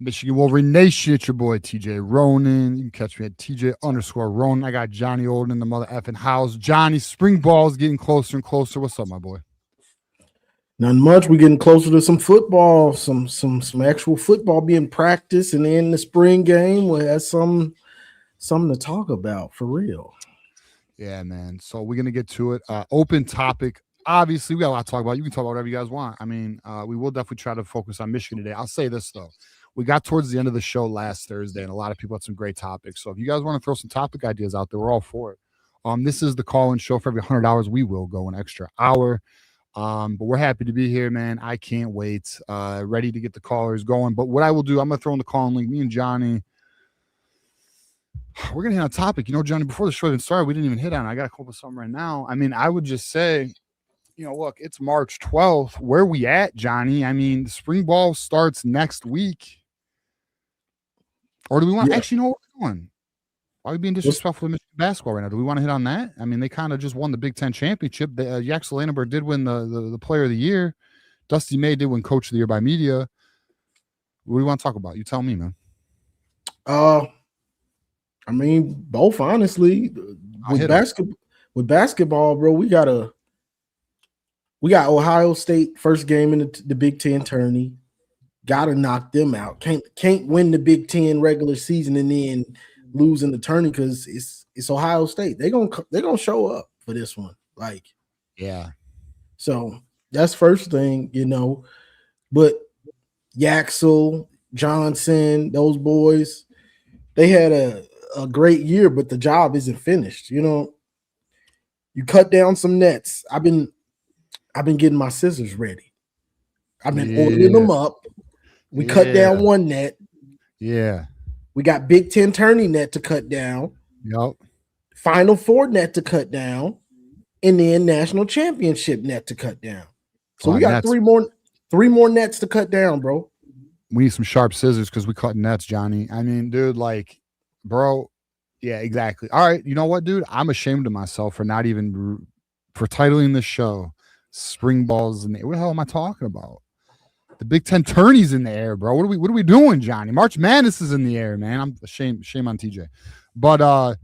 Michigan Wolverine Nation, it's your boy TJ Ronin. You can catch me at TJ_Ronin. I got Johnny Olden in the mother effing house. Johnny, spring ball's getting closer and closer. What's up, my boy? Not much. We're getting closer to some football, some actual football being practiced, and then the spring game will have something to talk about for real. Yeah, man. So we're gonna get to it. Open topic. Obviously, we got a lot to talk about. You can talk about whatever you guys want. I mean, we will definitely try to focus on Michigan today. I'll say this though. We got towards the end of the show last Thursday, and a lot of people had some great topics. So if you guys want to throw some topic ideas out there, we're all for it. This is the call-in show. For every $100, we will go an extra hour. But we're happy to be here, man. I can't wait. Ready to get the callers going. But what I will do, I'm gonna throw in the call-in link. Me and Johnny, we're gonna hit on a topic. You know, Johnny, before the show even started, we didn't even hit on it. I got a couple of something right now. I mean, I would just say, you know, look, it's March 12th. Where we at, Johnny? I mean, the spring ball starts next week. Or do we want actually know what we're doing? Why are we being disrespectful to Michigan basketball right now? Do we want to hit on that? I mean, they kind of just won the Big Ten championship. Yaxel Lanenberg did win the player of the year. Dusty May did win coach of the year by media. What do you want to talk about? You tell me, man. I mean, both, honestly. With basketball, bro, we got Ohio State first game in the Big Ten tourney. Gotta knock them out. Can't win the Big Ten regular season and then lose in the tourney because it's Ohio State. They're gonna show up for this one. Like, yeah. So that's first thing, you know. But Yaxel, Johnson, those boys, they had a great year, but the job isn't finished. You know, you cut down some nets. I've been getting my scissors ready. I've been oiling them up. We cut down one net. Yeah. We got Big Ten tourney net to cut down. Yep. Final Four net to cut down. And then national championship net to cut down. So we got three more nets to cut down, bro. We need some sharp scissors because we cut nets, Johnny. I mean, dude, like, bro. Yeah, exactly. All right. You know what, dude? I'm ashamed of myself for not even for titling this show Spring Balls in the Air. What the hell am I talking about? The Big Ten tourney's in the air, bro. What are we doing, Johnny? March Madness is in the air, man. I'm shame on TJ. But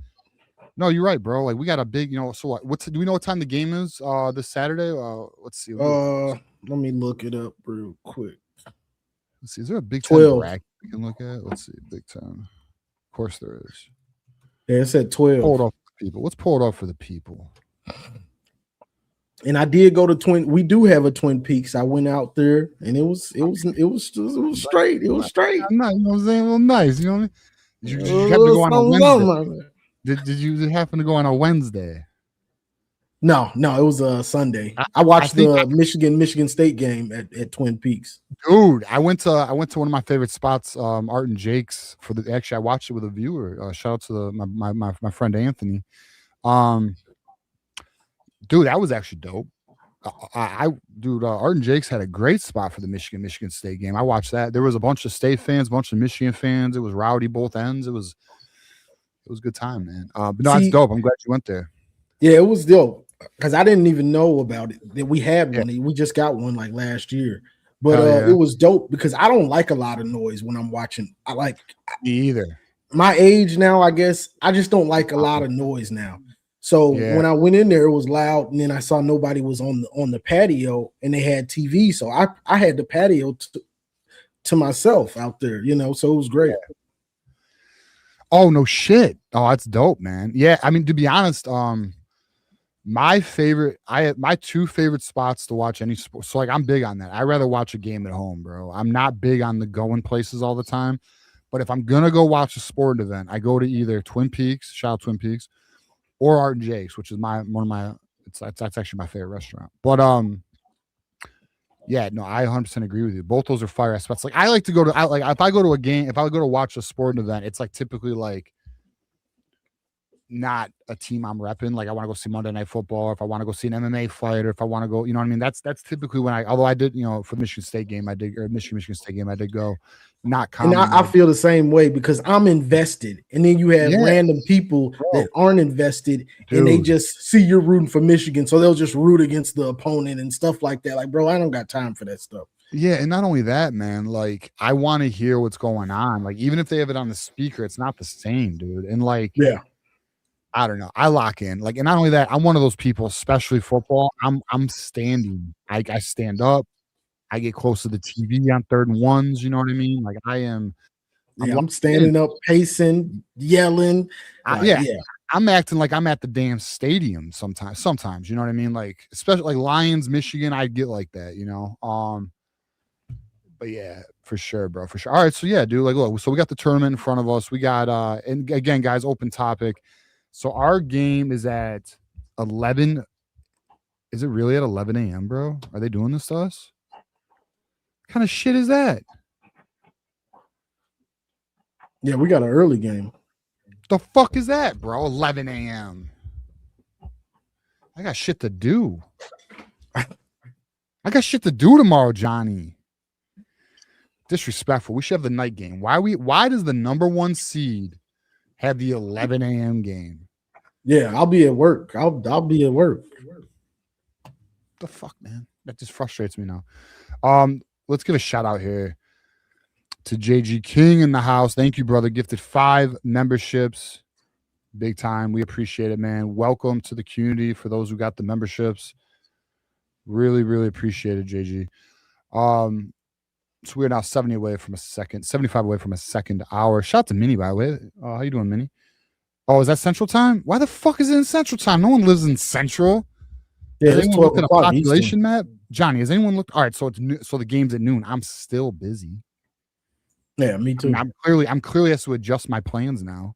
no, you're right, bro. Like, we got a big, you know. So what? Do we know what time the game is this Saturday? Let's see. Let me look it up real quick. Let's see. Is there a Big Ten bracket we can look at? Let's see. Big Ten. Of course there is. Yeah, it said 12. Pull it off for the people. Let's pull it off for the people. And I did go to we do have a Twin Peaks. I went out there and it was straight. It was straight. You know what I'm saying? A little nice. You know what I mean? Did you happen to go on a Wednesday? Did you happen to go on a Wednesday? No, it was a Sunday. I watched the Michigan State game at Twin Peaks. Dude, I went to one of my favorite spots, Art and Jake's I watched it with a viewer. Shout out to my friend Anthony. Dude, that was actually dope. Art and Jake's had a great spot for the Michigan State game. I watched that. There was a bunch of State fans, a bunch of Michigan fans. It was rowdy both ends. It was a good time, man. But no, it's dope. I'm glad you went there. Yeah, it was dope because I didn't even know about it that we had one. We just got one like last year. But it was dope because I don't like a lot of noise when I'm watching. Me either. My age now, I guess, I just don't like a lot of noise now. So when I went in there, it was loud, and then I saw nobody was on the patio, and they had TV. So I had the patio to myself out there, you know. So it was great. Oh no shit! Oh, that's dope, man. Yeah, I mean, to be honest, my two favorite spots to watch any sport. So like, I'm big on that. I'd rather watch a game at home, bro. I'm not big on the going places all the time, but if I'm gonna go watch a sport event, I go to either Twin Peaks, shout out Twin Peaks, or Art and Jake's, which is that's actually my favorite restaurant. But yeah, no, I 100% agree with you. Both those are fire spots. Like, I like to go to if I go to a game, if I go to watch a sporting event, it's like typically like not a team I'm repping. Like, I want to go see Monday Night Football, or if I want to go see an MMA fight, or if I want to go, you know what I mean? That's typically when although I did, you know, for Michigan State game, Michigan State game, I did go. Not common. And I feel the same way because I'm invested. And then you have random people that aren't invested, and they just see you're rooting for Michigan, so they'll just root against the opponent and stuff like that. Like, bro, I don't got time for that stuff. Yeah, and not only that, man, like I want to hear what's going on. Like even if they have it on the speaker, it's not the same, dude. And like Yeah. I don't know. I lock in. Like, and not only that, I'm one of those people, especially football. I'm standing. I stand up. I get close to the TV on 3rd and 1s. You know what I mean? Like I'm Yeah, I'm locked in. standing up, pacing, yelling. Yeah, Yeah. I'm acting like I'm at the damn stadium sometimes, you know what I mean? Like, especially like Lions, Michigan, I get like that, you know. But yeah, for sure, bro, for sure. All right, so yeah, dude, like look, so we got the tournament in front of us. We got and again, guys, open topic. So our game is at 11. Is it really at 11 a.m., bro? Are they doing this to us? What kind of shit is that? Yeah, we got an early game. The fuck is that, bro? 11 a.m. I got shit to do. I got shit to do tomorrow, Johnny. Disrespectful. We should have the night game. Why does the number 1 seed have the 11 a.m. game? Yeah, I'll be at work. I'll be at work. The fuck, man? That just frustrates me now. Let's give a shout out here to JG King in the house. Thank you, brother. Gifted 5 memberships. Big time. We appreciate it, man. Welcome to the community for those who got the memberships. Really, really appreciate it, JG. So we're now 75 away from a second hour. Shout out to Minnie, by the way. How you doing, Minnie? Oh, is that Central Time? Why the fuck is it in Central Time? No one lives in Central. Yeah, has it's anyone looked 12 at a o'clock population Eastern. map? Johnny, has anyone looked? All right, so so the game's at noon. I'm still busy. Yeah, me too. I'm clearly has to adjust my plans now.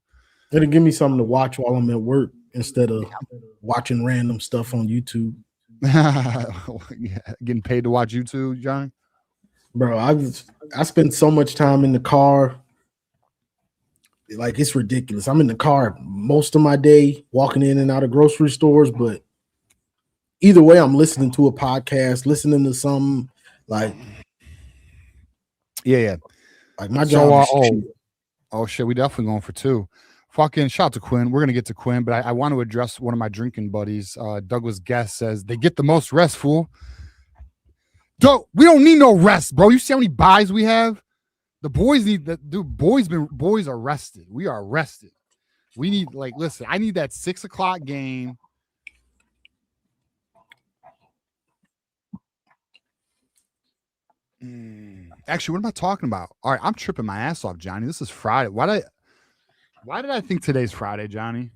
It'll give me something to watch while I'm at work instead of watching random stuff on YouTube. Yeah, getting paid to watch YouTube, John. Bro, I spend so much time in the car. Like it's ridiculous. I'm in the car most of my day, walking in and out of grocery stores, but either way, I'm listening to a podcast, listening to something like yeah. Like my job. Oh shit, we definitely going for 2. Fucking shout out to Quinn. We're gonna get to Quinn, but I want to address one of my drinking buddies. Douglas Guest says they get the most rest, fool. We don't need no rest, bro. You see how many buys we have? The boys need that. Dude, boys are rested. We are rested. We need listen. I need that 6 o'clock game. Actually, what am I talking about? All right, I'm tripping my ass off, Johnny. This is Friday. Why did I think today's Friday, Johnny?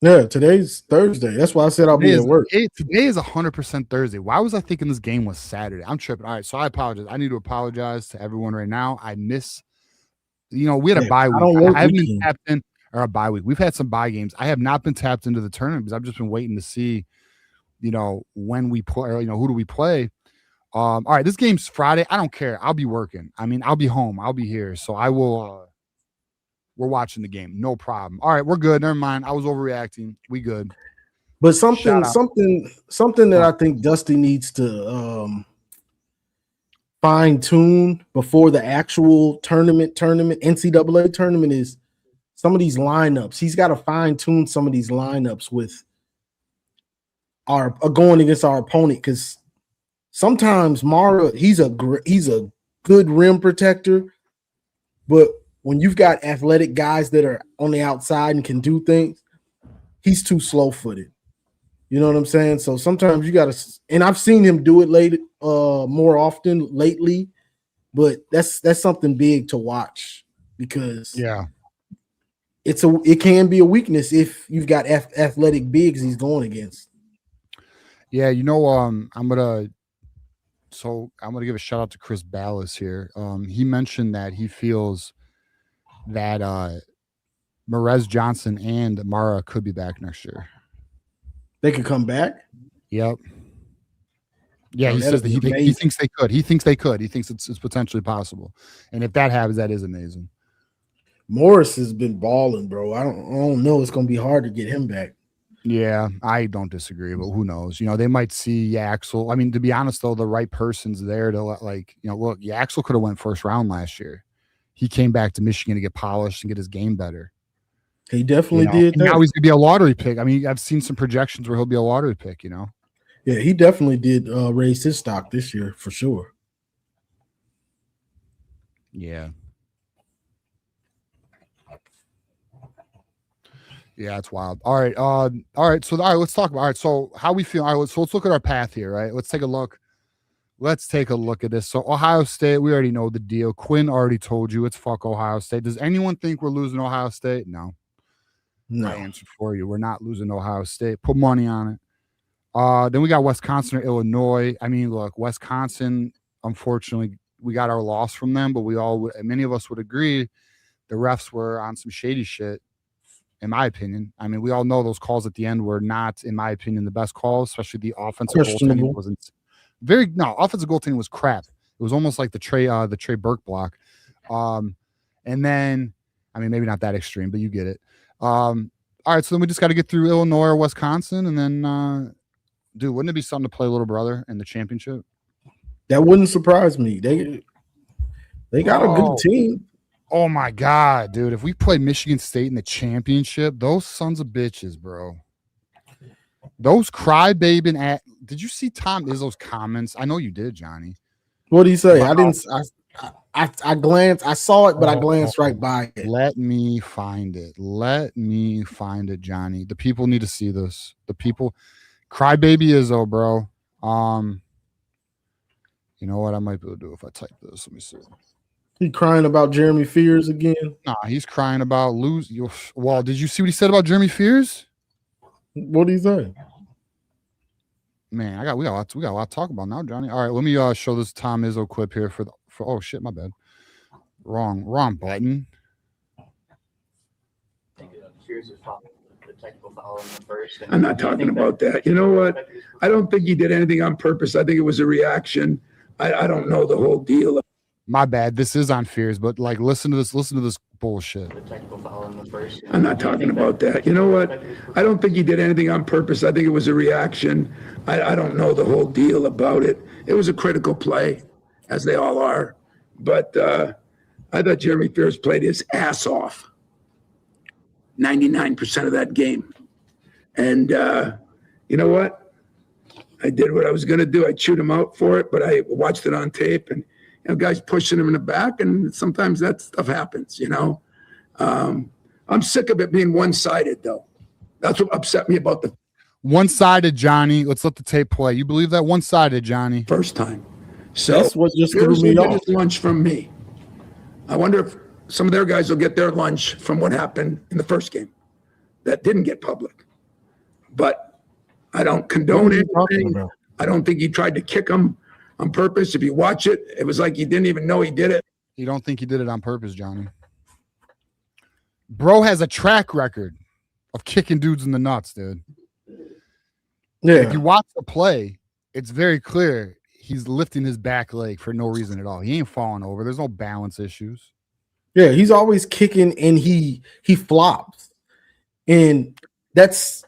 Yeah, today's Thursday. That's why I said I'll be at work. Today is 100% Thursday. Why was I thinking this game was Saturday? I'm tripping. All right, so I apologize. I need to apologize to everyone right now. I miss, we had a bye week. I haven't been tapped in, or a bye week. We've had some bye games. I have not been tapped into the tournament because I've just been waiting to see, when we play, or, who do we play? All right, this game's Friday. I don't care. I'll be working. I mean, I'll be home. I'll be here. So I will. We're watching the game. No problem. All right, we're good. Never mind. I was overreacting. We good. But something that I think Dusty needs to fine tune before the actual tournament, NCAA tournament, is some of these lineups. He's got to fine tune some of these lineups with our going against our opponent, because sometimes Mara, he's a good rim protector, but when you've got athletic guys that are on the outside and can do things, he's too slow-footed. You know what I'm saying? So sometimes you got to, and I've seen him do it more often lately, but that's something big to watch, because it can be a weakness if you've got athletic bigs he's going against. Yeah, I'm gonna give a shout out to Chris Ballas here. He mentioned that he feels that Marez Johnson and Mara could be back next year. They could come back? Yep. Yeah, he says that he thinks they could. He thinks they could. He thinks it's potentially possible. And if that happens, that is amazing. Morris has been balling, bro. I don't know. It's going to be hard to get him back. Yeah, I don't disagree, but who knows? They might see Yaxel. I mean, to be honest, though, the right person's there to look, Yaxel could have went first round last year. He came back to Michigan to get polished and get his game better. He definitely did. Now he's gonna be a lottery pick. I mean, I've seen some projections where he'll be a lottery pick. Yeah, he definitely did raise his stock this year for sure. Yeah. Yeah, it's wild. All right. All right. So let's talk about so how we feel. All right, so let's look at our path here, right? Let's take a look. Let's take a look at this. So Ohio State, we already know the deal. Quinn already told you it's fuck Ohio State. Does anyone think we're losing Ohio State? No. No. I answered for you. We're not losing Ohio State. Put money on it. Then we got Wisconsin or Illinois. I mean, look, Wisconsin, unfortunately, we got our loss from them, but many of us would agree the refs were on some shady shit, in my opinion. I mean, we all know those calls at the end were not, in my opinion, the best calls, especially the offensive goaltending wasn't offensive goaltending was crap. It was almost like the Trey Burke block. And then, I mean, maybe not that extreme, but you get it. All right, so then we just got to get through Illinois or Wisconsin, and then dude, wouldn't it be something to play little brother in the championship? That wouldn't surprise me. They got a good team. Oh my god, dude! If we play Michigan State in the championship, those sons of bitches, bro. Those crybaby. Did you see Tom Izzo's comments? I know you did, Johnny. What did he say? I didn't. I glanced. I saw it, but I glanced right by it. Let me find it. Johnny. The people need to see this. The people. Crybaby Izzo, bro. You know what I might be able to do if I type this? Let me see. He crying about Jeremy Fears again? Nah, he's crying about losing. Well, did you see what he said about Jeremy Fears? What did he say? Man, we got a lot to talk about now, Johnny. All right, let me show this Tom Izzo clip here for oh shit, my bad. Wrong button. I'm not talking about that. You know what? I don't think he did anything on purpose. I think it was a reaction. I don't know the whole deal. My bad. This is on Fears, but like, listen to this bullshit. I'm not talking about that. You know what? I don't think he did anything on purpose. I think it was a reaction. I don't know the whole deal about it. It was a critical play, as they all are. But I thought Jeremy Fears played his ass off 99% of that game. And you know what? I did what I was going to do. I chewed him out for it, but I watched it on tape, and guys pushing him in the back, and sometimes that stuff happens, you know. I'm sick of it being one-sided, though. That's what upset me about the one-sided, Johnny. Let's let the tape play. You believe that? One-sided, Johnny. First time. So that's what just threw me off. Lunch from me. I wonder if some of their guys will get their lunch from what happened in the first game that didn't get public. But I don't condone anything. I don't think he tried to kick him on purpose. If you watch it, it was like he didn't even know he did it. You don't think he did it on purpose, Johnny? Bro has a track record of kicking dudes in the nuts, dude. Yeah. If you watch the play, it's very clear he's lifting his back leg for no reason at all. He ain't falling over. There's no balance issues. Yeah, he's always kicking and he flops. And that's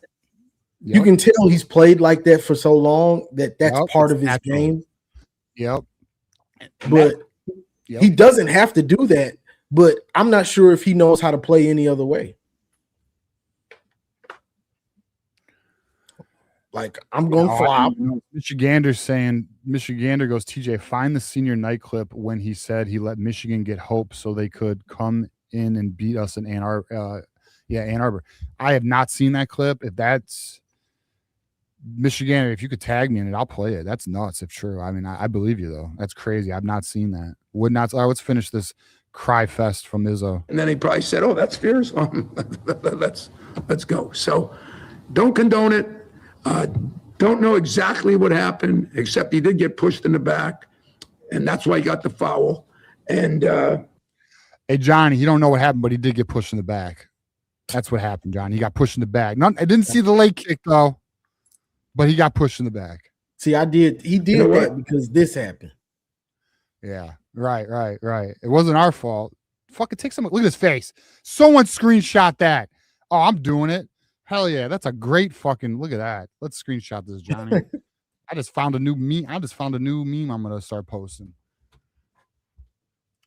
you can tell he's played like that for so long that's part of his natural game. Yep. But he doesn't have to do that. But I'm not sure if he knows how to play any other way. Like, I'm going to flop. Michigander goes, TJ, find the senior night clip when he said he let Michigan get hope so they could come in and beat us in Ann Arbor. Ann Arbor. I have not seen that clip. If that's Michigander, if you could tag me in it, I'll play it. That's nuts if true. I mean, I believe you, though. That's crazy. I've not seen that. Would not. Let's finish this cry fest from Izzo. And then he probably said, oh, that's Fears. Let's go. So don't condone it. Don't know exactly what happened, except he did get pushed in the back, and that's why he got the foul. And hey, Johnny, you don't know what happened, but he did get pushed in the back. That's what happened, Johnny. He got pushed in the back. I didn't see the leg kick, though, but he got pushed in the back. See, I did. He did that because this happened. Yeah, right. It wasn't our fault. Fucking take someone. Look at his face. Someone screenshot that. Oh, I'm doing it. Hell yeah, that's a great fucking look at that. Let's screenshot this, Johnny. I just found a new meme. I'm gonna start posting.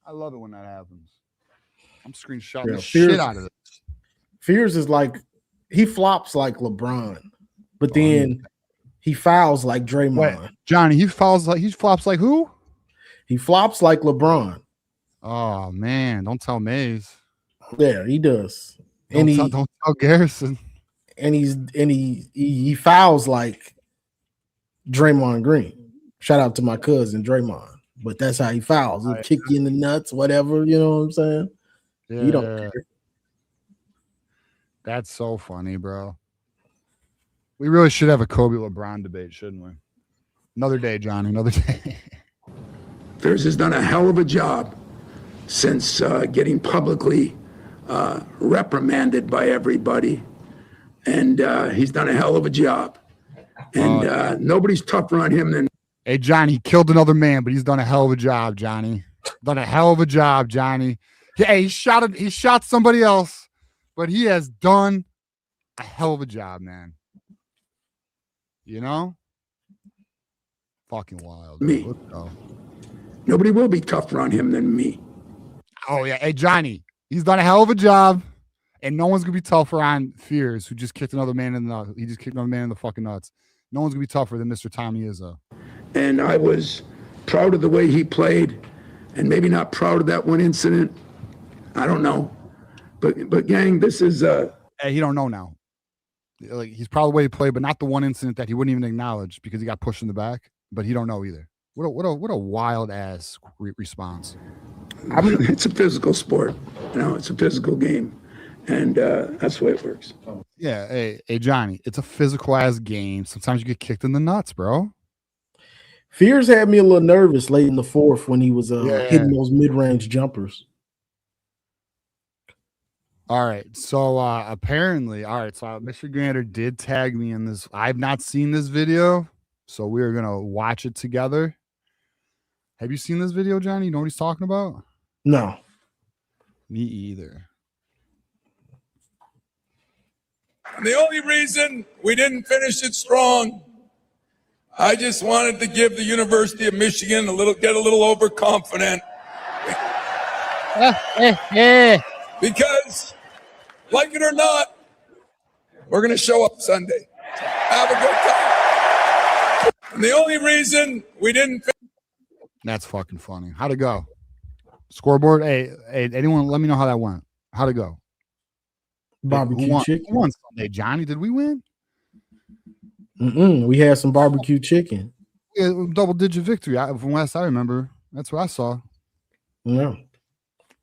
I love it when that happens. I'm screenshotting the shit out of this. Fears is like he flops like LeBron, but then he fouls like Draymond. Wait, Johnny, he flops like who? He flops like LeBron. Oh man, don't tell Mays. Yeah, he does. Don't tell Garrison. And he fouls like Draymond Green. Shout out to my cousin Draymond. But that's how he fouls. He'll kick you in the nuts, whatever. You know what I'm saying? Yeah, You don't care. That's so funny, bro. We really should have a Kobe LeBron debate, shouldn't we? Another day, Johnny. Another day. Fierce has done a hell of a job since getting publicly reprimanded by everybody. And he's done a hell of a job. And nobody's tougher on him than. Hey, Johnny, he killed another man, but he's done a hell of a job, Johnny. Done a hell of a job, Johnny. Yeah, he shot somebody else, but he has done a hell of a job, man. You know? Fucking wild. Me. Let's go. Nobody will be tougher on him than me. Oh, yeah. Hey, Johnny, he's done a hell of a job, and no one's going to be tougher on Fears, who just kicked another man in the nuts. He just kicked another man in the fucking nuts. No one's going to be tougher than Mr. Tommy Izzo. And I was proud of the way he played, and maybe not proud of that one incident. I don't know. But gang, this is Hey, he don't know now. Like, he's proud of the way he played, but not the one incident that he wouldn't even acknowledge because he got pushed in the back. But he don't know either. What a wild ass response. I mean, it's a physical sport. You know, it's a physical game. And that's the way it works. Yeah, hey, Johnny, it's a physical ass game. Sometimes you get kicked in the nuts, bro. Fears had me a little nervous late in the fourth when he was hitting those mid-range jumpers. All right, so apparently, so Mr. Gander did tag me in this. I've not seen this video, so we're gonna watch it together. Have you seen this video, Johnny? You know what he's talking about? No. Me either. And the only reason we didn't finish it strong, I just wanted to give the University of Michigan get a little overconfident. Because, like it or not, we're going to show up Sunday. Have a good time. And the only reason we didn't That's fucking funny. How'd it go? Scoreboard? Hey, anyone let me know how that went. How'd it go? Barbecue chicken. Who won Sunday, Johnny? Did we win? We had some barbecue chicken. Yeah, double-digit victory. From last I remember, that's what I saw. Yeah.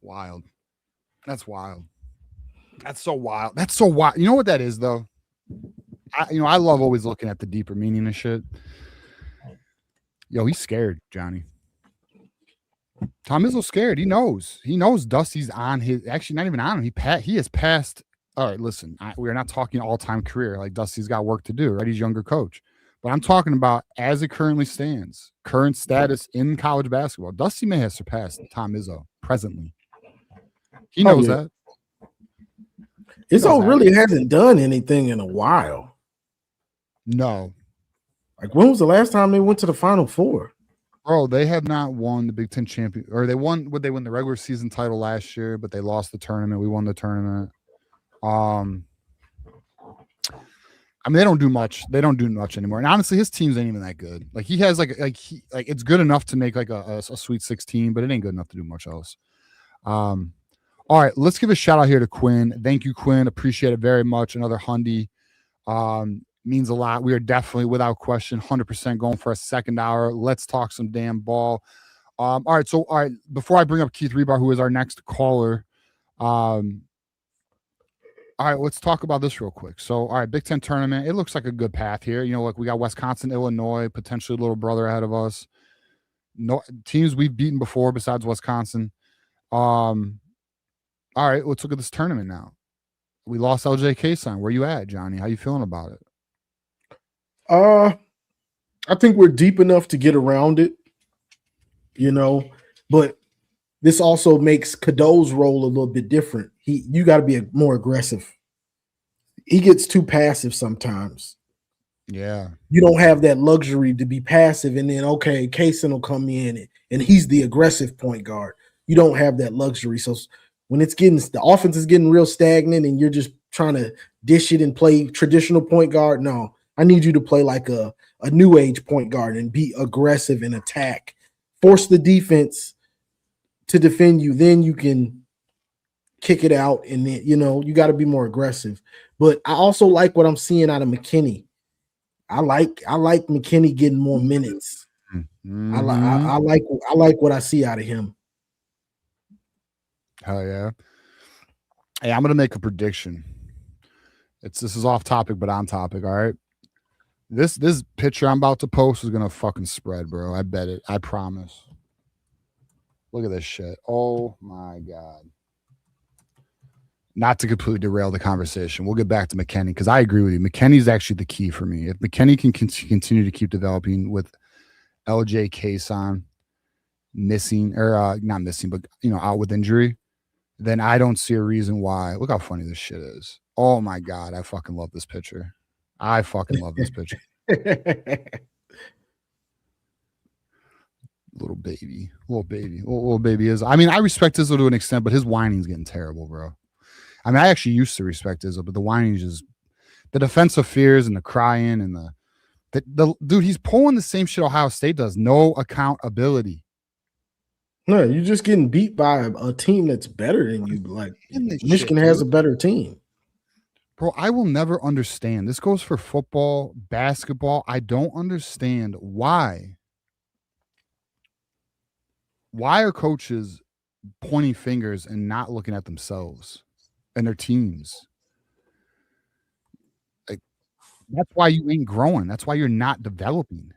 Wild. That's wild. That's so wild. That's so wild. You know what that is, though? I love always looking at the deeper meaning of shit. Yo, he's scared, Johnny. Tom Izzo's scared. He knows. He knows Dusty's on his. Actually, not even on him. He has passed. All right, listen. We are not talking all-time career. Like, Dusty's got work to do, right? He's younger coach. But I'm talking about as it currently stands, current status in college basketball. Dusty may have surpassed Tom Izzo presently. He knows that. Izzo really hasn't done anything in a while. No. Like, when was the last time they went to the Final Four? Bro, they have not won the Big Ten champion, or they won the regular season title last year, but they lost the tournament. We won the tournament. I mean, they don't do much. They don't do much anymore. And honestly, his teams ain't even that good. Like, he has like it's good enough to make like a Sweet 16, but it ain't good enough to do much else. All right, let's give a shout out here to Quinn. Thank you, Quinn. Appreciate it very much. Another Hundy. Means a lot. We are definitely, without question, 100% going for a second hour. Let's talk some damn ball. All right. Before I bring up Keith Rebar, who is our next caller, all right, let's talk about this real quick. So, all right, Big Ten tournament. It looks like a good path here. You know, like we got Wisconsin, Illinois, potentially a little brother ahead of us. No teams we've beaten before besides Wisconsin. All right, let's look at this tournament now. We lost LJ K-Sign. Where you at, Johnny? How you feeling about it? I think we're deep enough to get around it, but this also makes Cadeau's role a little bit different. You got to be more aggressive. He gets too passive sometimes. Yeah. You don't have that luxury to be passive and then, okay, Kaysen will come in and he's the aggressive point guard. You don't have that luxury. So when the offense is getting real stagnant and you're just trying to dish it and play traditional point guard, no. I need you to play like a new age point guard and be aggressive and attack. Force the defense to defend you. Then you can kick it out, and then you got to be more aggressive. But I also like what I'm seeing out of McKinney. I like McKinney getting more minutes. Mm-hmm. I like what I see out of him. Hell yeah. Hey, I'm gonna make a prediction. This is off topic, but on topic. All right. This picture I'm about to post is gonna fucking spread, bro. I bet it. I promise. Look at this shit. Oh my god. Not to completely derail the conversation. We'll get back to McKinney because I agree with you. McKinney's actually the key for me. If McKinney can continue to keep developing with LJ Kayson missing or not missing, but out with injury, then I don't see a reason why. Look how funny this shit is. Oh my god, I fucking love this picture. I fucking love this picture. Little baby is. I mean, I respect Izzo to an extent, but his whining's getting terrible, bro. I mean, I actually used to respect Izzo, but the whining is just the defensive fears and the crying and the dude. He's pulling the same shit Ohio State does. No accountability. No, you're just getting beat by a team that's better than you. Like Michigan has a better team. Bro, I will never understand. This goes for football, basketball. I don't understand why. Why are coaches pointing fingers and not looking at themselves and their teams? Like, that's why you ain't growing. That's why you're not developing.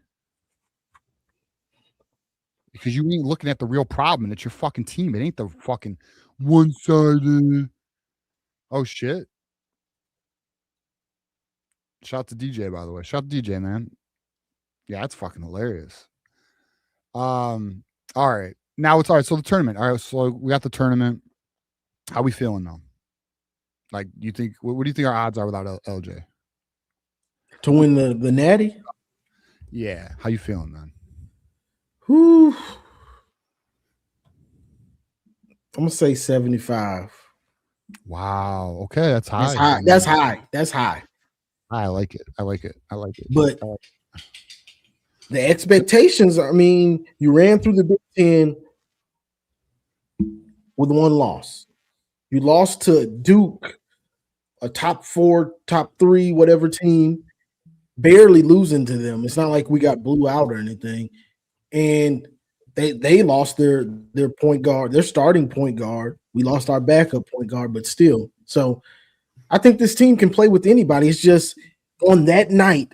Because you ain't looking at the real problem, and it's your fucking team. It ain't the fucking one-sided. Oh, shit. Shout out to DJ, by the way. Shout out to DJ, man. Yeah, that's fucking hilarious. All right. Now it's all right. So the tournament. All right. So we got the tournament. How we feeling now? Like, you think? What do you think our odds are without LJ to win the Natty? Yeah. How you feeling, man? Whew. I'm gonna say 75. Wow. Okay, that's high. That's high. I like it. But the expectations, I mean, you ran through the Big Ten with one loss. You lost to Duke, a top 4, top 3, whatever team, barely losing to them. It's not like we got blew out or anything. And they lost their point guard, their starting point guard. We lost our backup point guard, but still. So I think this team can play with anybody. It's just on that night,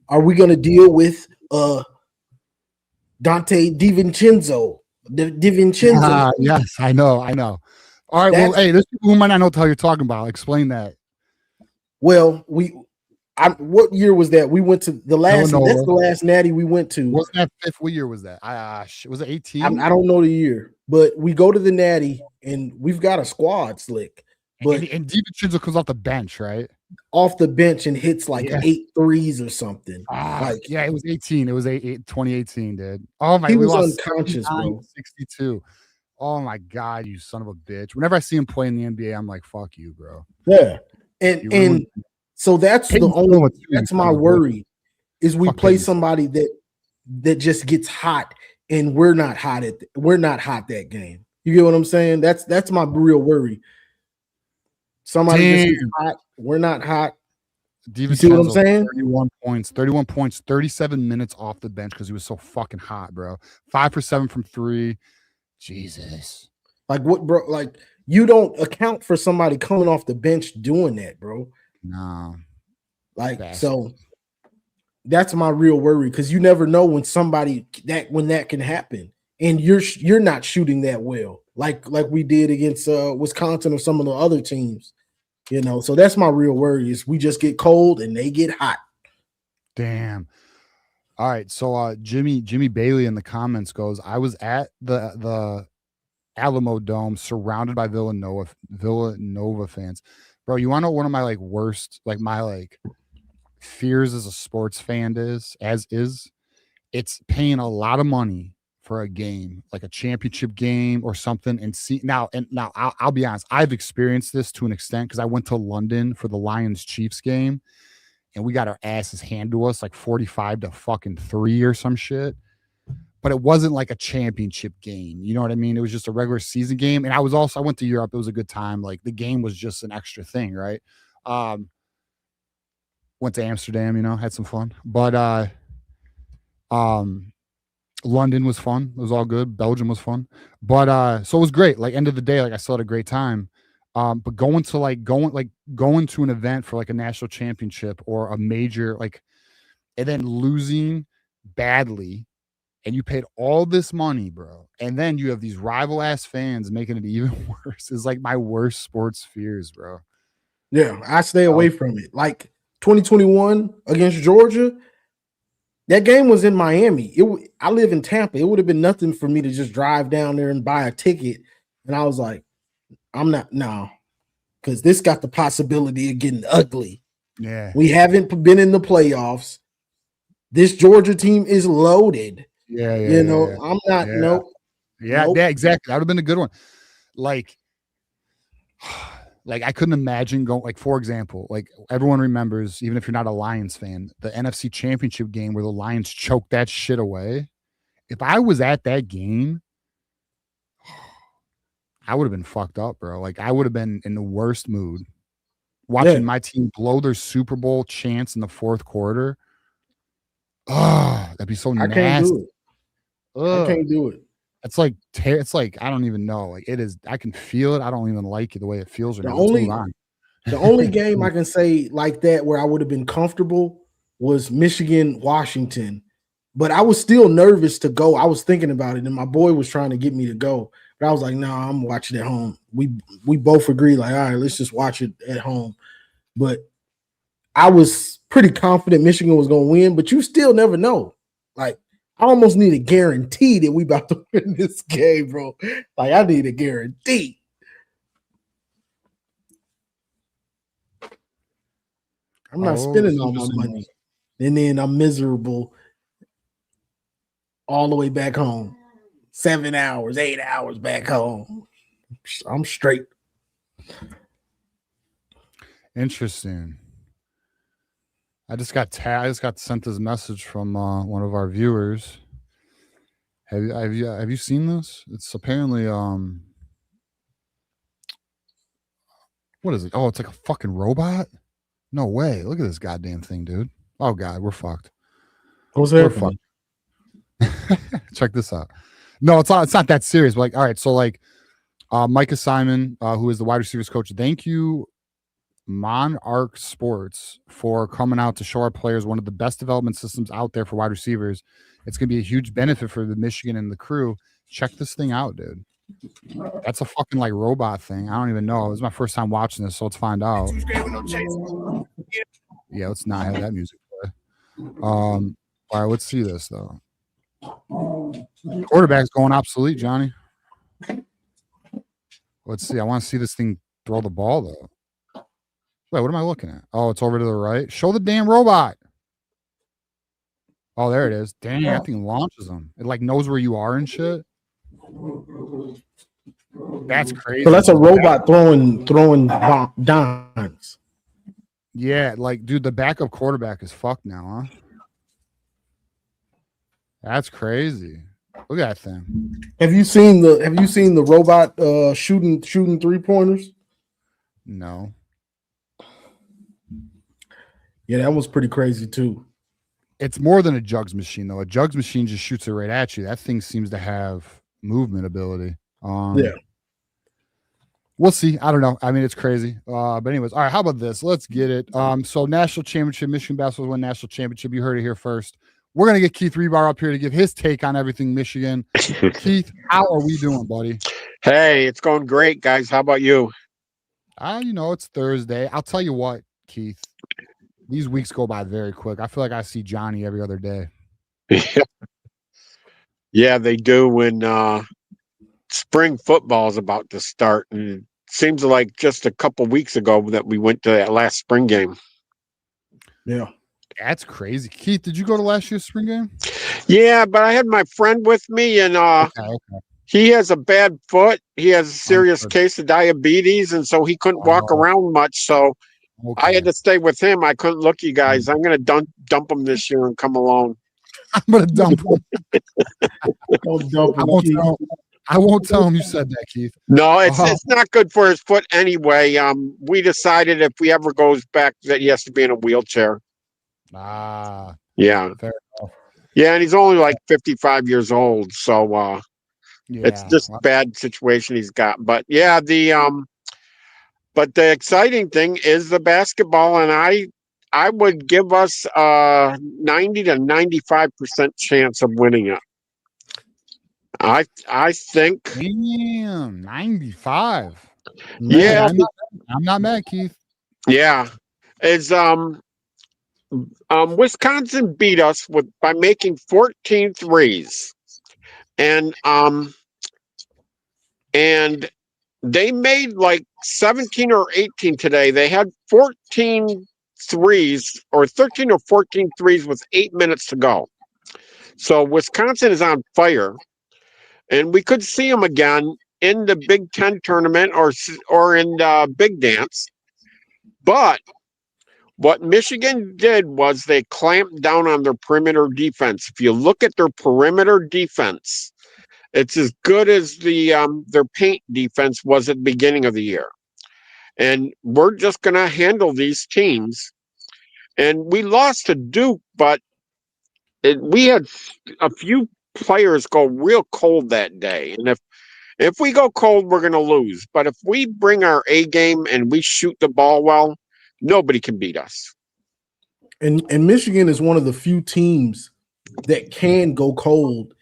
are we going to deal with Dante DiVincenzo? Yes, I know. All right, well, hey, there's people who might not know what the hell you're talking about. Explain that. Well, what year was that? We went to the last. That's the last Natty we went to. Wasn't that fifth? What year was that? Was it 18? I don't know the year, but we go to the Natty and we've got a squad slick. But and DiVincenzo comes off the bench, right? Off the bench and hits like 8 threes or something. It was 18. It was 2018, dude. Oh my! He was unconscious, bro. 62. Oh my god, you son of a bitch! Whenever I see him play in the NBA, I'm like, "Fuck you, bro." Yeah, and so that's that's my worry is we play somebody that just gets hot and we're not hot that game. You get what I'm saying? That's my real worry. Somebody just gets hot, we're not hot. You see what I'm saying? 31 points, 37 minutes off the bench because he was so fucking hot, bro. 5 for 7 from 3. Jesus. Like what, bro? Like you don't account for somebody coming off the bench doing that, bro. No. So that's my real worry because you never know when that can happen. And you're not shooting that well, like we did against Wisconsin or some of the other teams. So that's my real worry is we just get cold and they get hot. Damn. All right. So Jimmy Bailey in the comments goes, I was at the Alamo Dome surrounded by Villanova fans. Bro, you want to know one of my worst, my fears as a sports fan is? It's paying a lot of money for a game, like a championship game or something, and see now I'll be honest, I've experienced this to an extent because I went to London for the Lions Chiefs game, and we got our asses handed to us like 45-3 or some shit. But it wasn't like a championship game. You know what I mean? It was just a regular season game. And I went to Europe. It was a good time. Like the game was just an extra thing, right? Went to Amsterdam, had some fun. But London was fun. It was all good. Belgium was fun. But so it was great. Like end of the day, like I still had a great time. But going to an event for like a national championship or a major, like, and then losing badly, and you paid all this money, bro, and then you have these rival ass fans making it even worse. It's like my worst sports fears, bro. Yeah, I stay away from it. Like 2021 against Georgia, that game was in Miami. I live in Tampa. It would have been nothing for me to just drive down there and buy a ticket. And I was like, I'm not now, because this got the possibility of getting ugly. Yeah, we haven't been in the playoffs. This Georgia team is loaded. Yeah. I'm not. Yeah. Nope. Yeah, Nope. yeah, exactly. That would have been a good one. Like I couldn't imagine going, like, for example, like everyone remembers, even if you're not a Lions fan, the NFC Championship game where the Lions choked that shit away. If I was at that game, I would have been fucked up, bro. Like I would have been in the worst mood watching my team blow their Super Bowl chance in the fourth quarter. Oh, that'd be so nasty. Can't do it. I can't do it. It's like I don't even know. Like it is. I can feel it. I don't even like it the way it feels. The only game I can say like that where I would have been comfortable was Michigan, Washington, but I was still nervous to go. I was thinking about it, and my boy was trying to get me to go, but I was like, "No, I'm watching at home." We both agreed, like, "All right, let's just watch it at home." But I was pretty confident Michigan was going to win, but you still never know. Like, I almost need a guarantee that we about to win this game, bro. Like, I need a guarantee. I'm not spending all my money, and then I'm miserable all the way back home. 7 hours, 8 hours back home. I'm straight. Interesting. I just got sent this message from one of our viewers. Have you seen this? It's apparently what is it? Oh, it's like a fucking robot. No way! Look at this goddamn thing, dude. Oh god, we're fucked. What's happening? Check this out. No, it's not that serious. But like, all right, so like, Micah Simon, who is the wide receivers coach, thank you, Monarch Sports, for coming out to show our players one of the best development systems out there for wide receivers. It's going to be a huge benefit for the Michigan and the crew. Check this thing out, dude. That's a fucking like robot thing. I don't even know. It was my first time watching this, so let's find out. Yeah, let's not have that music play. All right, let's see this though. Quarterback's going obsolete, Johnny. Let's see. I want to see this thing throw the ball though. Wait, what am I looking at? Oh, it's over to the right. Show the damn robot. Oh, there it is. Dang, that thing launches them. It like knows where you are and shit. That's crazy. So that's a robot throwing dimes. Yeah, like, dude, the backup quarterback is fucked now, huh? That's crazy. Look at that thing. Have you seen the robot shooting 3-pointers? No. Yeah, that was pretty crazy too. It's more than a jugs machine, though. A jugs machine just shoots it right at you. That thing seems to have movement ability. Yeah. We'll see. I don't know. I mean, it's crazy. But anyways, all right, how about this? Let's get it. So national championship, Michigan basketball won national championship. You heard it here first. We're going to get Keith Rebar up here to give his take on everything Michigan. Keith, how are we doing, buddy? Hey, it's going great, guys. How about you? It's Thursday. I'll tell you what, Keith. These weeks go by very quick. I feel like I see Johnny every other day. Yeah, they do when spring football is about to start. And it seems like just a couple weeks ago that we went to that last spring game. Yeah. That's crazy. Keith, did you go to last year's spring game? Yeah, but I had my friend with me, and Okay. he has a bad foot. He has a serious case of diabetes, and so he couldn't walk around much. So I Okay. had to stay with him. I couldn't look you guys. I'm going to dump him this year and come alone. I'm gonna dump him. Don't dump I him, won't Keith. tell. I won't tell him you said that, Keith. No, it's Uh-huh. it's not good for his foot anyway. We decided if he ever goes back that he has to be in a wheelchair. Ah, Yeah. fair enough. Yeah, and he's only like 55 years old, so it's Yeah. just a bad situation he's got. But yeah, but the exciting thing is the basketball, and I would give us 90 to 95% chance of winning it. I think. Damn, 95. Yeah, I'm not mad, Keith. yeah. Is Wisconsin beat us by making 14 threes. And they made like 17 or 18 today. They had 14 threes or 13 or 14 threes with 8 minutes to go. So Wisconsin is on fire, and we could see them again in the Big Ten tournament or in the Big Dance. But what Michigan did was they clamped down on their perimeter defense. If you look at their perimeter defense, it's as good as their paint defense was at the beginning of the year. And we're just going to handle these teams. And we lost to Duke, but we had a few players go real cold that day. And if we go cold, we're going to lose. But if we bring our A game and we shoot the ball well, nobody can beat us. And Michigan is one of the few teams that can go cold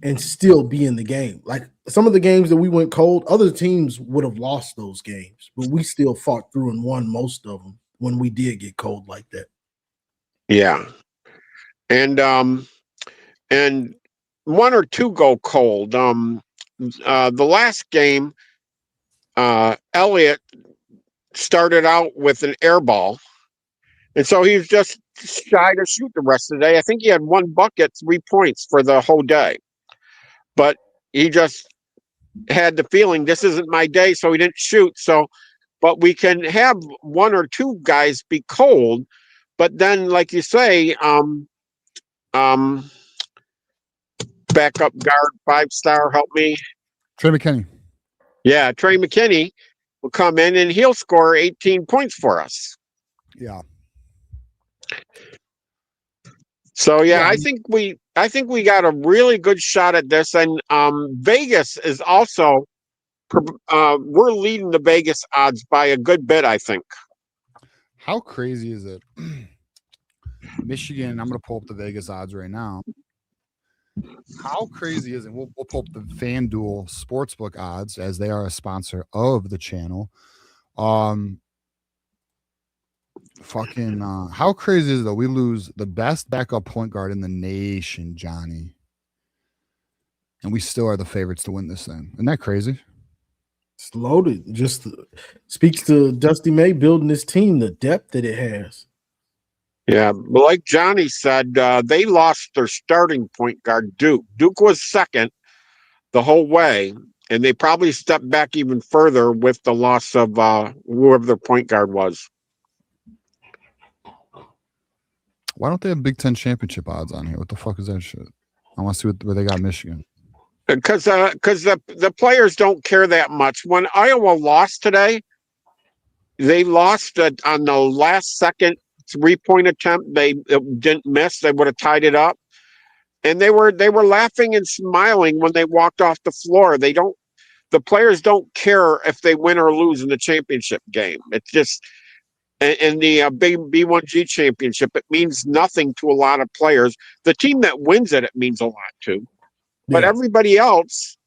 and still be in the game. Like some of the games that we went cold, other teams would have lost those games, but we still fought through and won most of them when we did get cold like that. Yeah. And one or two go cold. The last game, Elliott started out with an air ball, and so he was just shy to shoot the rest of the day. I think he had 1 bucket, 3 points for the whole day, but he just had the feeling this isn't my day, so he didn't shoot. But we can have 1 or 2 guys be cold, but then, like you say, backup guard 5-star, help me. Trey McKinney. Yeah, Trey McKinney will come in and he'll score 18 points for us. Yeah. So yeah, I think we got a really good shot at this, and Vegas is also we're leading the Vegas odds by a good bit, I think. How crazy is it? Michigan, I'm going to pull up the Vegas odds right now. How crazy is it? We'll pull up the FanDuel Sportsbook odds as they are a sponsor of the channel. How crazy is it though? We lose the best backup point guard in the nation, Johnny, and we still are the favorites to win this thing. Isn't that crazy? It's loaded. Just speaks to Dusty May building this team, the depth that it has. Yeah, but like Johnny said, they lost their starting point guard, Duke. Duke was second the whole way, and they probably stepped back even further with the loss of whoever their point guard was. Why don't they have Big Ten championship odds on here? What the fuck is that shit? I want to see where they got Michigan. Because the players don't care that much. When Iowa lost today, they lost on the last second 3-point attempt. They didn't miss. They would have tied it up, and they were laughing and smiling when they walked off the floor. The players don't care if they win or lose in the championship game. It's just in the big B1G championship, it means nothing to a lot of players. The team that wins it means a lot to, but everybody else,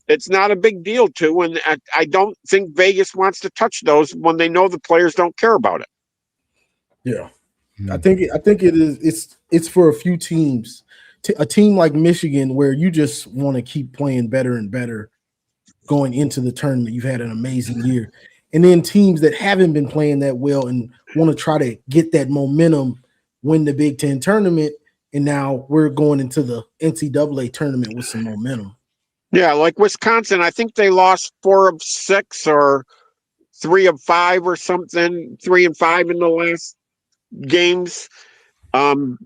it's not a big deal to. And I don't think Vegas wants to touch those when they know the players don't care about it. Yeah. I think it is. It's for a few teams. A team like Michigan, where you just want to keep playing better and better going into the tournament. You've had an amazing year, and then teams that haven't been playing that well and want to try to get that momentum, win the Big Ten tournament, and now we're going into the NCAA tournament with some momentum. Yeah, like Wisconsin, I think they lost 4 of 6 or 3 of 5 or something, 3 and 5 in the last games. And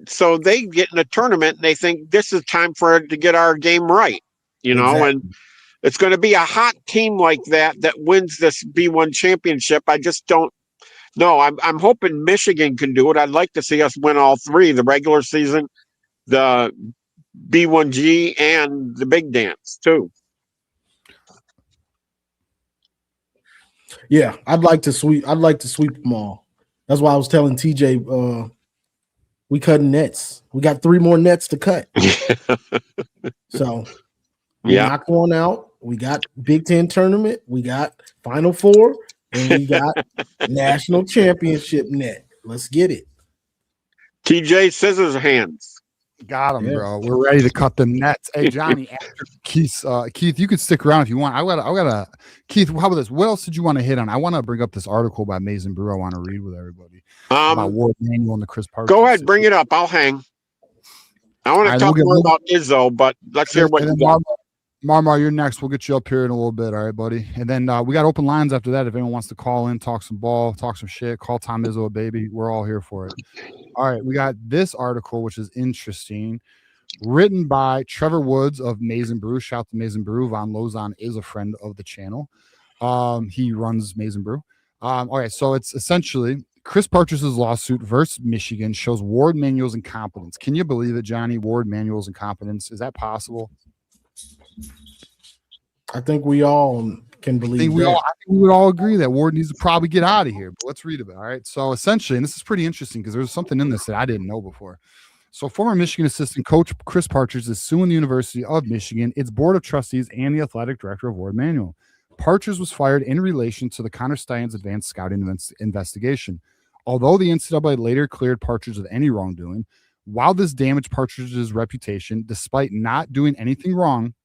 so they get in a tournament and they think this is time for it to get our game right, Exactly. and it's going to be a hot team like that wins this B1 championship. I just don't know. I'm hoping Michigan can do it. I'd like to see us win all 3, the regular season, the B1G, and the big dance too. Yeah, I'd like to sweep them all. That's why I was telling TJ we cutting nets. We got 3 more nets to cut. So we knock one out. We got Big Ten tournament. We got Final Four, and we got national championship net. Let's get it. TJ Scissors Hands. Got him, bro. We're ready to cut the nets. Hey, Johnny, after Keith, you could stick around if you want. I got a Keith. How about this? What else did you want to hit on? I want to bring up this article by Mason Brew. I want to read with everybody about Warde Manuel and the Chris Parker. Go ahead, bring it up. I'll hang. I want to talk more about Izzo, but let's hear what you got. Marmar, you're next. We'll get you up here in a little bit, all right, buddy? And then we got open lines after that. If anyone wants to call in, talk some ball, talk some shit, call Tom Izzo a baby. We're all here for it. All right, we got this article, which is interesting, written by Trevor Woods of Mason Brew. Shout out to Mason Brew. Von Lozon is a friend of the channel. He runs Mason Brew. All right, so it's essentially Chris Partridge's lawsuit versus Michigan shows Warde Manuel's incompetence. Can you believe it, Johnny? Warde Manuel's incompetence. Is that possible? I think we all can believe I think we would all agree that Warde needs to probably get out of here. But let's read about it. All right. So essentially, and this is pretty interesting because there's something in this that I didn't know before. So former Michigan assistant coach Chris Partridge is suing the University of Michigan, its board of trustees, and the athletic director of Warde Manuel. Partridge was fired in relation to the Connor Stein's advanced scouting investigation. Although the NCAA later cleared Partridge of any wrongdoing, while this damaged Partridge's reputation, despite not doing anything wrong,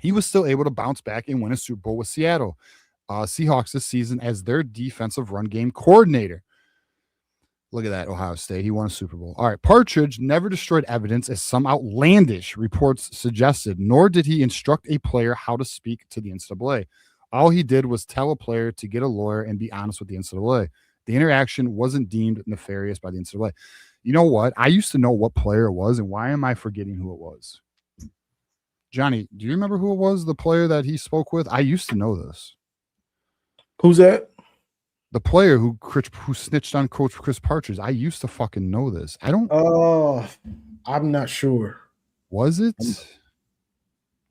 he was still able to bounce back and win a Super Bowl with Seattle Seahawks this season as their defensive run game coordinator. Look at that, Ohio State. He won a Super Bowl. All right, Partridge never destroyed evidence as some outlandish reports suggested, nor did he instruct a player how to speak to the NCAA. All he did was tell a player to get a lawyer and be honest with the NCAA. The interaction wasn't deemed nefarious by the NCAA. You know what? I used to know what player it was, and why am I forgetting who it was? Johnny, do you remember who it was, the player that he spoke with? I used to know this. Who's that? The player who snitched on Coach Chris Partridge. I used to fucking know this. I don't. Oh, I'm not sure. Was it?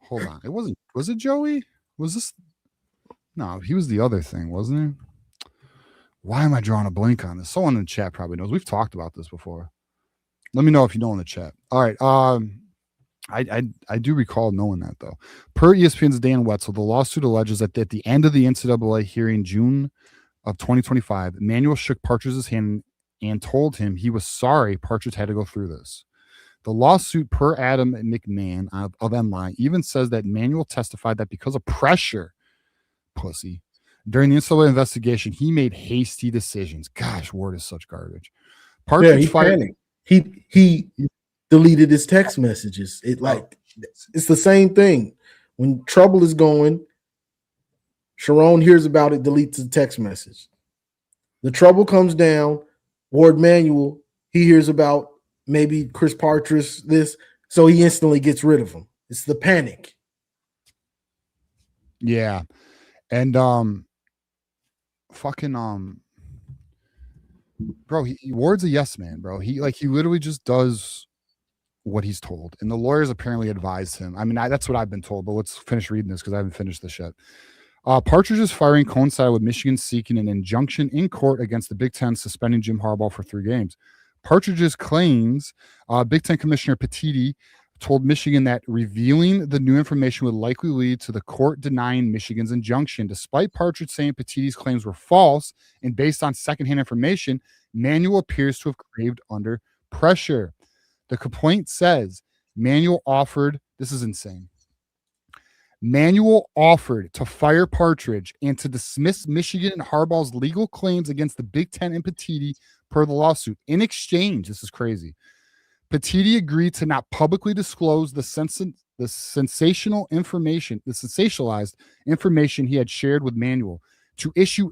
Hold on. It wasn't. Was it Joey? Was this? No, he was the other thing, wasn't he? Why am I drawing a blank on this? Someone in the chat probably knows. We've talked about this before. Let me know if you know in the chat. All right. I do recall knowing that, though. Per ESPN's Dan Wetzel, the lawsuit alleges that at the end of the NCAA hearing, June of 2025, Manuel shook Partridge's hand and told him he was sorry Partridge had to go through this. The lawsuit, per Adam McMahon of MLI, even says that Manuel testified that because of pressure, during the NCAA investigation, he made hasty decisions. Gosh, Warde is such garbage. Partridge fired. He deleted his text messages. It's the same thing. When trouble is going, Sharon hears about it, deletes the text message. The trouble comes down, Warde Manuel, he hears about maybe Chris Partridge, this, so he instantly gets rid of him. It's the panic. Yeah. And bro, Warde's a yes man, bro. He literally just does what he's told, and the lawyers apparently advised him. I mean, that's what I've been told, but let's finish reading this because I haven't finished this yet. Partridge's firing coincided with Michigan seeking an injunction in court against the Big Ten, suspending Jim Harbaugh for 3 games. Partridge's claims, Big Ten Commissioner Petiti told Michigan that revealing the new information would likely lead to the court denying Michigan's injunction. Despite Partridge saying Petiti's claims were false and based on secondhand information, Manuel appears to have craved under pressure. The complaint says Manuel offered, this is insane. Manuel offered to fire Partridge and to dismiss Michigan and Harbaugh's legal claims against the Big Ten and Petiti per the lawsuit. In exchange, this is crazy, Petiti agreed to not publicly disclose the the sensationalized information he had shared with Manuel, to issue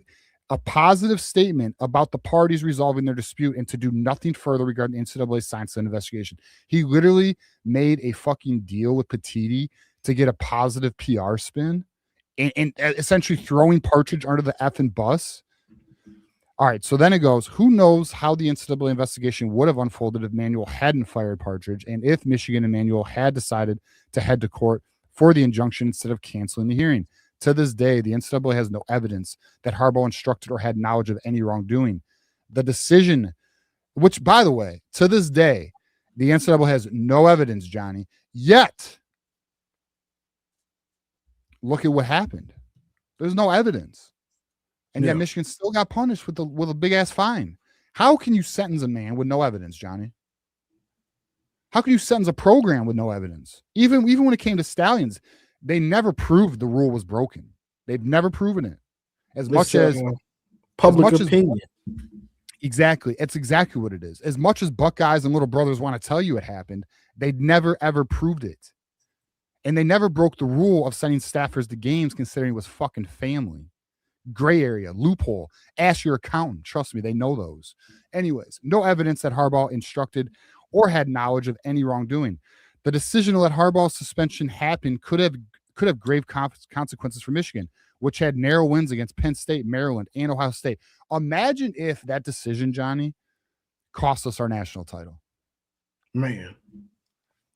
a positive statement about the parties resolving their dispute, and to do nothing further regarding the NCAA science and investigation. He literally made a fucking deal with Petiti to get a positive PR spin, and essentially throwing Partridge under the effing bus. All right, so then it goes, who knows how the NCAA investigation would have unfolded if Manuel hadn't fired Partridge, and if Michigan and Manuel had decided to head to court for the injunction instead of canceling the hearing. To this day, the NCAA has no evidence that Harbaugh instructed or had knowledge of any wrongdoing. The decision, which, by the way, to this day, the NCAA has no evidence, Johnny, yet look at what happened. There's no evidence. And yet Michigan still got punished with a big ass fine. How can you sentence a man with no evidence, Johnny? How can you sentence a program with no evidence? Even when it came to Stallions, they never proved the rule was broken. They've never proven it. As much as public opinion. Exactly. It's exactly what it is. As much as Buckeyes and little brothers want to tell you it happened, they never ever proved it. And they never broke the rule of sending staffers to games considering it was fucking family. Gray area, loophole, ask your accountant. Trust me, they know those. Anyways, no evidence that Harbaugh instructed or had knowledge of any wrongdoing. The decision to let Harbaugh's suspension happen could have grave consequences for Michigan, which had narrow wins against Penn State, Maryland, and Ohio State. Imagine if that decision, Johnny, cost us our national title. Man.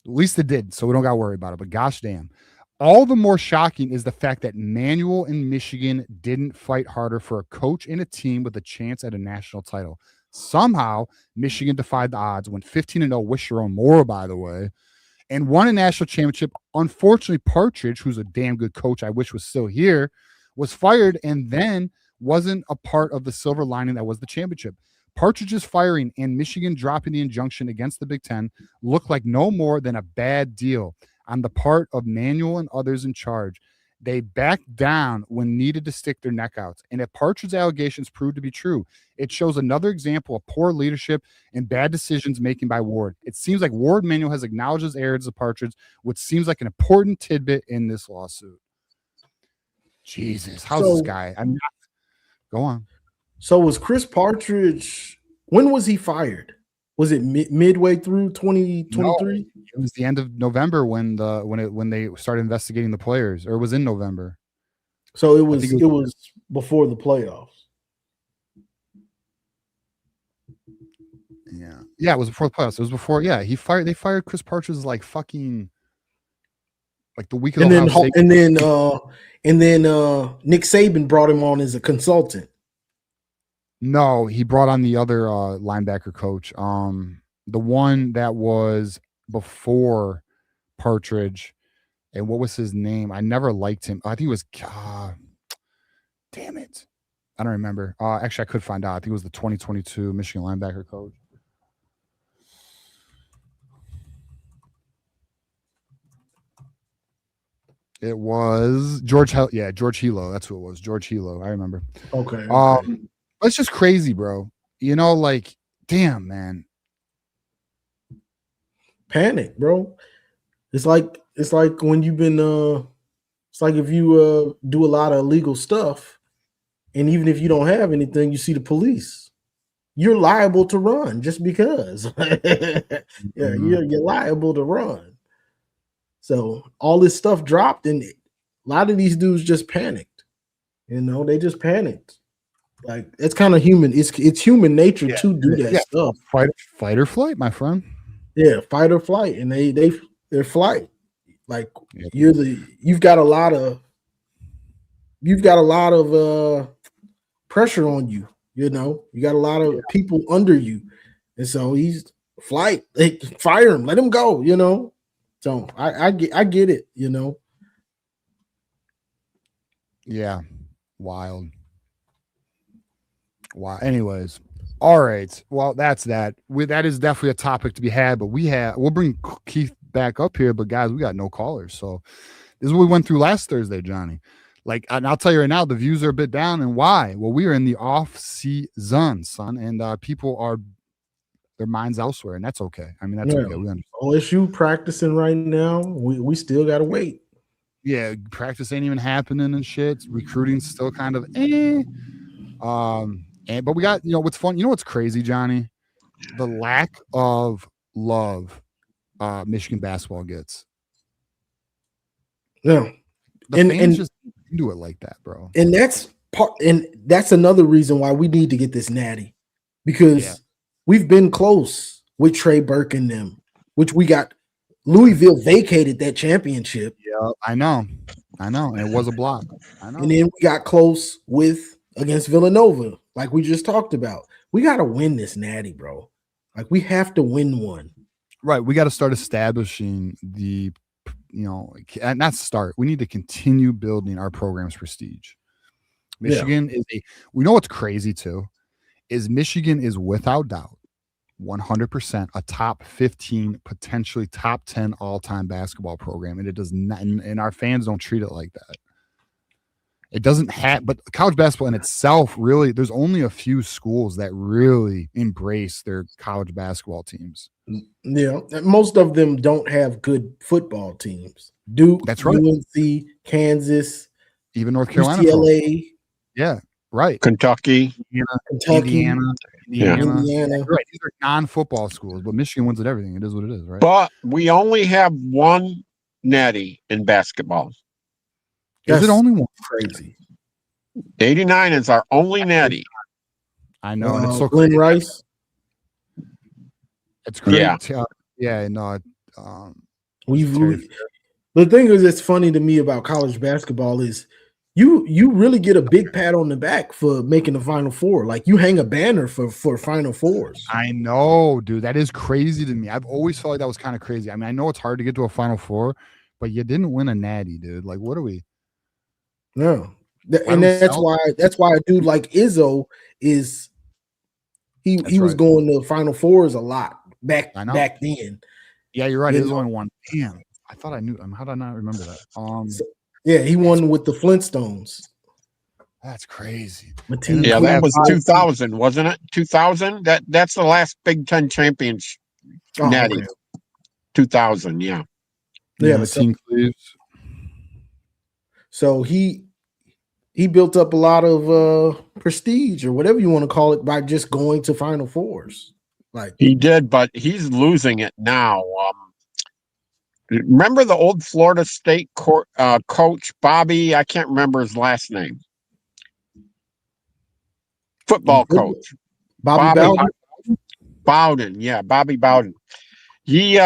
At least it did, so we don't got to worry about it. But gosh damn. All the more shocking is the fact that Manuel and Michigan didn't fight harder for a coach and a team with a chance at a national title. Somehow, Michigan defied the odds, went 15-0, wish your own more, by the way, and won a national championship. Unfortunately, Partridge, who's a damn good coach, I wish was still here, was fired and then wasn't a part of the silver lining that was the championship. Partridge's firing and Michigan dropping the injunction against the Big Ten looked like no more than a bad deal on the part of Manuel and others in charge. They backed down when needed to stick their neck out. And if Partridge's allegations proved to be true, it shows another example of poor leadership and bad decisions making by Warde. It seems like Warde Manuel has acknowledged his errors of Partridge, which seems like an important tidbit in this lawsuit. Jesus, how's this guy? Go on. So was Chris Partridge, when was he fired? Was it midway through 2023? No, it was the end of November when they started investigating the players, or it was in November. So it was before the playoffs. Yeah, it was before the playoffs. It was before. Yeah, they fired Chris Partridge like fucking like the week of and then Nick Saban brought him on as a consultant. No, he brought on the other linebacker coach. The one that was before Partridge. And what was his name? I never liked him. I think it was damn it. I don't remember. Actually, I could find out. I think it was the 2022 Michigan linebacker coach. It was George Hilo. That's who it was. George Hilo. I remember. Okay. It's just crazy, bro. You know, like, damn, man. Panic, bro. It's like when you've been it's like if you do a lot of illegal stuff, and even if you don't have anything, you see the police, you're liable to run just because. You're liable to run. So all this stuff dropped, and a lot of these dudes just panicked. You know, they just panicked. Like, it's kind of human. It's human nature to do that stuff. Fight or flight, my friend. Yeah, fight or flight, and they're flight. Like, you've got a lot of pressure on you. You know, you got a lot of people under you, and so he's flight. They fire him, let him go. You know, so I get it. You know. Yeah, wild. Wow. Anyways, all right. Well, that's that. That is definitely a topic to be had. But we'll bring Keith back up here. But guys, we got no callers. So this is what we went through last Thursday, Johnny. Like, and I'll tell you right now, the views are a bit down. And why? Well, we are in the off season, son, and people are their minds elsewhere, and that's okay. I mean, that's Yeah. okay. We understand. OSU practicing right now. We still gotta wait. Yeah, practice ain't even happening and shit. Recruiting's still kind of but we got, what's fun, what's crazy, Johnny? The lack of love Michigan basketball gets. Yeah. The fans just do it like that, bro. And that's another reason why we need to get this Natty, because we've been close with Trey Burke and them, which we got. Louisville vacated that championship. Yeah, I know. And it was a block. I know. And then we got close against Villanova, like we just talked about. We got to win this Natty, bro. Like, we have to win one. Right. We got to start establishing not start. We need to continue building our program's prestige. Michigan we know what's crazy too, is Michigan is without doubt 100% a top 15, potentially top 10 all-time basketball program, and it does not, and our fans don't treat it like that. It doesn't have, but college basketball in itself, really, there's only a few schools that really embrace their college basketball teams. Yeah, most of them don't have good football teams. Duke, that's right. UNC, Kansas, even North Carolina, UCLA. Yeah, right. Kentucky, Indiana. Right. These are non-football schools, but Michigan wins at everything. It is what it is, right? But we only have one Natty in basketball. Is it only one? Crazy. 89 is our only Natty. I know, and it's so Glenn crazy. Rice. It's crazy. The thing is, it's funny to me about college basketball is you really get a big pat on the back for making the Final Four. Like, you hang a banner for Final Fours. I know, dude. That is crazy to me. I've always felt like that was kind of crazy. I mean, I know it's hard to get to a Final Four, but you didn't win a Natty, dude. Like, what are we? No. And that's why a dude like Izzo is he was going to Final Fours a lot back then. Yeah, you're right. Izzo only won. Damn. I thought I knew. How did I not remember that? He won with the Flintstones. That's crazy. Yeah, that was 2000, wasn't it? 2000. That's the last Big Ten championship. Natty. Okay. 2000. Yeah. So he built up a lot of prestige, or whatever you want to call it, by just going to Final Fours. Like, he did, but he's losing it now. Remember the old Florida State coach, Bobby? I can't remember his last name. Football coach. Bobby Bowden? Bowden, yeah, Bobby Bowden. He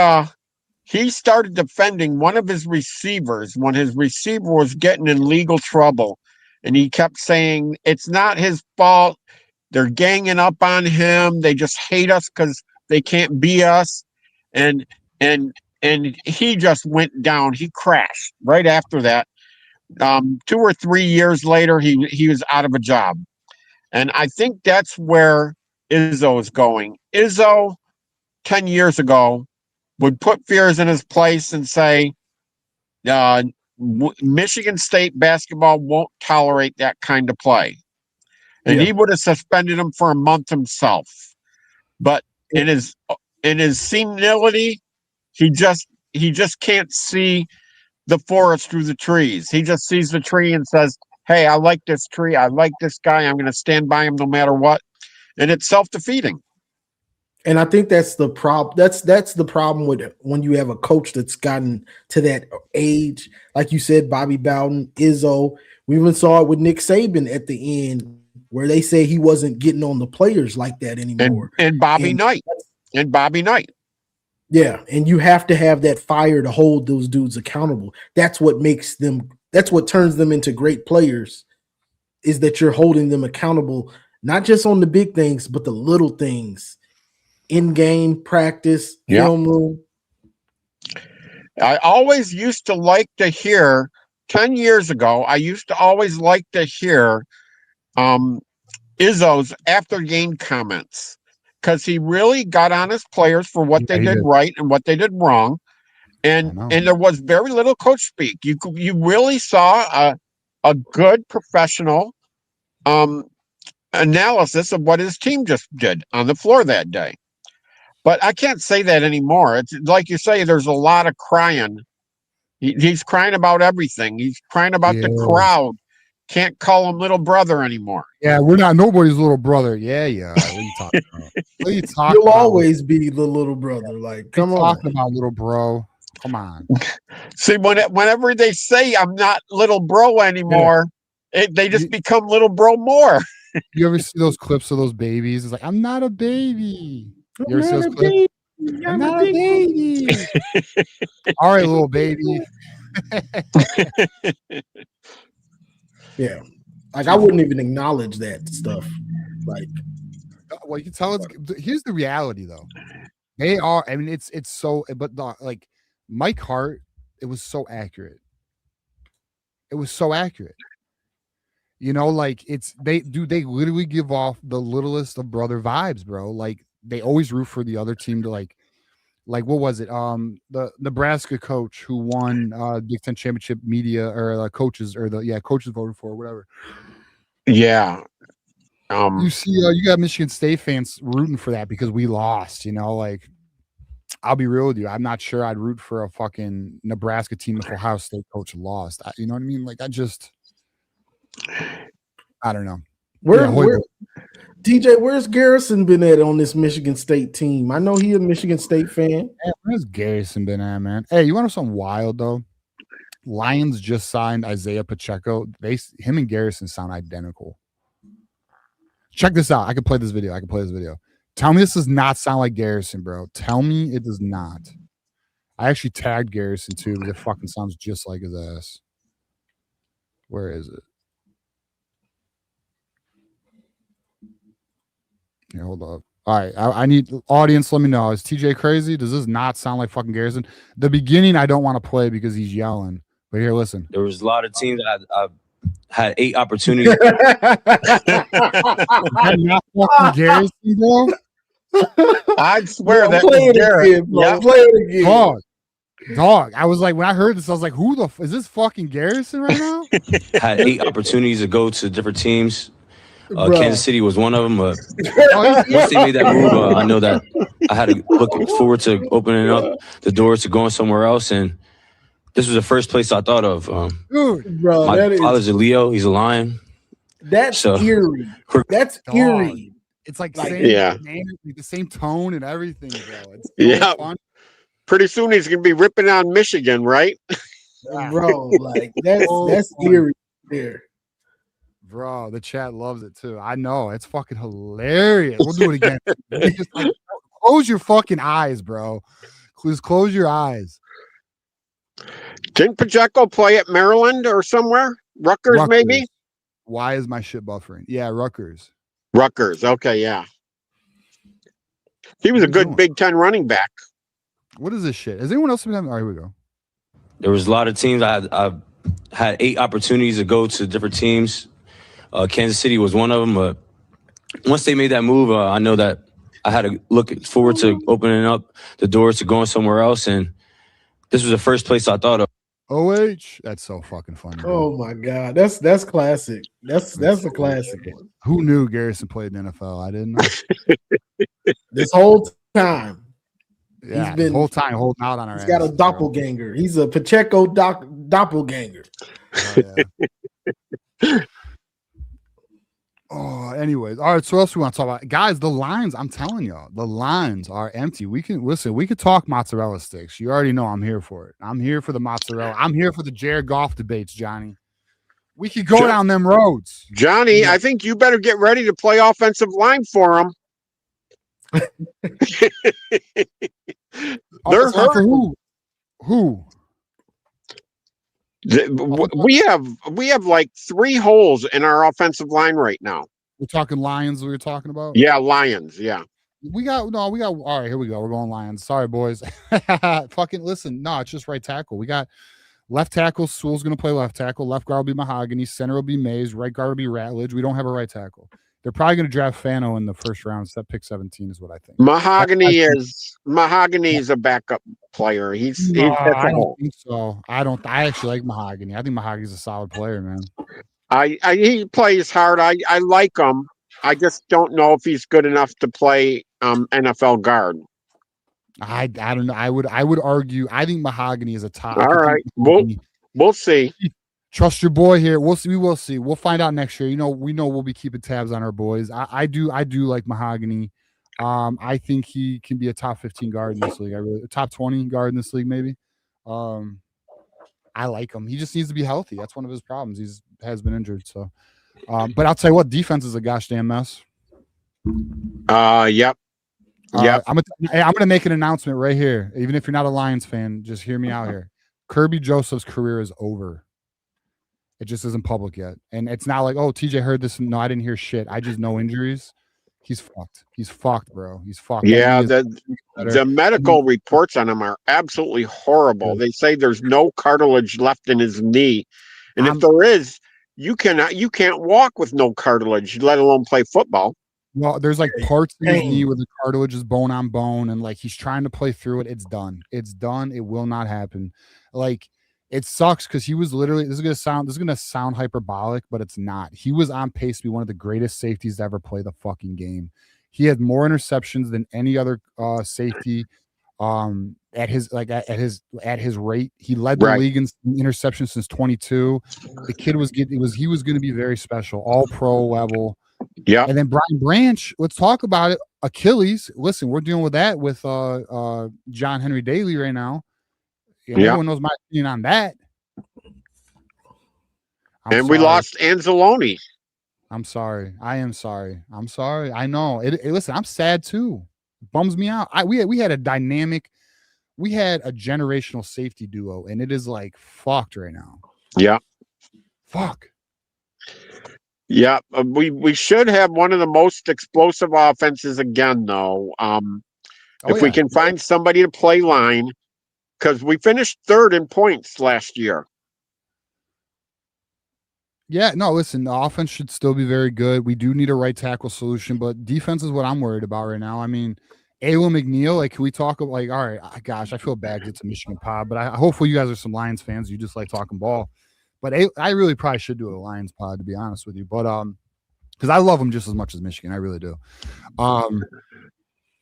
started defending one of his receivers when his receiver was getting in legal trouble. And he kept saying, it's not his fault. They're ganging up on him. They just hate us because they can't be us. And he just went down. He crashed right after that. 2 or 3 years later, he was out of a job. And I think that's where Izzo is going. Izzo, 10 years ago, would put fears in his place and say, Michigan State basketball won't tolerate that kind of play. And he would have suspended him for a month himself. But in his senility, he just can't see the forest through the trees. He just sees the tree and says, hey, I like this tree. I like this guy. I'm going to stand by him no matter what. And it's self-defeating. And I think that's the problem. That's the problem with it when you have a coach that's gotten to that age. Like you said, Bobby Bowden, Izzo. We even saw it with Nick Saban at the end, where they say he wasn't getting on the players like that anymore. And Bobby Knight. And Bobby Knight. Yeah, and you have to have that fire to hold those dudes accountable. That's what turns them into great players, is that you're holding them accountable, not just on the big things, but the little things. In-game practice, film room. I always used to like to hear, 10 years ago, I used to always like to hear Izzo's after-game comments, because he really got on his players for what they did right and what they did wrong. And there was very little coach speak. You really saw a good professional analysis of what his team just did on the floor that day. But I can't say that anymore. It's like you say, there's a lot of crying. He's crying about everything. He's crying about the crowd. Can't call him little brother anymore. Yeah, we're not nobody's little brother. Yeah. What are you talking about? What are you talking You'll about? always be the little brother. Like, come on. Talking about little bro. Come on. See, whenever they say I'm not little bro anymore, they just become little bro more. You ever see those clips of those babies? It's like, I'm not a baby. You ever see those clips? I'm not a baby. All right, little baby. Yeah. Like, I wouldn't even acknowledge that stuff. Like, well, you can tell here's the reality though. They are, I mean, it's so, but like Mike Hart, it was so accurate. It was so accurate. You know, like they literally give off the littlest of brother vibes, bro. Like they always root for the other team to like what was it? The Nebraska coach who won Big Ten championship media or coaches or coaches voted for or whatever. Yeah. You see, you got Michigan State fans rooting for that because we lost. You know, like I'll be real with you. I'm not sure I'd root for a fucking Nebraska team if Ohio State coach lost. You know what I mean? Like I don't know. Where TJ, where's Garrison been at on this Michigan State team? I know he a Michigan State fan. Hey, where's Garrison been at, man? Hey, you want to know something wild though? Lions just signed Isaiah Pacheco. Him and Garrison sound identical. Check this out. I can play this video. Tell me this does not sound like Garrison, bro. Tell me it does not. I actually tagged Garrison too because it fucking sounds just like his ass. Where is it? Yeah, hold up. All right, I need audience. Let me know. Is TJ crazy? Does this not sound like fucking Garrison? The beginning I don't want to play because he's yelling. But here, listen. There was a lot of teams that I had 8 opportunities. Not fucking Garrison, bro. I'd swear that play was it Garrett. again, bro. Yep. Play it again. Dog. I was like, when I heard this, I was like, who the is this fucking Garrison right now? Had 8 opportunities to go to different teams. Kansas City was one of them. Once they made that move, I know that I had to look forward to opening up the doors to going somewhere else. And this was the first place I thought of. Dude, bro, my father's a Leo. He's a Lion. That's eerie. That's eerie. It's like Like, same name, the same tone and everything, bro. It's so fun. Pretty soon he's gonna be ripping on Michigan, right? Bro, like that's eerie there. Bro, the chat loves it too. I know. It's fucking hilarious. We'll do it again. Just, like, close your fucking eyes, bro. Please close your eyes. Didn't Pacheco play at Maryland or somewhere? Rutgers, maybe? Why is my shit buffering? Yeah, Rutgers. Okay, yeah. He was a good Big Ten running back. What is this shit? Has anyone else been having? All right, here we go. There was a lot of teams. I had 8 opportunities to go to different teams. Kansas City was one of them. But once they made that move, I know that I had to look forward to opening up the doors to going somewhere else. And this was the first place I thought of. OH, that's so fucking funny. Bro. Oh my god, that's classic. That's a classic one. Who knew Garrison played in the NFL? I didn't know. This whole time. Yeah, he's been the whole time holding out on our. He's got a doppelganger. He's a Pacheco doppelganger. Oh, yeah. Oh, anyways. All right. So what else we want to talk about? Guys, the lines, I'm telling y'all, the lines are empty. We can talk mozzarella sticks. You already know I'm here for it. I'm here for the mozzarella. I'm here for the Jared Goff debates, Johnny. We could go down them roads. Johnny, I think you better get ready to play offensive line for him. They're hurt. Who? We have like 3 holes in our offensive line right now. We're talking Lions. We were talking about. Yeah, Lions. Yeah. We got. All right, here we go. We're going Lions. Sorry, boys. Fucking listen. No, it's just right tackle. We got left tackle. Sewell's going to play left tackle. Left guard will be Mahogany. Center will be Mays. Right guard will be Ratledge. We don't have a right tackle. They're probably going to draft Fano in the first round. So that pick 17 is what I think. Mahogany is a backup player. I don't think so. I actually like Mahogany. I think Mahogany's a solid player, man. He plays hard. I like him. I just don't know if he's good enough to play NFL guard. I don't know. I would argue. I think Mahogany is a top. All right, we'll see. Trust your boy here. We'll see. We will see. We'll find out next year. We know we'll be keeping tabs on our boys. I do like Mahogany. I think he can be a top 15 guard in this league. Top 20 guard in this league, maybe. I like him. He just needs to be healthy. That's one of his problems. Has been injured. So, but I'll tell you what, defense is a gosh damn mess. Yep. Yeah, I'm gonna make an announcement right here. Even if you're not a Lions fan, just hear me out here. Kirby Joseph's career is over. It just isn't public yet, and it's not like, oh, TJ heard this. No, I didn't hear shit. I just know injuries. He's fucked. He's fucked, bro. He's fucked. Yeah, the medical reports on him are absolutely horrible. They say there's no cartilage left in his knee, and if there is, you can't walk with no cartilage, let alone play football. Well, there's like parts of his knee where the cartilage is bone on bone, and like he's trying to play through it. It's done. It's done. It will not happen. Like, it sucks because he was literally. This is gonna sound hyperbolic, but it's not. He was on pace to be one of the greatest safeties to ever play the fucking game. He had more interceptions than any other safety. At his rate, he led the league in interceptions since 22. The kid he was going to be very special, all pro level. Yeah. And then Brian Branch, let's talk about it. Achilles. Listen, we're dealing with that with John Henry Daly right now. Everyone knows my opinion on that. We lost Anzalone. I'm sorry. I am sorry. I'm sorry. I know. Listen, I'm sad too. It bums me out. We had a generational safety duo, and it is like fucked right now. Yeah. Fuck. Yeah, we should have one of the most explosive offenses again, though. If we can find somebody to play line, because we finished third in points last year. Yeah, no, listen, the offense should still be very good. We do need a right tackle solution, but defense is what I'm worried about right now. I mean, Ayla McNeil, like, can we talk about, like, all right, gosh, I feel bad it's a Michigan pod, but hopefully you guys are some Lions fans. You just like talking ball. But I really probably should do a Lions pod, to be honest with you. But because I love them just as much as Michigan, I really do.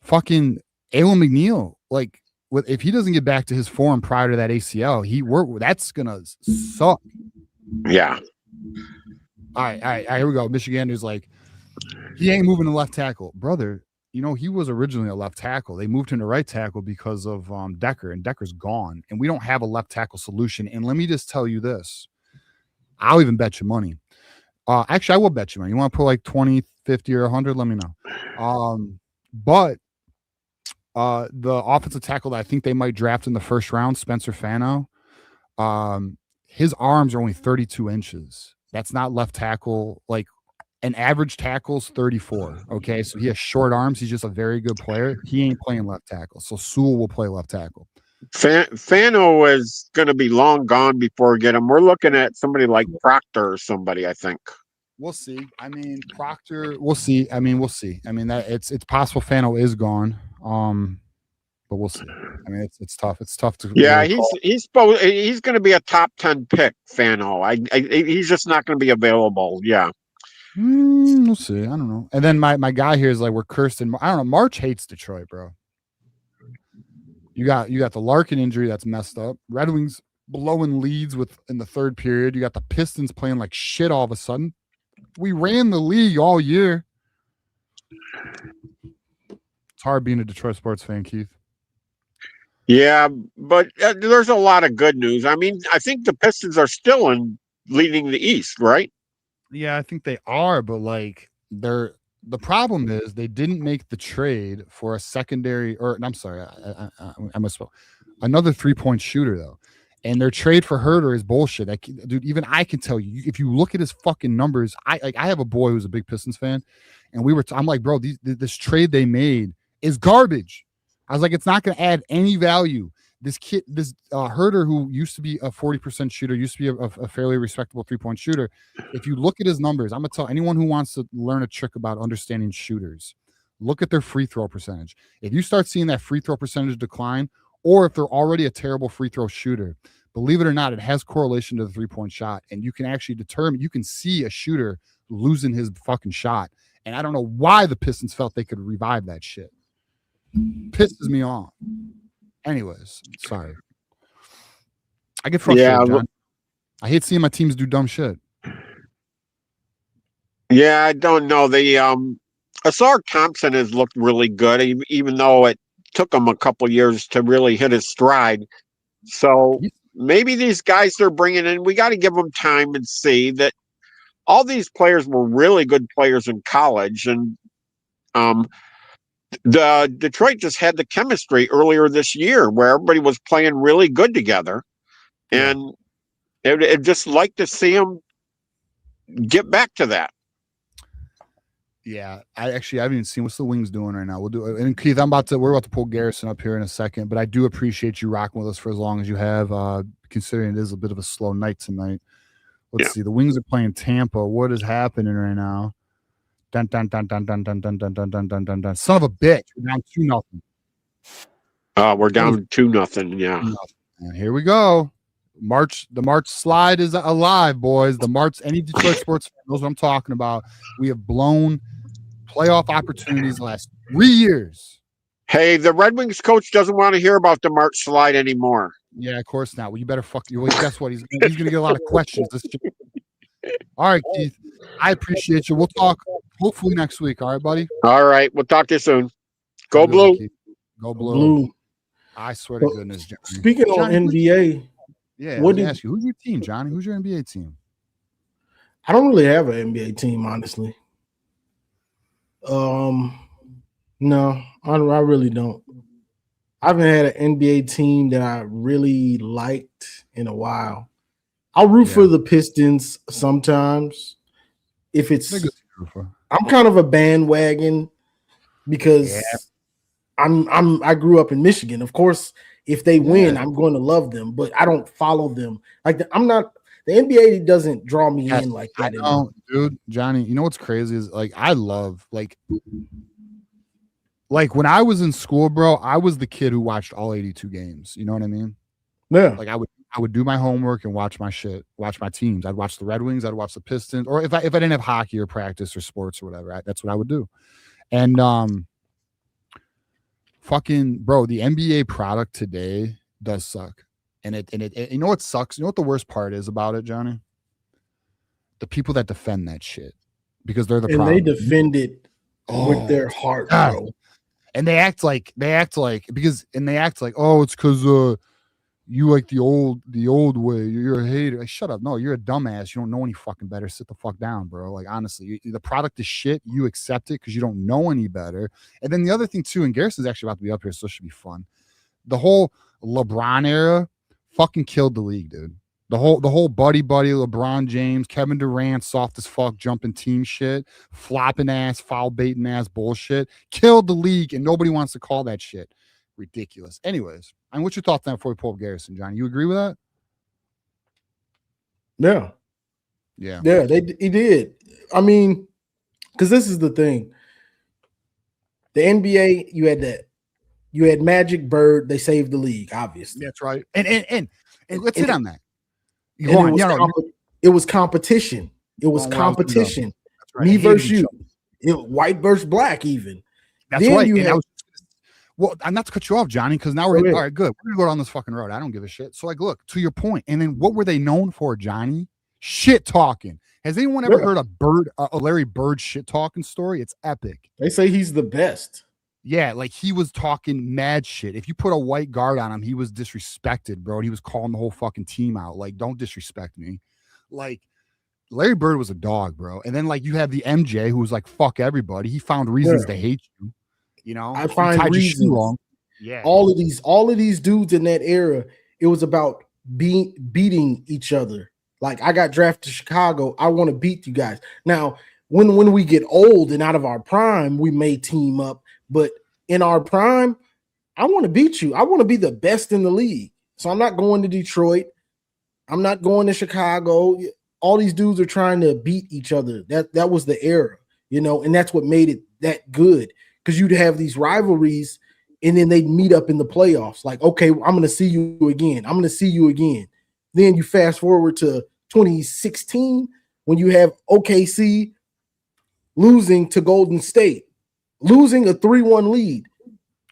Fucking Ayla McNeil, like, if he doesn't get back to his form prior to that ACL, that's gonna suck. Yeah. All right, here we go. Michigan is like, he ain't moving to left tackle, brother. He was originally a left tackle. They moved him to right tackle because of Decker, and Decker's gone, and we don't have a left tackle solution. And let me just tell you this. I'll even bet you money. Actually, I will bet you money. You want to put like 20, 50, or 100? Let me know. But the offensive tackle that I think they might draft in the first round, Spencer Fano, his arms are only 32 inches. That's not left tackle. Like, an average tackle's 34. Okay, so he has short arms. He's just a very good player. He ain't playing left tackle. So Sewell will play left tackle. Fano is going to be long gone before we get him. We're looking at somebody like Proctor or somebody, I think. We'll see. I mean, Proctor, we'll see. I mean, that it's possible Fano is gone. But we'll see. I mean, it's tough. It's tough to. Yeah, he's going to be a top 10 pick, Fano. He's just not going to be available. Yeah. We'll see. I don't know. And then my guy here is like, we're cursed. I don't know. March hates Detroit, bro. You got the Larkin injury that's messed up. Red Wings blowing leads in the third period. You got the Pistons playing like shit all of a sudden. We ran the league all year. It's hard being a Detroit sports fan, Keith. Yeah, but there's a lot of good news. I mean, I think the Pistons are still leading the East, right? Yeah, I think they are, but like the problem is they didn't make the trade for a secondary, or I'm sorry, I misspoke. Another 3-point shooter though, and their trade for Herter is bullshit. Dude, even I can tell you, if you look at his fucking numbers, I have a boy who's a big Pistons fan, and I'm like, bro, this trade they made is garbage. I was like, it's not going to add any value. This kid, Herter, who used to be a 40% shooter, used to be a fairly respectable 3-point shooter. If you look at his numbers, I'm going to tell anyone who wants to learn a trick about understanding shooters, look at their free throw percentage. If you start seeing that free throw percentage decline, or if they're already a terrible free throw shooter, believe it or not, it has correlation to the 3-point shot. And you can actually you can see a shooter losing his fucking shot. And I don't know why the Pistons felt they could revive that shit. pisses me off. Anyways, sorry. I get frustrated, John. I hate seeing my teams do dumb shit. Yeah, I don't know. Asar Thompson has looked really good, even though it took him a couple years to really hit his stride. So maybe these guys they're bringing in, we got to give them time and see that all these players were really good players in college. And the Detroit just had the chemistry earlier this year where everybody was playing really good together. And I'd just like to see them get back to that. Yeah, I haven't even seen what's the Wings doing right now. We'll do it. And Keith, we're about to pull Garrison up here in a second, but I do appreciate you rocking with us for as long as you have, considering it is a bit of a slow night tonight. Let's see. The Wings are playing Tampa. What is happening right now? Dun dun dun dun dun dun dun dun dun dun dun dun dun. Son of a bitch. We're down 2-0. We're down 2-0. Yeah. And here we go. The March slide is alive, boys. Any Detroit sports fan knows what I'm talking about. We have blown playoff opportunities the last 3 years. Hey, the Red Wings coach doesn't want to hear about the March slide anymore. Yeah, of course not. Well, you better guess what? He's going to get a lot of questions. All right, Keith. I appreciate you. We'll talk hopefully next week. All right, buddy? All right. We'll talk to you soon. Go Blue. Go Blue. I swear to goodness, Johnny. Speaking on NBA. Yeah, let me ask you, who's your team, Johnny? Who's your NBA team? I don't really have an NBA team, honestly. No, I really don't. I haven't had an NBA team that I really liked in a while. I'll root for the Pistons sometimes. If it's, I'm kind of a bandwagon because I grew up in Michigan. Of course, if they win, I'm going to love them, but I don't follow them. Like the NBA doesn't draw me in like that. Dude, Johnny, you know what's crazy is I love like when I was in school, bro, I was the kid who watched all 82 games. You know what I mean? Yeah. Like I would do my homework and watch my teams. I'd watch the Red Wings, I'd watch the Pistons, or if I didn't have hockey or practice or sports or whatever, that's what I would do. And fucking bro, the NBA product today does suck. And it you know what sucks? You know what the worst part is about it, Johnny? The people that defend that shit. Because they're the problem. They defend it with their heart, bro. And they act like oh, it's because you like the old way. You're a hater. Like, shut up. No, you're a dumbass. You don't know any fucking better. Sit the fuck down, bro. Like, honestly, the product is shit. You accept it because you don't know any better. And then the other thing too, and Garrison's actually about to be up here, so it should be fun. The whole LeBron era fucking killed the league, dude. The whole buddy LeBron James, Kevin Durant, soft as fuck, jumping team shit, flopping ass, foul baiting ass bullshit, killed the league, and nobody wants to call that shit. Ridiculous. Anyways, and what's your thoughts on that before we pull up Garrison, Johnny? You agree with that? Yeah. Yeah. Yeah, he did. I mean, because this is the thing. The NBA, you had Magic, Bird, they saved the league, obviously. That's right. And let's hit on that. It was competition. It was competition. Right. Me versus you. White versus black, even. That's then right. Well, I'm not to cut you off, Johnny, because now we're all right, good. We're gonna go down this fucking road. I don't give a shit. So, look, to your point, and then what were they known for, Johnny? Shit talking. Has anyone ever heard a Larry Bird shit talking story? It's epic. They say he's the best. Yeah, like he was talking mad shit. If you put a white guard on him, he was disrespected, bro. And he was calling the whole fucking team out. Like, don't disrespect me. Like, Larry Bird was a dog, bro. And then you have the MJ who was like, fuck everybody. He found reasons to hate you. You know, I find reasons wrong. Yeah, all of these dudes in that era, it was about beating each other. Like, I got drafted to Chicago. I want to beat you guys. Now, when we get old and out of our prime, we may team up. But in our prime, I want to beat you. I want to be the best in the league. So I'm not going to Detroit. I'm not going to Chicago. All these dudes are trying to beat each other. That was the era, you know, and that's what made it that good. Because you'd have these rivalries, and then they'd meet up in the playoffs. Like, okay, I'm going to see you again. I'm going to see you again. Then you fast forward to 2016 when you have OKC losing to Golden State, losing a 3-1 lead.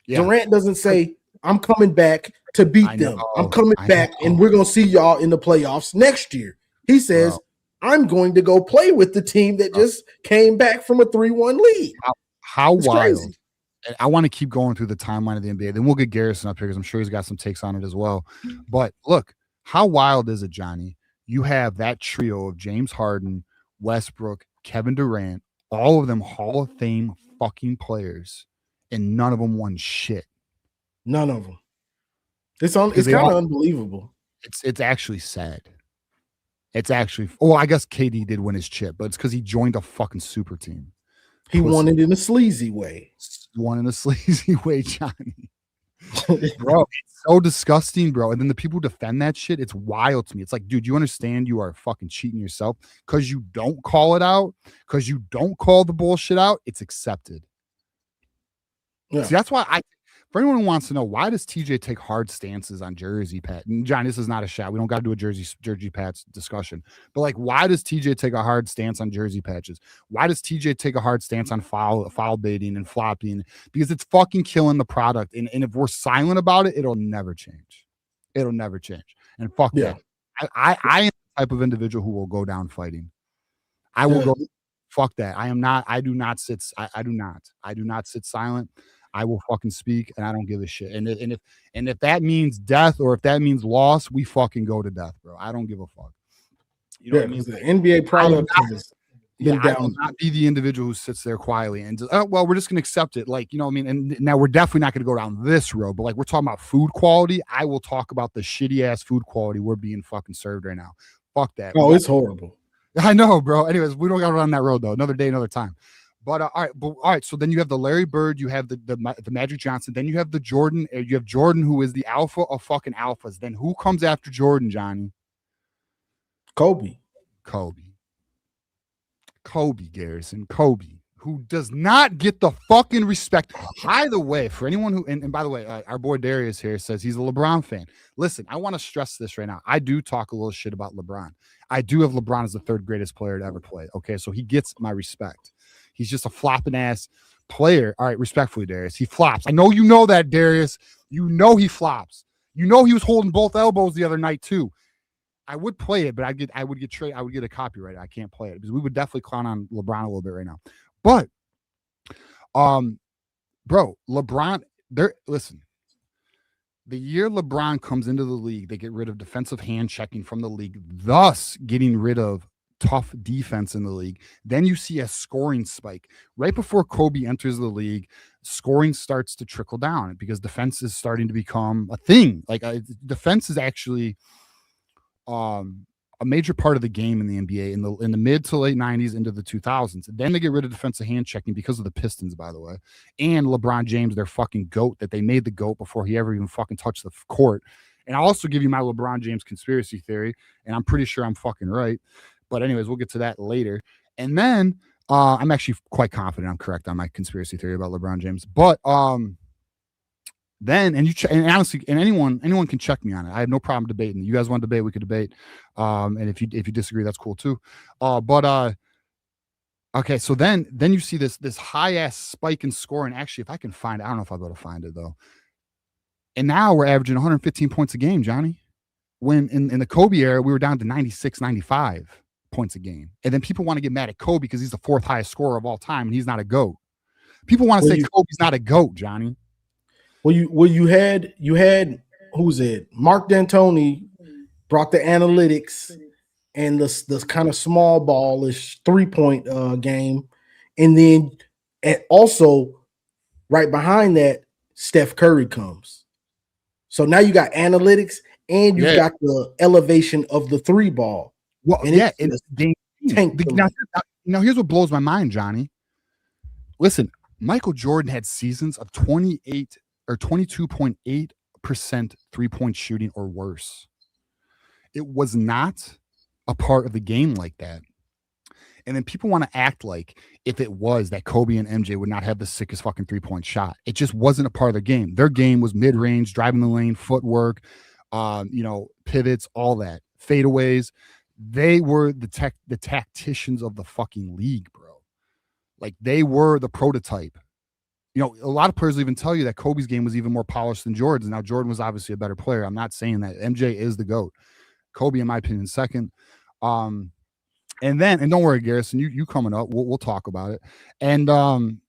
Yeah. Durant doesn't say, I'm coming back to beat them. I'm coming back and we're going to see y'all in the playoffs next year. He says, I'm going to go play with the team that just came back from a 3-1 lead. How It's wild. crazy. And I want to keep going through the timeline of the NBA. Then we'll get Garrison up here because I'm sure he's got some takes on it as well. But look, how wild is it, Johnny? You have that trio of James Harden, Westbrook, Kevin Durant, all of them Hall of Fame fucking players, and none of them won shit. None of them. It's kind of unbelievable. It's actually sad. It's actually, I guess KD did win his chip, but it's because he joined a fucking super team. He won it in a sleazy way. Won in a sleazy way, Johnny. Bro, it's so disgusting, bro. And then the people who defend that shit, it's wild to me. It's like, dude, you understand you are fucking cheating yourself because you don't call it out, because you don't call the bullshit out. It's accepted. Yeah. See, that's why for anyone who wants to know, why does TJ take hard stances on jersey pat? And John, this is not a shot. We don't got to do a jersey patch discussion. But like, why does TJ take a hard stance on jersey patches? Why does TJ take a hard stance on foul baiting and flopping? Because it's fucking killing the product. And if we're silent about it, it'll never change. It'll never change. And fuck that. I am the type of individual who will go down fighting. I will go. Fuck that. I am not. I do not sit. I do not sit silent. I will fucking speak, and I don't give a shit. And if that means death or if that means loss, we fucking go to death, bro. I don't give a fuck. You know what I mean? The NBA product has been down. I will not be the individual who sits there quietly and just, we're just gonna accept it. Like, you know what I mean? And now we're definitely not gonna go down this road, but like we're talking about food quality. I will talk about the shitty ass food quality we're being fucking served right now. Fuck that. Oh, it's horrible. I know, bro. Anyways, we don't gotta go down that road though. Another day, another time. But all right. So then you have the Larry Bird, you have the Magic Johnson, then you have the Jordan. You have Jordan, who is the alpha of fucking alphas. Then who comes after Jordan, Johnny? Kobe Garrison, who does not get the fucking respect. By the way, for anyone who, and by the way, our boy Darius here says he's a LeBron fan. Listen, I want to stress this right now. I do talk a little shit about LeBron. I do have LeBron as the third greatest player to ever play. Okay, so he gets my respect. He's just a flopping ass player. All right, respectfully, Darius. He flops. I know you know that, Darius. You know he flops. You know he was holding both elbows the other night too. I would play it, but I would get a copyright. I can't play it because we would definitely clown on LeBron a little bit right now. But bro, LeBron, listen. The year LeBron comes into the league, they get rid of defensive hand checking from the league, thus getting rid of tough defense in the league. Then you see a scoring spike right before Kobe enters the league. Scoring starts to trickle down because defense is starting to become a thing. Like defense is actually a major part of the game in the NBA in the mid to late 90s into the 2000s. Then they get rid of defensive hand checking because of the Pistons, by the way, and LeBron James, their fucking GOAT that they made the GOAT before he ever even fucking touched the court. And I'll also give you my LeBron James conspiracy theory, and I'm pretty sure I'm fucking right. But anyways, we'll get to that later. And then I'm actually quite confident I'm correct on my conspiracy theory about LeBron James. But then and honestly, and anyone can check me on it. I have no problem debating. You guys want to debate, we could debate. And if you disagree, that's cool too. Okay, so then you see this high ass spike in scoring. Actually, if I can find it, I don't know if I'll be able to find it though. And now we're averaging 115 points a game, Johnny. When in the Kobe era, we were down to 96, 95 points a game. And then people want to get mad at Kobe because he's the fourth highest scorer of all time and he's not a GOAT. People want to say Kobe's not a GOAT, Johnny. You had who's it? Mark D'Antoni brought the analytics and this kind of small ballish 3-point game, and then also right behind that, Steph Curry comes. So now you got analytics and you got the elevation of the 3 ball. Well, and now here's what blows my mind, Johnny. Listen, Michael Jordan had seasons of 28 or 22.8% 3-point shooting or worse. It was not a part of the game like that. And then people want to act like if it was that Kobe and MJ would not have the sickest fucking 3-point shot. It just wasn't a part of their game. Their game was mid-range, driving the lane, footwork, pivots, all that, fadeaways. They were the tacticians of the fucking league, bro. Like they were the prototype. you know, a lot of players will even tell you that Kobe's game was even more polished than Jordan's. Now, Jordan was obviously a better player. I'm not saying that. MJ is the GOAT. Kobe, in my opinion, second. And don't worry, Garrison, you coming up. We'll talk about it. And then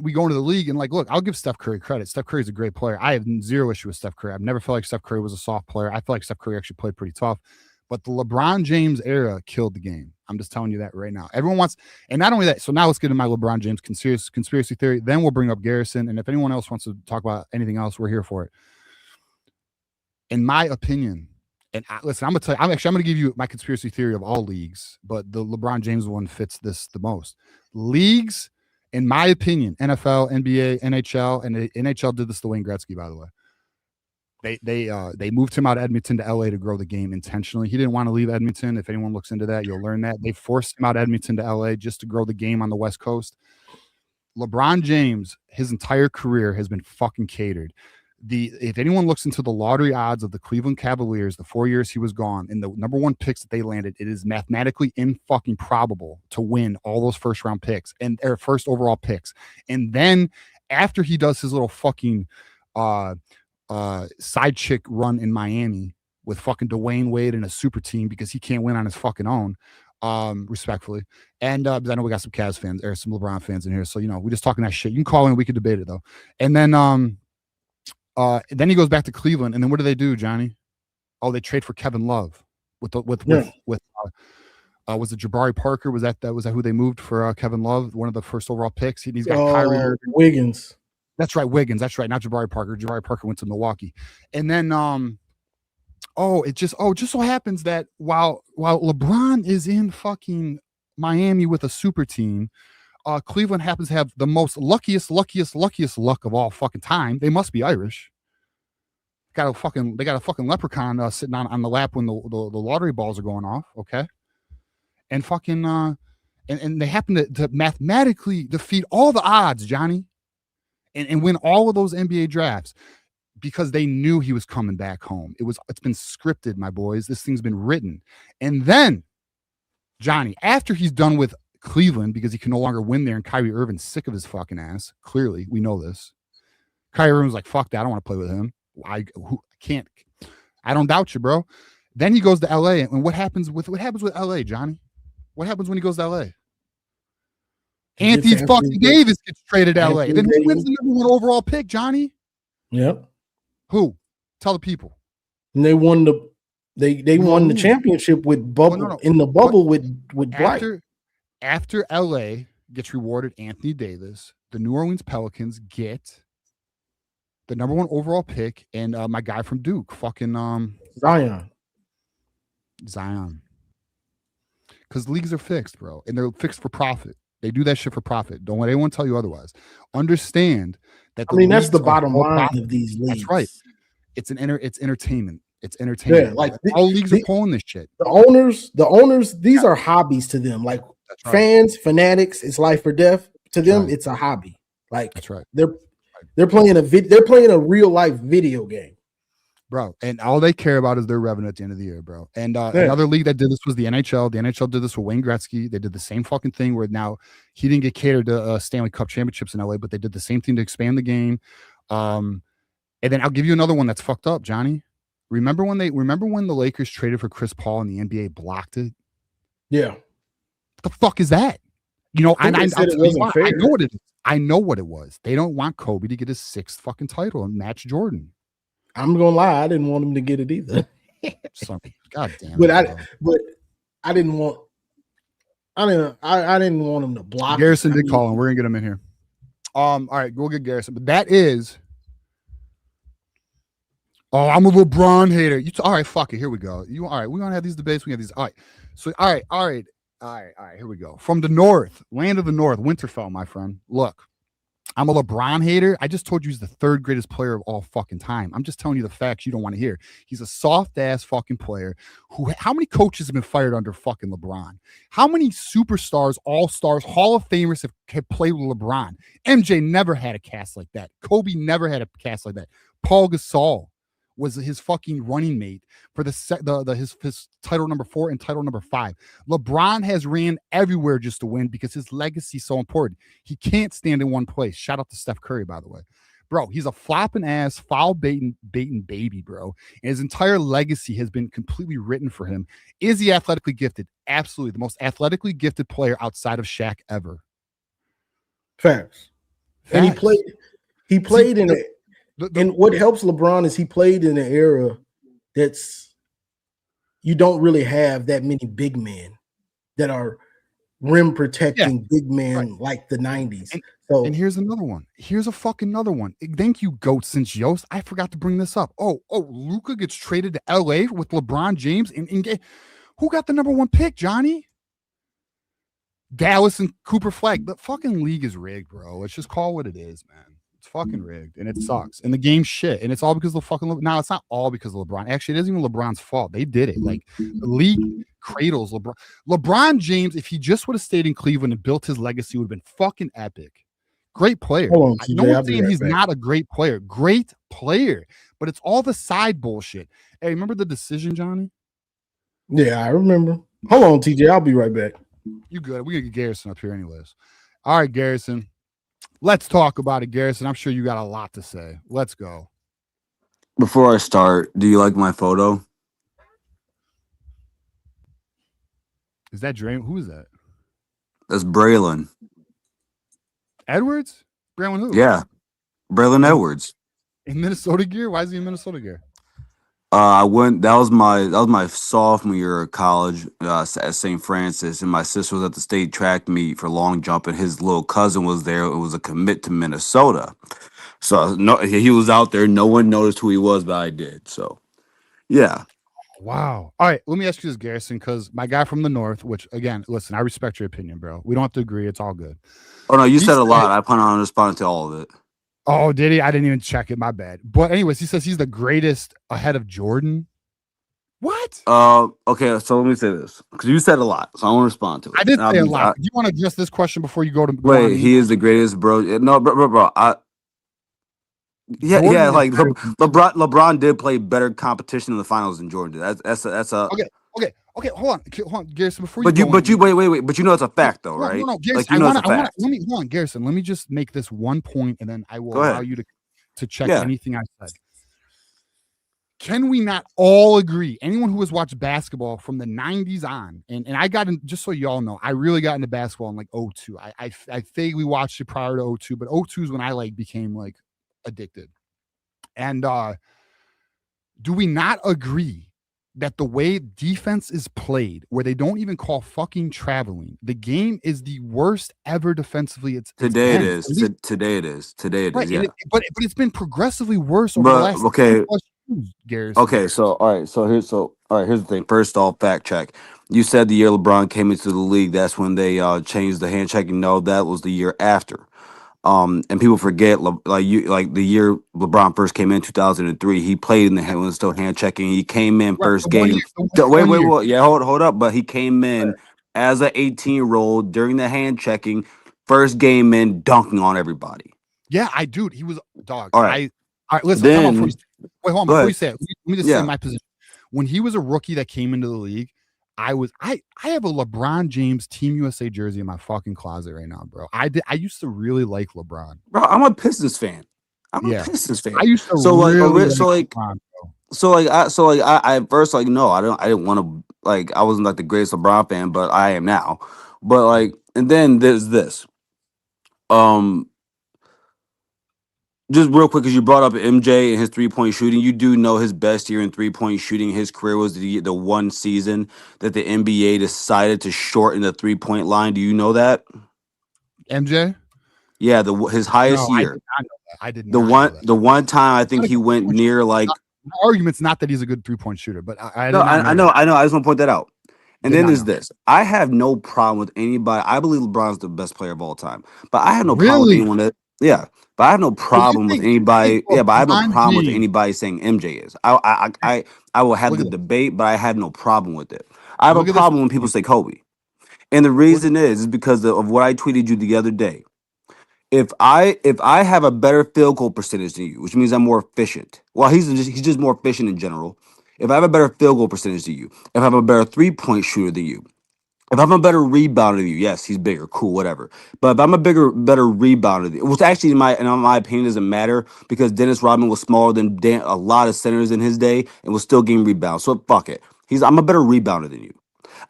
we go into the league and like, look, I'll give Steph Curry credit. Steph Curry's a great player. I have zero issue with Steph Curry. I've never felt like Steph Curry was a soft player. I feel like Steph Curry actually played pretty tough. But the LeBron James era killed the game. I'm just telling you that right now. Everyone wants, and not only that, so now let's get into my LeBron James conspiracy theory. Then we'll bring up Garrison. And if anyone else wants to talk about anything else, we're here for it. In my opinion, and listen, I'm going to tell you, I'm going to give you my conspiracy theory of all leagues, but the LeBron James one fits this the most. Leagues, in my opinion, NFL, NBA, NHL, and the NHL did this to Wayne Gretzky, by the way. They moved him out of Edmonton to LA to grow the game intentionally. He didn't want to leave Edmonton. If anyone looks into that, you'll learn that. They forced him out of Edmonton to LA just to grow the game on the West Coast. LeBron James, his entire career has been fucking catered. If anyone looks into the lottery odds of the Cleveland Cavaliers, the 4 years he was gone, and the number one picks that they landed, it is mathematically fucking probable to win all those first round picks and their first overall picks. And then after he does his little fucking side chick run in Miami with fucking Dwayne Wade and a super team because he can't win on his fucking own, respectfully. And because I know we got some Cavs fans or some LeBron fans in here, so you know we're just talking that shit. You can call in, we could debate it though. And then he goes back to Cleveland, and then what do they do, Johnny? Oh, they trade for Kevin Love was it Jabari Parker? Was that who they moved for Kevin Love, one of the first overall picks? He's got Kyrie Wiggins. That's right, Wiggins. That's right, not Jabari Parker. Jabari Parker went to Milwaukee, and then it just so happens that while LeBron is in fucking Miami with a super team, Cleveland happens to have the most luckiest luck of all fucking time. They must be Irish. They got a fucking leprechaun sitting on the lap when the lottery balls are going off. Okay, and fucking and they happen to mathematically defeat all the odds, Johnny. And win all of those NBA drafts because they knew he was coming back home. It's been scripted, my boys. This thing's been written. And then, Johnny, after he's done with Cleveland because he can no longer win there and Kyrie Irving's sick of his fucking ass, clearly, we know this. Kyrie Irving's like, fuck that, I don't want to play with him. I don't doubt you, bro. Then he goes to LA, and what happens with LA, Johnny? What happens when he goes to LA? Anthony fucking Davis gets traded to LA. Then who wins the number one overall pick, Johnny? Yep. Who? Tell the people. And they won the championship with bubble in the bubble with Dwight. After LA gets rewarded Anthony Davis, the New Orleans Pelicans get the number one overall pick and my guy from Duke, fucking Zion. Because leagues are fixed, bro, and they're fixed for profit. They do that shit for profit. Don't let anyone tell you otherwise. Understand that. That's the bottom line of these leagues. That's right. It's entertainment. It's entertainment. Yeah, like all leagues are pulling this shit. The owners, these are hobbies to them. Like fans, fanatics, it's life or death. To them, it's a hobby. Like that's right. They're playing a real life video game. Bro, and all they care about is their revenue at the end of the year, bro. And another league that did this was the NHL. The NHL did this with Wayne Gretzky. They did the same fucking thing where now he didn't get catered to Stanley Cup championships in LA, but they did the same thing to expand the game. And then I'll give you another one that's fucked up, Johnny. Remember when the Lakers traded for Chris Paul and the NBA blocked it? Yeah. What the fuck is that? You know, I know what it is. I know what it was. They don't want Kobe to get his sixth fucking title and match Jordan. I'm gonna lie, I didn't want him to get it either. God damn. But I didn't want him to block. Garrison did call him. We're gonna get him in here. All right, we'll get Garrison. But that is. Oh, I'm a LeBron hater. All right, fuck it. Here we go. All right? We're gonna have these debates. We have these. All right. So all right. Here we go. From the north, land of the north, Winterfell, my friend. Look. I'm a LeBron hater. I just told you he's the third greatest player of all fucking time. I'm just telling you the facts you don't want to hear. He's a soft ass fucking player how many coaches have been fired under fucking LeBron? How many superstars, all-stars, Hall of Famers have played with LeBron? MJ never had a cast like that. Kobe never had a cast like that. Paul Gasol. was his fucking running mate for his title number 4 and title number 5. LeBron has ran everywhere just to win because his legacy is so important. He can't stand in one place. Shout out to Steph Curry, by the way. Bro, he's a flopping ass, foul baiting baby, bro. And his entire legacy has been completely written for him. Is he athletically gifted? Absolutely. The most athletically gifted player outside of Shaq ever. Facts. And he played in it. And what helps LeBron is he played in an era that's you don't really have that many big men that are rim protecting big men like the 90s. And here's another one. Here's a fucking another one. Thank you, Goat since Yost. I forgot to bring this up. Luka gets traded to LA with LeBron James. And who got the number 1 pick, Johnny? Dallas and Cooper Flag. The fucking league is rigged, bro. Let's just call what it is, man. It's fucking rigged, and it sucks. And the game's shit. And it's all because of the fucking now. It's not all because of LeBron. Actually, it isn't even LeBron's fault. They did it. Like the league cradles LeBron. LeBron James, if he just would have stayed in Cleveland and built his legacy, would have been fucking epic. Great player. Hold on, No one's saying he's not a great player. Great player, but it's all the side bullshit. Hey, remember the decision, Johnny? Yeah, I remember. Hold on, TJ. I'll be right back. You good? We're gonna get Garrison up here, anyways. All right, Garrison. Let's talk about it, Garrison. I'm sure you got a lot to say. Let's go. Before I start, do you like my photo? Is that Draymond? Who is that? That's Braylon Edwards? Braylon who? Yeah, Braylon Edwards. In Minnesota gear? Why is he in Minnesota gear? I went. That was my sophomore year of college at St. Francis, and my sister was at the state track meet for long jump, and his little cousin was there. It was a commit to Minnesota, so no, he was out there. No one noticed who he was, but I did. So, yeah. Wow. All right, let me ask you this, Garrison, because my guy from the north. Which again, listen, I respect your opinion, bro. We don't have to agree. It's all good. Oh no, you said a lot. I plan on responding to all of it. Oh, did he? I didn't even check it. My bad. But anyways, he says he's the greatest ahead of Jordan. What? Okay, so let me say this because you said a lot, so I want to respond to it. I did say a lot. Do you want to address this question before you go to? Wait, he is the greatest, bro. No, bro. Yeah. Like LeBron did play better competition in the finals than Jordan did. That's a Okay. Hold on, Garrison. Before wait. But you know it's a fact though, right? No, Garrison. Like let me hold on, Garrison. Let me just make this one point, and then I will allow you to check anything I said. Can we not all agree? Anyone who has watched basketball from the 90s on, and I got in, just so y'all know, I really got into basketball in like 02. I vaguely watched it prior to 02, but 02 is when I like became like addicted. And do we not agree that the way defense is played, where they don't even call fucking traveling, the game is the worst ever defensively? Today it is. Right, yeah. But it's been progressively worse over the last years. Okay, so here's the thing. First off, fact check. You said the year LeBron came into the league, that's when they changed the hand checking. No, that was the year after. And people forget, like the year LeBron first came in 2003, he played in the hand when it was still hand checking. He came in first game. Wait, yeah, hold up. But he came in as an 18-year-old during the hand checking, first game in, dunking on everybody. Yeah, he was dog. All right, listen. Wait, hold on. Before you say it, let me just say my position. When he was a rookie that came into the league, I have a LeBron James Team USA jersey in my fucking closet right now, bro. I used to really like LeBron. Bro, I'm a Pistons fan. I used to I first no, I didn't want to, like, I wasn't like the greatest LeBron fan, but I am now. But like, and then there's this. Just real quick, because you brought up MJ and his 3-point shooting, you do know his best year in 3-point shooting in his career was the one season that the NBA decided to shorten the 3-point line. Do you know that? MJ? Yeah, his highest year. I did not know that. The one time I think he went near like. My argument's not that he's a good 3-point shooter, but I know. I just want to point that out. And then there's this. I have no problem with anybody. I believe LeBron's the best player of all time, but I have no problem with anyone that. Yeah. But I have no problem with anybody. Yeah, but I have no problem with anybody saying MJ is. I will have the debate, but I have no problem with it. I have a problem when people say Kobe, and the reason is because of what I tweeted you the other day. if I have a better field goal percentage than you, which means I'm more efficient. Well, he's just more efficient in general. If I have a better field goal percentage than you, if I have a better 3-point shooter than you, if I'm a better rebounder than you, yes, he's bigger, cool, whatever. But if I'm a better rebounder than you, which actually in my opinion doesn't matter because Dennis Rodman was smaller than a lot of centers in his day and was still getting rebounds. So fuck it. I'm a better rebounder than you.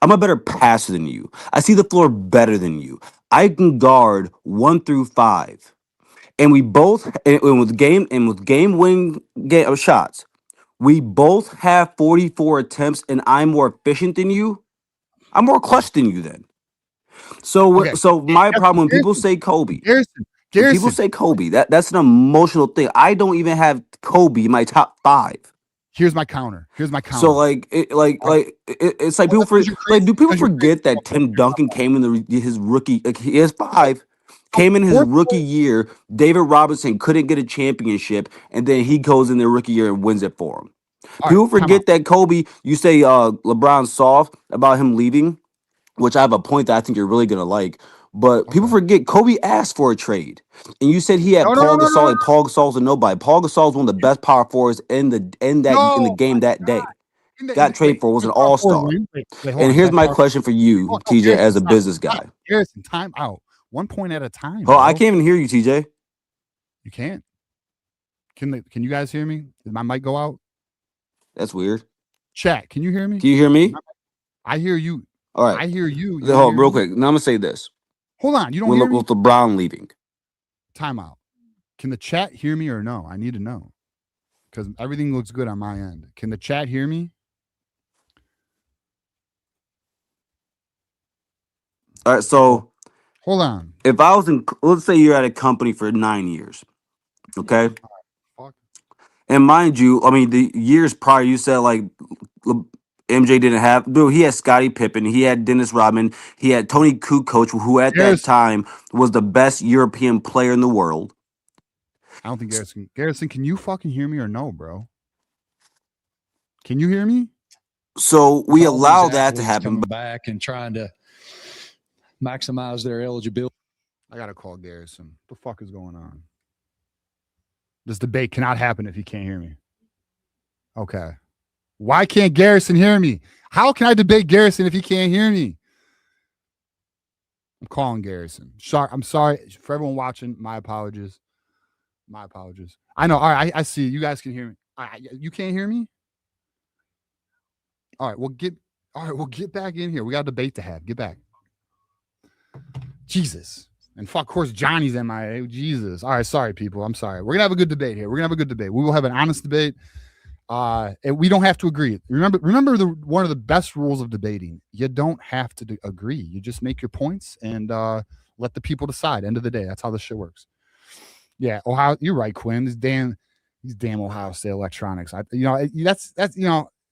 I'm a better passer than you. I see the floor better than you. I can guard 1 through 5. And we both and with game winning shots, we both have 44 attempts and I'm more efficient than you. I'm more clutch than you then. So Okay. so my problem when people say Kobe, when people Garrison. say Kobe, that's an emotional thing. I don't even have Kobe in my top 5. Here's my counter. So like it's like people do people forget that Tim Duncan came in his rookie, like he has 5, came in his rookie year. David Robinson couldn't get a championship, and then he goes in their rookie year and wins it for him. People forget that Kobe. You say LeBron's soft about him leaving, which I have a point that I think you're really gonna like. But people forget Kobe asked for a trade, and you said he had Paul Gasol. Like Paul Gasol's a nobody. Paul Gasol's one of the best power forwards in the game that day. Got traded for, was an all-star. And here's my question for you, TJ, as a business guy. Garrison, time out. 1 point at a time. Oh, I can't even hear you, TJ. You can't. Can you guys hear me? Did my mic go out? That's weird. Chat, can you hear me? Do you hear me? I hear you. All right. I hear you. Hold on, real quick. Now I'm gonna say this. Hold on. You don't hear me? With LeBron leaving. Time out. Can the chat hear me or no? I need to know. Because everything looks good on my end. Can the chat hear me? All right, so hold on. If I was let's say you're at a company for 9 years, okay? And mind you, I mean, the years prior, you said like MJ didn't have, dude, he had Scottie Pippen, he had Dennis Rodman, he had Tony Kukoc, who at that time was the best European player in the world. I don't think Garrison, can you fucking hear me or no, bro? Can you hear me? So we allow that to happen. Back and trying to maximize their eligibility. I gotta call Garrison. What the fuck is going on? This debate cannot happen if you can't hear me. Okay. Why can't Garrison hear me? How can I debate Garrison if he can't hear me? I'm calling Garrison. I'm sorry for everyone watching. My apologies. My apologies. I know. All right. I see. You guys can hear me. You can't hear me? All right. We'll get back in here. We got a debate to have. Get back. Jesus. And of course, Johnny's MIA. Jesus. All right. Sorry, people. I'm sorry. We're going to have a good debate here. We're going to have a good debate. We will have an honest debate. And we don't have to agree. Remember one of the best rules of debating. You don't have to agree. You just make your points and let the people decide. End of the day. That's how this shit works. Yeah. Ohio. You're right, Quinn. These damn Ohio State electronics. That's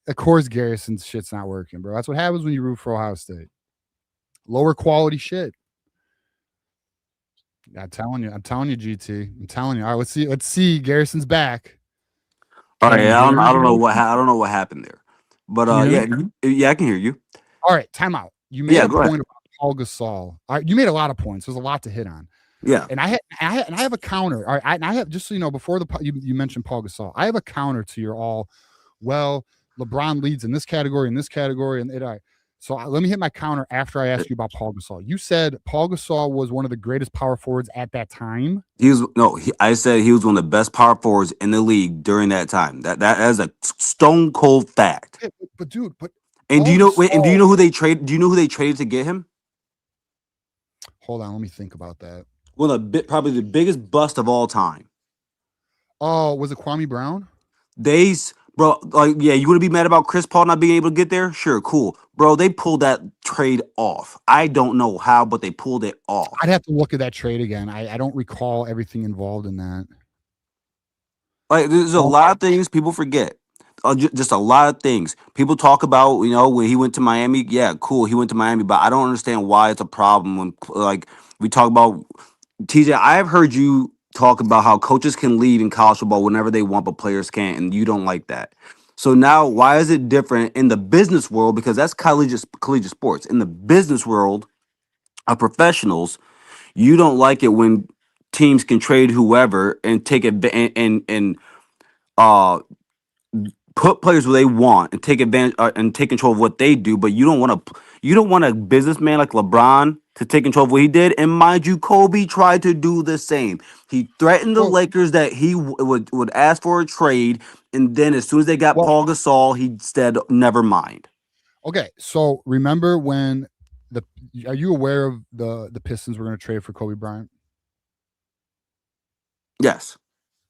of course, Garrison's shit's not working, bro. That's what happens when you root for Ohio State. Lower quality shit. I'm telling you, GT. I'm telling you. All right, let's see. Garrison's back. All right, I don't know what happened there, but yeah, I can hear you. All right, time out. You made a point about Paul Gasol. All right, you made a lot of points. There's a lot to hit on. Yeah, and I have a counter. All right, I have, just so you know, before you mentioned Paul Gasol, I have a counter to your all. Well, LeBron leads in this category, and all right. So let me hit my counter after I ask you about Paul Gasol. You said Paul Gasol was one of the greatest power forwards at that time. I said he was one of the best power forwards in the league during that time. That is a stone cold fact. Yeah, but do you know who they traded? Do you know who they traded to get him? Hold on, let me think about that. Well, probably the biggest bust of all time. Oh, was it Kwame Brown? Bro, like, yeah, you want to be mad about Chris Paul not being able to get there? Sure, cool. Bro, they pulled that trade off. I don't know how, but they pulled it off. I'd have to look at that trade again. I don't recall everything involved in that. Like, there's a lot of things people forget. Just a lot of things. People talk about, when he went to Miami. Yeah, cool, he went to Miami, but I don't understand why it's a problem when, like, we talk about TJ. I have heard you talk about how coaches can leave in college football whenever they want, but players can't, and you don't like that. So now, why is it different in the business world? Because that's collegiate sports. In the business world of professionals, you don't like it when teams can trade whoever and take it and put players where they want and take advantage and take control of what they do. But you don't want a businessman like LeBron to take control of what he did. And mind you, Kobe tried to do the same. He threatened the Lakers that he would ask for a trade, and then as soon as they got Paul Gasol, he said, "Never mind." Okay, so remember when are you aware of the Pistons were going to trade for Kobe Bryant? Yes.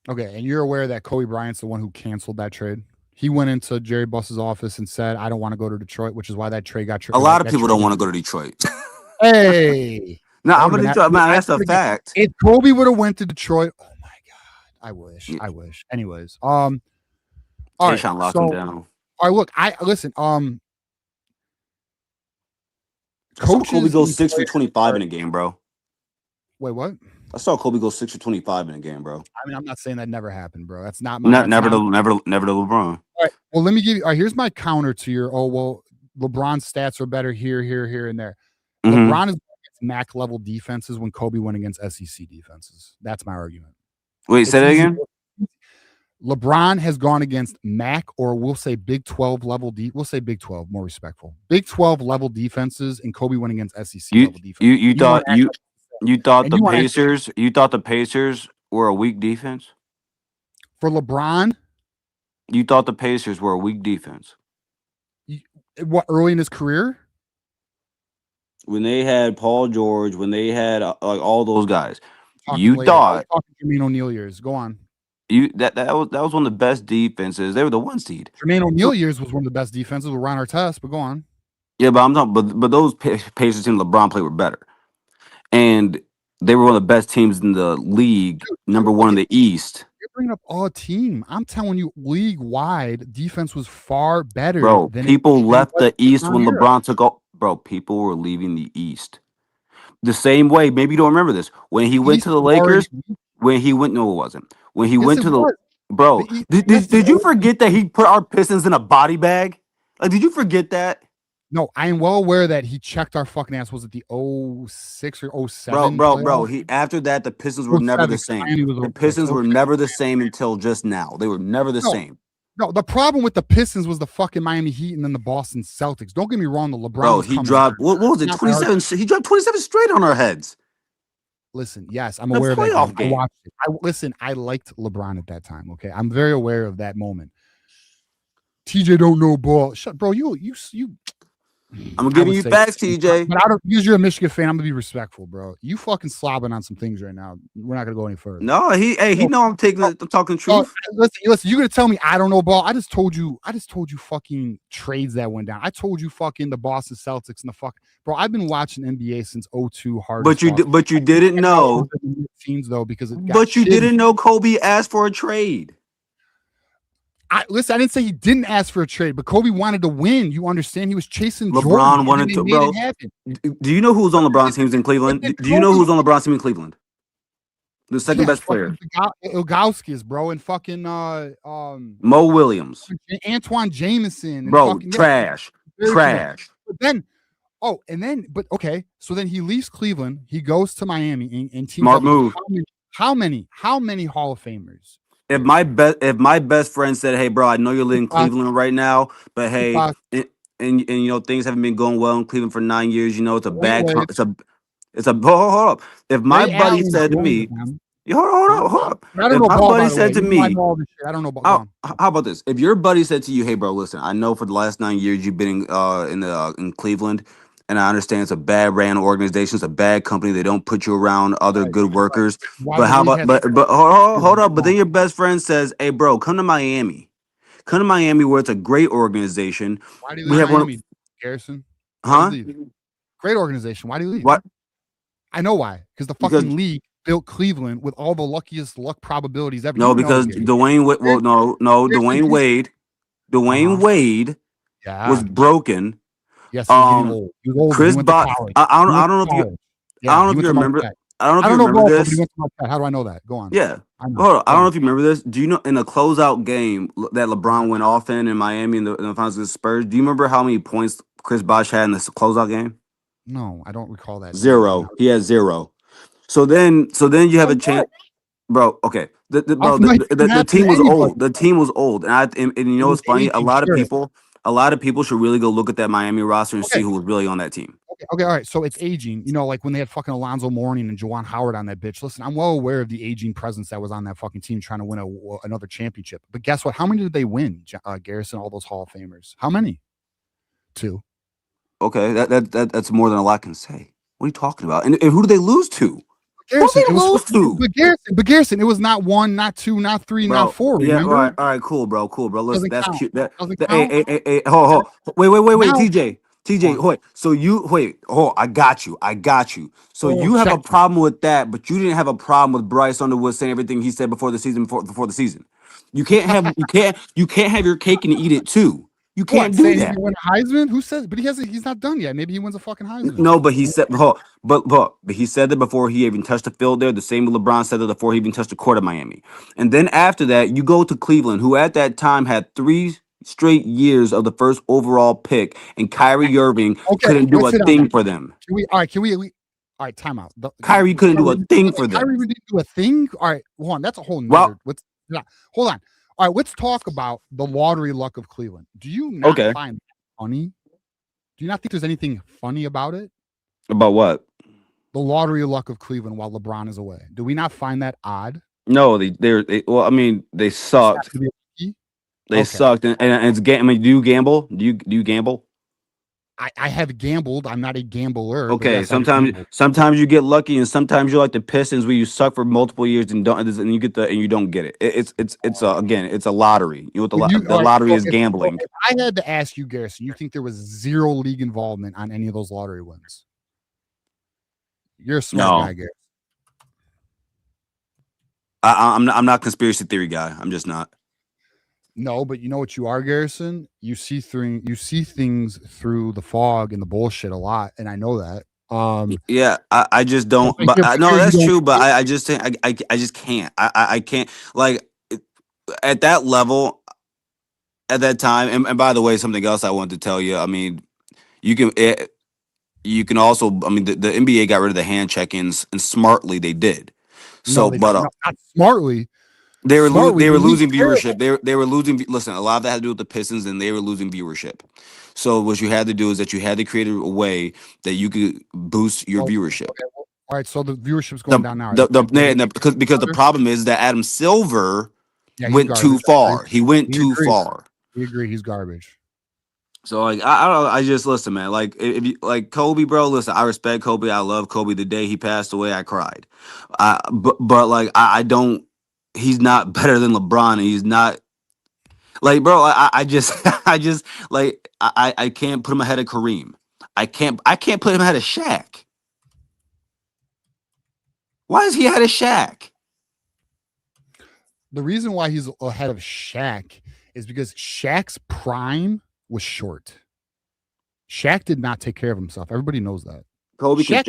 Okay, and you're aware that Kobe Bryant's the one who canceled that trade? He went into Jerry Buss's office and said, "I don't want to go to Detroit," which is why that trade got traded. A lot of people don't want to go to Detroit. Hey, no, I'm going to Detroit. Man, that's a fact. If Kobe would have went to Detroit, oh my god, I wish. Anyways, all right, Sean locked him down. All right, look, listen. Kobe goes 6 for 25 in a game, bro. Wait, what? I saw Kobe go 6 for 25 in a game, bro. I mean, I'm not saying that never happened, bro. That's not my never to LeBron. All right. Well, let me give you. All right, here's my counter to your. Oh well, LeBron's stats are better here, and there. Mm-hmm. LeBron is against MAC level defenses when Kobe went against SEC defenses. That's my argument. Wait, say that again. LeBron has gone against MAC, or we'll say Big 12 level we'll say Big 12, more respectful. Big 12 level defenses, and Kobe went against SEC level defense. You thought the Pacers were a weak defense? For LeBron? You thought the Pacers were a weak defense? What, early in his career? When they had Paul George, when they had like all those guys, talking Jermaine O'Neal years. Go on. That was one of the best defenses. They were the 1 seed. Jermaine O'Neal years was one of the best defenses with Ron Artest, but go on. Yeah, but I'm talking. But those Pacers team LeBron played were better, and they were one of the best teams in the league. Number 1 in the East. You're bringing up all team. I'm telling you, league wide defense was far better. Bro, than people left the East when LeBron took off. Bro, people were leaving the East. The same way. Maybe you don't remember this when he went to the Lakers. When he went, no, it wasn't. When he went to the bro, did you forget that he put our Pistons in a body bag? Like, did you forget that? No, I am well aware that he checked our fucking ass. Was it the 06 or 07? Bro. After that, the Pistons were never the same. The Pistons were never the same until just now. They were never the same. No, the problem with the Pistons was the fucking Miami Heat and then the Boston Celtics. Don't get me wrong, the LeBron. Bro, he dropped what was it? 27. He dropped 27 straight on our heads. Listen, yes, I'm aware of that. I watched it. I liked LeBron at that time. Okay, I'm very aware of that moment. TJ don't know ball. Shut, bro. You. I'm giving you facts, TJ. But because you're a Michigan fan, I'm gonna be respectful, bro. You fucking slobbing on some things right now. We're not gonna go any further. No, he know I'm talking truth. Listen, you're gonna tell me I don't know ball. I just told you fucking trades that went down. I told you fucking the Boston Celtics and the fuck, bro. I've been watching NBA since 02 hard. But you didn't know teams though because you didn't know Kobe asked for a trade. Listen, I didn't say he didn't ask for a trade, but Kobe wanted to win. You understand? He was chasing LeBron Jordan, wanted to, bro. Do you know who's on LeBron's teams in Cleveland? Do you know who's on LeBron's team in Cleveland? The second best player. Ilgauskas, bro, and fucking Mo Williams. Antoine Jameson. Bro, trash. But then, okay. So then he leaves Cleveland. He goes to Miami and teams. Smart move. How many Hall of Famers? If my best friend said, "Hey, bro, I know you're living in Cleveland right now, but hey, and you know things haven't been going well in Cleveland for 9 years. You know it's a bad. It's a hold up. If my buddy said to me, hold up. If my buddy said to me, I don't know about. How about this? If your buddy said to you, "Hey, bro, listen, I know for the last 9 years you've been in Cleveland." And I understand it's a bad ran organization. It's a bad company. They don't put you around other good workers. But how about? But hold up. But then your best friend says, "Hey, bro, come to Miami. Come to Miami, where it's a great organization." Why do you leave Miami, Garrison? Huh? Great organization. Why do you leave? What? I know why. Because the fucking league built Cleveland with all the luckiest luck probabilities ever. No, because Dwayne. Well, no. Dwayne Wade was broken. Yes, he was old. Chris Bosh. I don't know if you remember. I don't know if you remember this. How do I know that? Go on. Yeah. Hold on. I don't know if you remember this. Do you know in a closeout game that LeBron went off in Miami in the finals against Spurs? Do you remember how many points Chris Bosh had in this closeout game? No, I don't recall that. 0. He had 0. So then you have a chance, bro. Okay, bro, Might the happen team to was anybody. old. The team was old, and you know what's funny? A lot of people should really go look at that Miami roster and see who was really on that team. Okay, all right. So it's aging. You know, like when they had fucking Alonzo Mourning and Juwan Howard on that bitch. Listen, I'm well aware of the aging presence that was on that fucking team trying to win another championship. But guess what? How many did they win, Garrison? All those Hall of Famers. How many? 2. Okay, that's more than a lot can say. What are you talking about? And who do they lose to? Garrison, Who do they lose to? But Garrison, it was not 1, not 2, not 3, Bro, not 4. yeah, Remember? all right, cool, bro. Listen, Doesn't that's count. cute. Doesn't Hey, count. hold. Wait, Now- TJ, wait. So I got you. So you have a problem with that, but you didn't have a problem with Bryce Underwood saying everything he said before the season. Before the season, you can't have your cake and eat it too. You can't do saying that. He win a Heisman? Who says? But he's not done yet. Maybe he wins a fucking Heisman. No, but he said, but he said that before he even touched the field there. The same with LeBron said that before he even touched the court of Miami. And then after that, you go to Cleveland, who at that time had 3 straight years of the first overall pick, and Kyrie Irving couldn't do a thing for them. All right, time out. Kyrie couldn't do a thing for them. Kyrie didn't do a thing? All right, hold on. That's a whole nother. Hold on. All right, let's talk about the lottery luck of Cleveland. Do you not find that funny? Do you not think there's anything funny about it? About what? The lottery luck of Cleveland while LeBron is away. Do we not find that odd? No, they sucked. They sucked, and it's game. I mean, do you gamble? Do you gamble? I have gambled. I'm not a gambler. Okay, yes, sometimes you get lucky, and sometimes you're like the Pistons, where you suck for multiple years and you don't get it. It's a lottery. You know what the lottery is gambling. If I had to ask you, Garrison, you think there was 0 league involvement on any of those lottery wins? You're a smart guy, Garrison. I'm not a conspiracy theory guy. I'm just not. No, but you know what you are, Garrison? You see things through the fog and the bullshit a lot, and I know that. Yeah, I just don't. But no, that's true. But I just think I just can't. I can't, like, at that level, at that time. And by the way, something else I wanted to tell you. I mean, you can also. I mean, the NBA got rid of the hand check-ins, and smartly they did. So, not smartly. They were losing viewership. They were losing. Listen, a lot of that had to do with the Pistons, and they were losing viewership. So what you had to do is that you had to create a way that you could boost your viewership. Okay, well, all right, so the viewership's going down now. Because the problem is that Adam Silver went too far. He went too far. We agree. He's garbage. So like I don't know. I just listen, man. Like if you like Kobe, bro. Listen, I respect Kobe. I love Kobe. The day he passed away, I cried. But like I don't. He's not better than LeBron, and he's not like, bro. I just like I can't put him ahead of Kareem. I can't put him ahead of Shaq. Why is he ahead of Shaq? The reason why he's ahead of Shaq is because Shaq's prime was short. Shaq did not take care of himself. Everybody knows that. Kobe Shaq,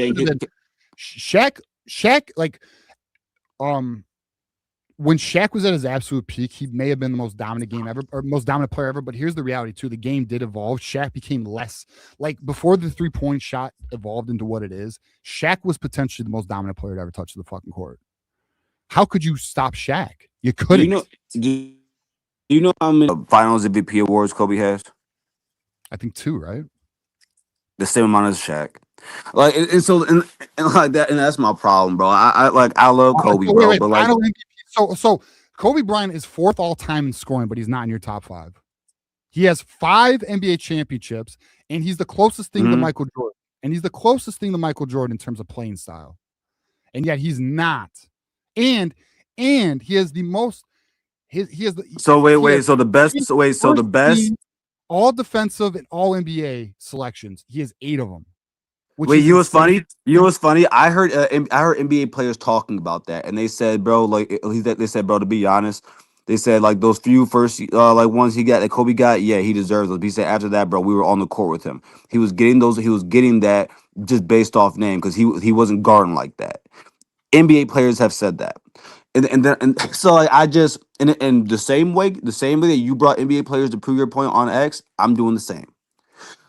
when Shaq was at his absolute peak, he may have been the most dominant game ever, or most dominant player ever. But here's the reality too: the game did evolve. Shaq became less like before the 3-point shot evolved into what it is. Shaq was potentially the most dominant player to ever touch the fucking court. How could you stop Shaq? You couldn't. Do you know how many Finals MVP awards Kobe has? I think 2, right? The same amount as Shaq. Like and like that, and that's my problem, bro. I love Kobe, bro. But like, so Kobe Bryant is 4th all time in scoring, but he's not in your top 5. He has 5 NBA championships, and he's the closest thing to Michael Jordan. And he's the closest thing to Michael Jordan in terms of playing style. And yet he's not. And he has the most. He has the. So the best. All defensive and all NBA selections. He has 8 of them. Wait, you know what's funny? I heard NBA players talking about that, and they said, bro, like they said, bro, to be honest, they said like those few first like ones he got that Kobe got, yeah, he deserves those. But he said after that, bro, we were on the court with him. He was getting those. He was getting that just based off name because he wasn't guarding like that. NBA players have said that, and so like, I just and the same way that you brought NBA players to prove your point on X, I'm doing the same.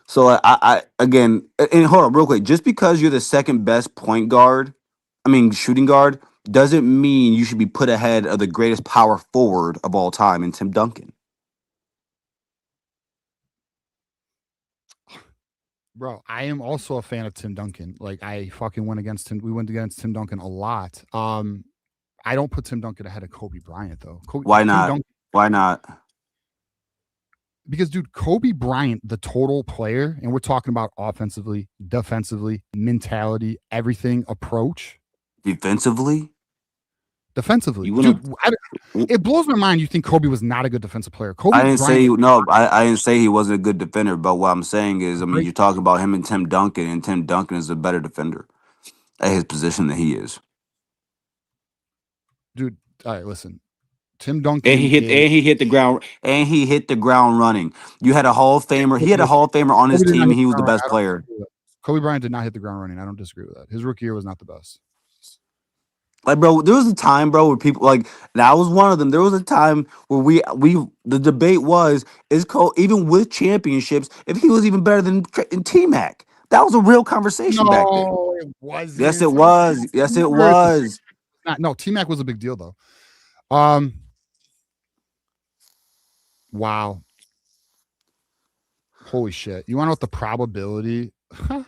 So I again, and hold on real quick. Just because you're the second best point guard shooting guard, doesn't mean you should be put ahead of the greatest power forward of all time in Tim Duncan. Bro, I am also a fan of Tim Duncan. Like I fucking went against him. We went against Tim Duncan a lot. I don't put Tim Duncan ahead of Kobe Bryant though. Why not? Why not? Because dude, Kobe Bryant, the total player, and we're talking about offensively, defensively, mentality, everything, approach. Defensively? Defensively. Dude, it blows my mind you think Kobe was not a good defensive player. Kobe I didn't Bryant, I didn't say he wasn't a good defender, but what I'm saying is, you're talking about him and Tim Duncan is a better defender at his position than he is. Dude, all right, listen. Tim Duncan And he hit the ground running. You had a Hall of Famer. He had a Hall of Famer on his team, and he was the best player. Kobe Bryant did not hit the ground running. I don't disagree with that. His rookie year was not the best. Like, bro, there was a time, bro, where people and I was one of them. There was a time where the debate was, is Cole, even with championships, if he was even better than T-Mac. That was a real conversation back then. No, it wasn't. Yes, it was. Yes, it was. No, T-Mac was a big deal though. Wow. Holy shit. You want to know what the probability? I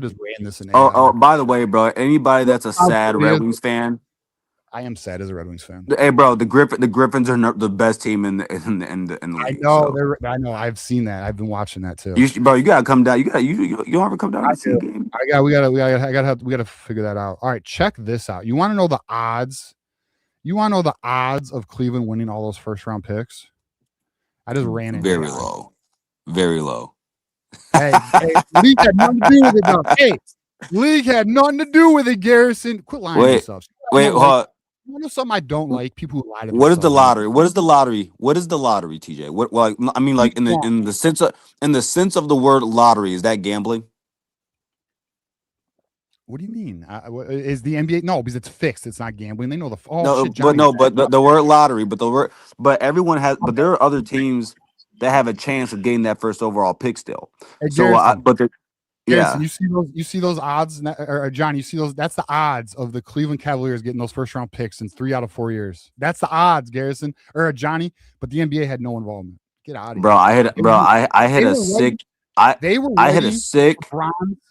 just ran this in. Oh, by the way, bro, anybody that's a sad Red Wings fan. I am sad as a Red Wings fan. Hey, bro, the Griffins are the best team in the league. I know. I know. I've seen that. I've been watching that too. You gotta come down. You don't ever come down to see the game. We gotta figure that out. All right, check this out. You want to know the odds? You want to know the odds of Cleveland winning all those first round picks? I just ran it. Very low. Very low. Hey, league had nothing to do with it, though. Hey, league had nothing to do with it, Garrison. Quit lying to yourself. Wait, you know something I don't like? People who lie to What is the lottery? What is the lottery? What is the lottery, TJ? What? Well, I mean, like in the sense of the word lottery, is that gambling? What do you mean? Is the NBA? No, because it's fixed. It's not gambling. They know the. Oh, no, shit, Johnny, but the word lottery, but everyone has. But there are other teams that have a chance of getting that first overall pick still. Hey, yeah. You see those odds, or John? You see those? That's the odds of the Cleveland Cavaliers getting those first round picks in 3 out of 4 years. That's the odds, Garrison or Johnny. But the NBA had no involvement. Get out of here, bro. I had a sick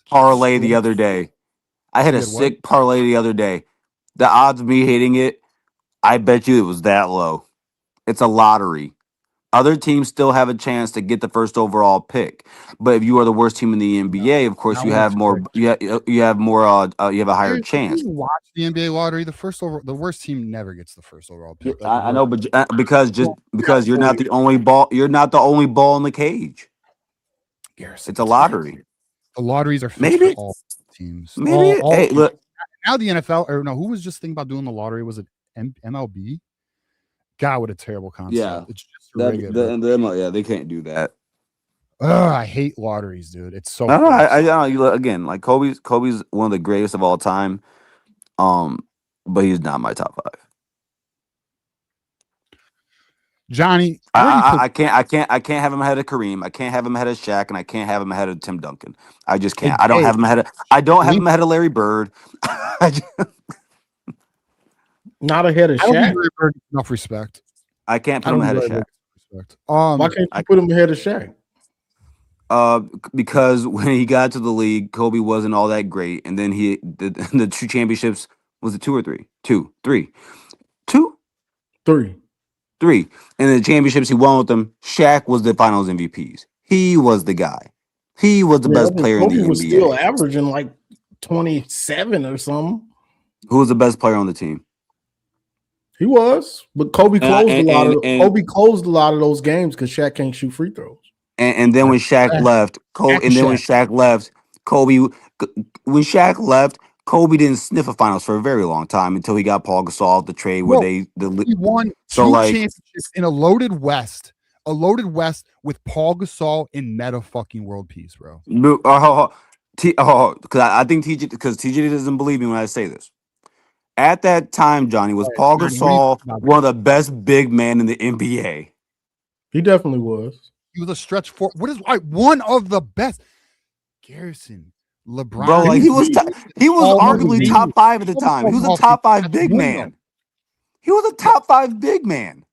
parlay the other day. I had a sick parlay the other day. The odds of me hitting it, I bet you it was that low. It's a lottery. Other teams still have a chance to get the first overall pick, but if you are the worst team in the NBA, of course you have more. You have a higher chance. You watch the NBA lottery. The worst team never gets the first overall pick. I know, but because you're not the only ball. You're not the only ball in the cage. Garrison, it's a lottery. The lotteries are fixed for all teams. Maybe. Hey, look. Now the NFL, or no, who was just thinking about doing the lottery? Was it MLB? God, what a terrible concept. Yeah. It's just they can't do that. I hate lotteries, dude. It's so again, like Kobe's one of the greatest of all time. But he's not my top 5. Johnny, I can't have him ahead of Kareem. I can't have him ahead of Shaq, and I can't have him ahead of Tim Duncan. I just can't. I don't have him ahead of Larry Bird. Not ahead of Shaq. Enough respect. I can't put him ahead of Shaq. Why can't you put him ahead of Shaq? Because when he got to the league, Kobe wasn't all that great, and then the 2 championships, was it 2 or 3? 2, 3, 2, 3, 3, and the championships he won with them. Shaq was the Finals MVPs. He was the guy. He was the best player in the NBA. Kobe was still averaging like 27 or something. Who was the best player on the team? He was, but Kobe Kobe closed a lot of those games because Shaq can't shoot free throws. And then when Shaq left, Kobe didn't sniff a finals for a very long time until he got Paul Gasol off the trade he won 2 championships in a loaded West with Paul Gasol in meta fucking world peace, bro. Because I think TJ doesn't believe me when I say this. At that time, Johnny, was Paul Gasol one of the best big men in the NBA? He definitely was. He was a stretch for one of the best. Garrison, LeBron, Bro, like he was arguably top 5 at the time. He was a top 5 big man. He was a top 5 big man.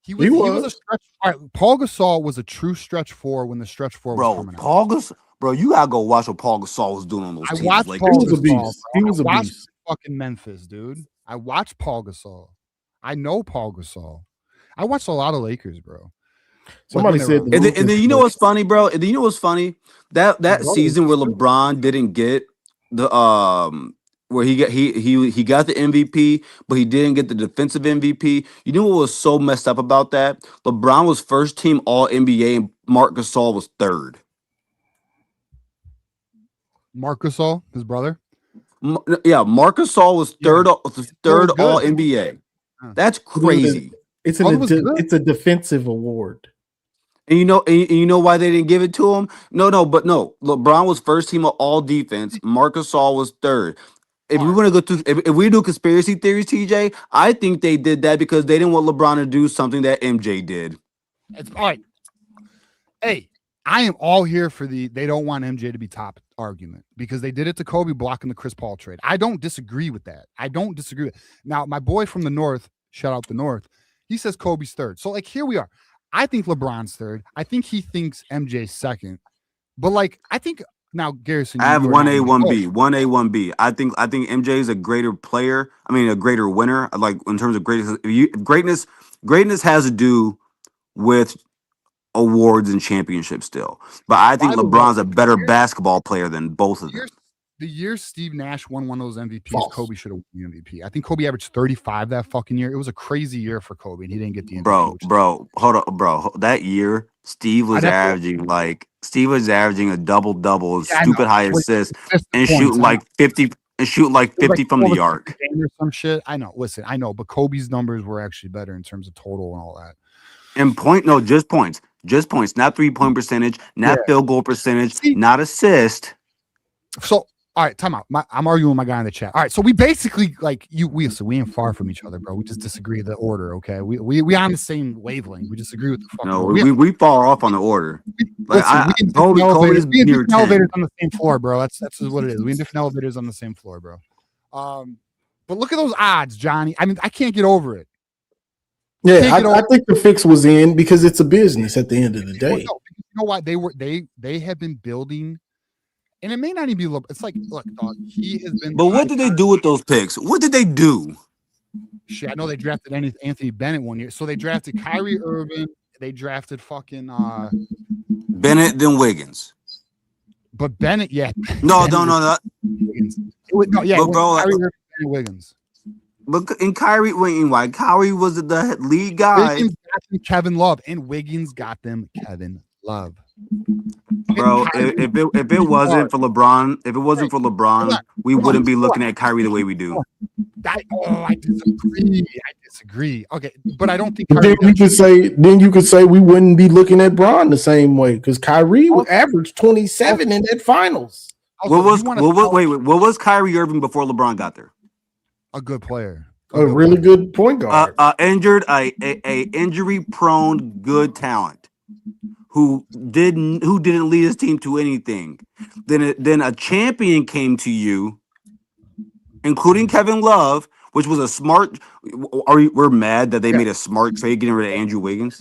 He was a stretch. All right, Paul Gasol was a true stretch 4 when the stretch 4 was coming out. Bro, you gotta go watch what Paul Gasol was doing on those teams. Watched Like, Paul he was a Gasol, beast. He was a beast. Fucking Memphis, dude. I watched Paul Gasol. I know Paul Gasol. I watched a lot of Lakers, bro. Somebody said, and then you know what's funny, bro? And then you know what's funny? That season where LeBron didn't get the where he got the MVP, but he didn't get the defensive MVP. You know what was so messed up about that? LeBron was first team All NBA, and Marc Gasol was third. Marc Gasol, his brother. Yeah, Marc Gasol was third All NBA. That's crazy. It's a defensive award. And you know why they didn't give it to him? No. LeBron was first team All Defense. Marc Gasol was third. If we want to go through, if we do conspiracy theories, TJ, I think they did that because they didn't want LeBron to do something that MJ did. It's all right. Hey, I am all here for they don't want MJ to be top argument because they did it to Kobe blocking the Chris Paul trade. I don't disagree with that. Now, my boy from the North, shout out the North, he says Kobe's third. So like here we are. I think LeBron's third. I think he thinks MJ's second. But like I think now Garrison, I have 1A, 1B, 1A, 1B. I think MJ is a greater player. I mean, a greater winner. Like in terms of greatness, greatness has to do with awards and championships still. But I think LeBron's a better basketball player than both of them. The year Steve Nash won one of those MVPs, Kobe should have won the MVP. I think Kobe averaged 35 that fucking year. It was a crazy year for Kobe, and he didn't get the MVP. Bro, hold up, bro. That year, Steve was averaging a double-double, stupid high assists, and shooting like 50 from the arc. Or some shit. I know. Listen, I know, but Kobe's numbers were actually better in terms of total and all that. And just points, not 3-point percentage, not field goal percentage, not assist. So. All right, time out. I'm arguing with my guy in the chat. All right, so we basically we ain't far from each other, bro. We just disagree the order, okay? We on the same wavelength. We disagree with the fucking order. We fall off on the order. Kobe's near 10. Elevators on the same floor, bro. That's what it is. We in different elevators on the same floor, bro. But look at those odds, Johnny. I mean, I can't get over it. Yeah, I think the fix was in because it's a business at the end of the day. You know why they have been building. And it may not even be. It's like, look, dog. He has been. But what did they do with those picks? What did they do? Shit, I know they drafted Anthony Bennett one year. So they drafted Kyrie Irving. They drafted fucking Bennett, then Wiggins. But Bennett, yeah. No. Wiggins. Bro, Kyrie Irving and Wiggins. But in Kyrie, why? Kyrie was the lead guy. Wiggins got them Kevin Love, and Wiggins got them Kevin Love. Bro, if it wasn't for LeBron, we wouldn't be looking at Kyrie the way we do. I disagree. Okay, but I don't think. Then you could say we wouldn't be looking at Bron the same way because Kyrie would average 27 in that finals. What was Kyrie Irving before LeBron got there? A good player, a really good point guard. Injured, a injury prone good talent. Who didn't lead his team to anything. Then a champion came to you, including Kevin Love, which was a smart. We're mad that they made a smart trade getting rid of Andrew Wiggins.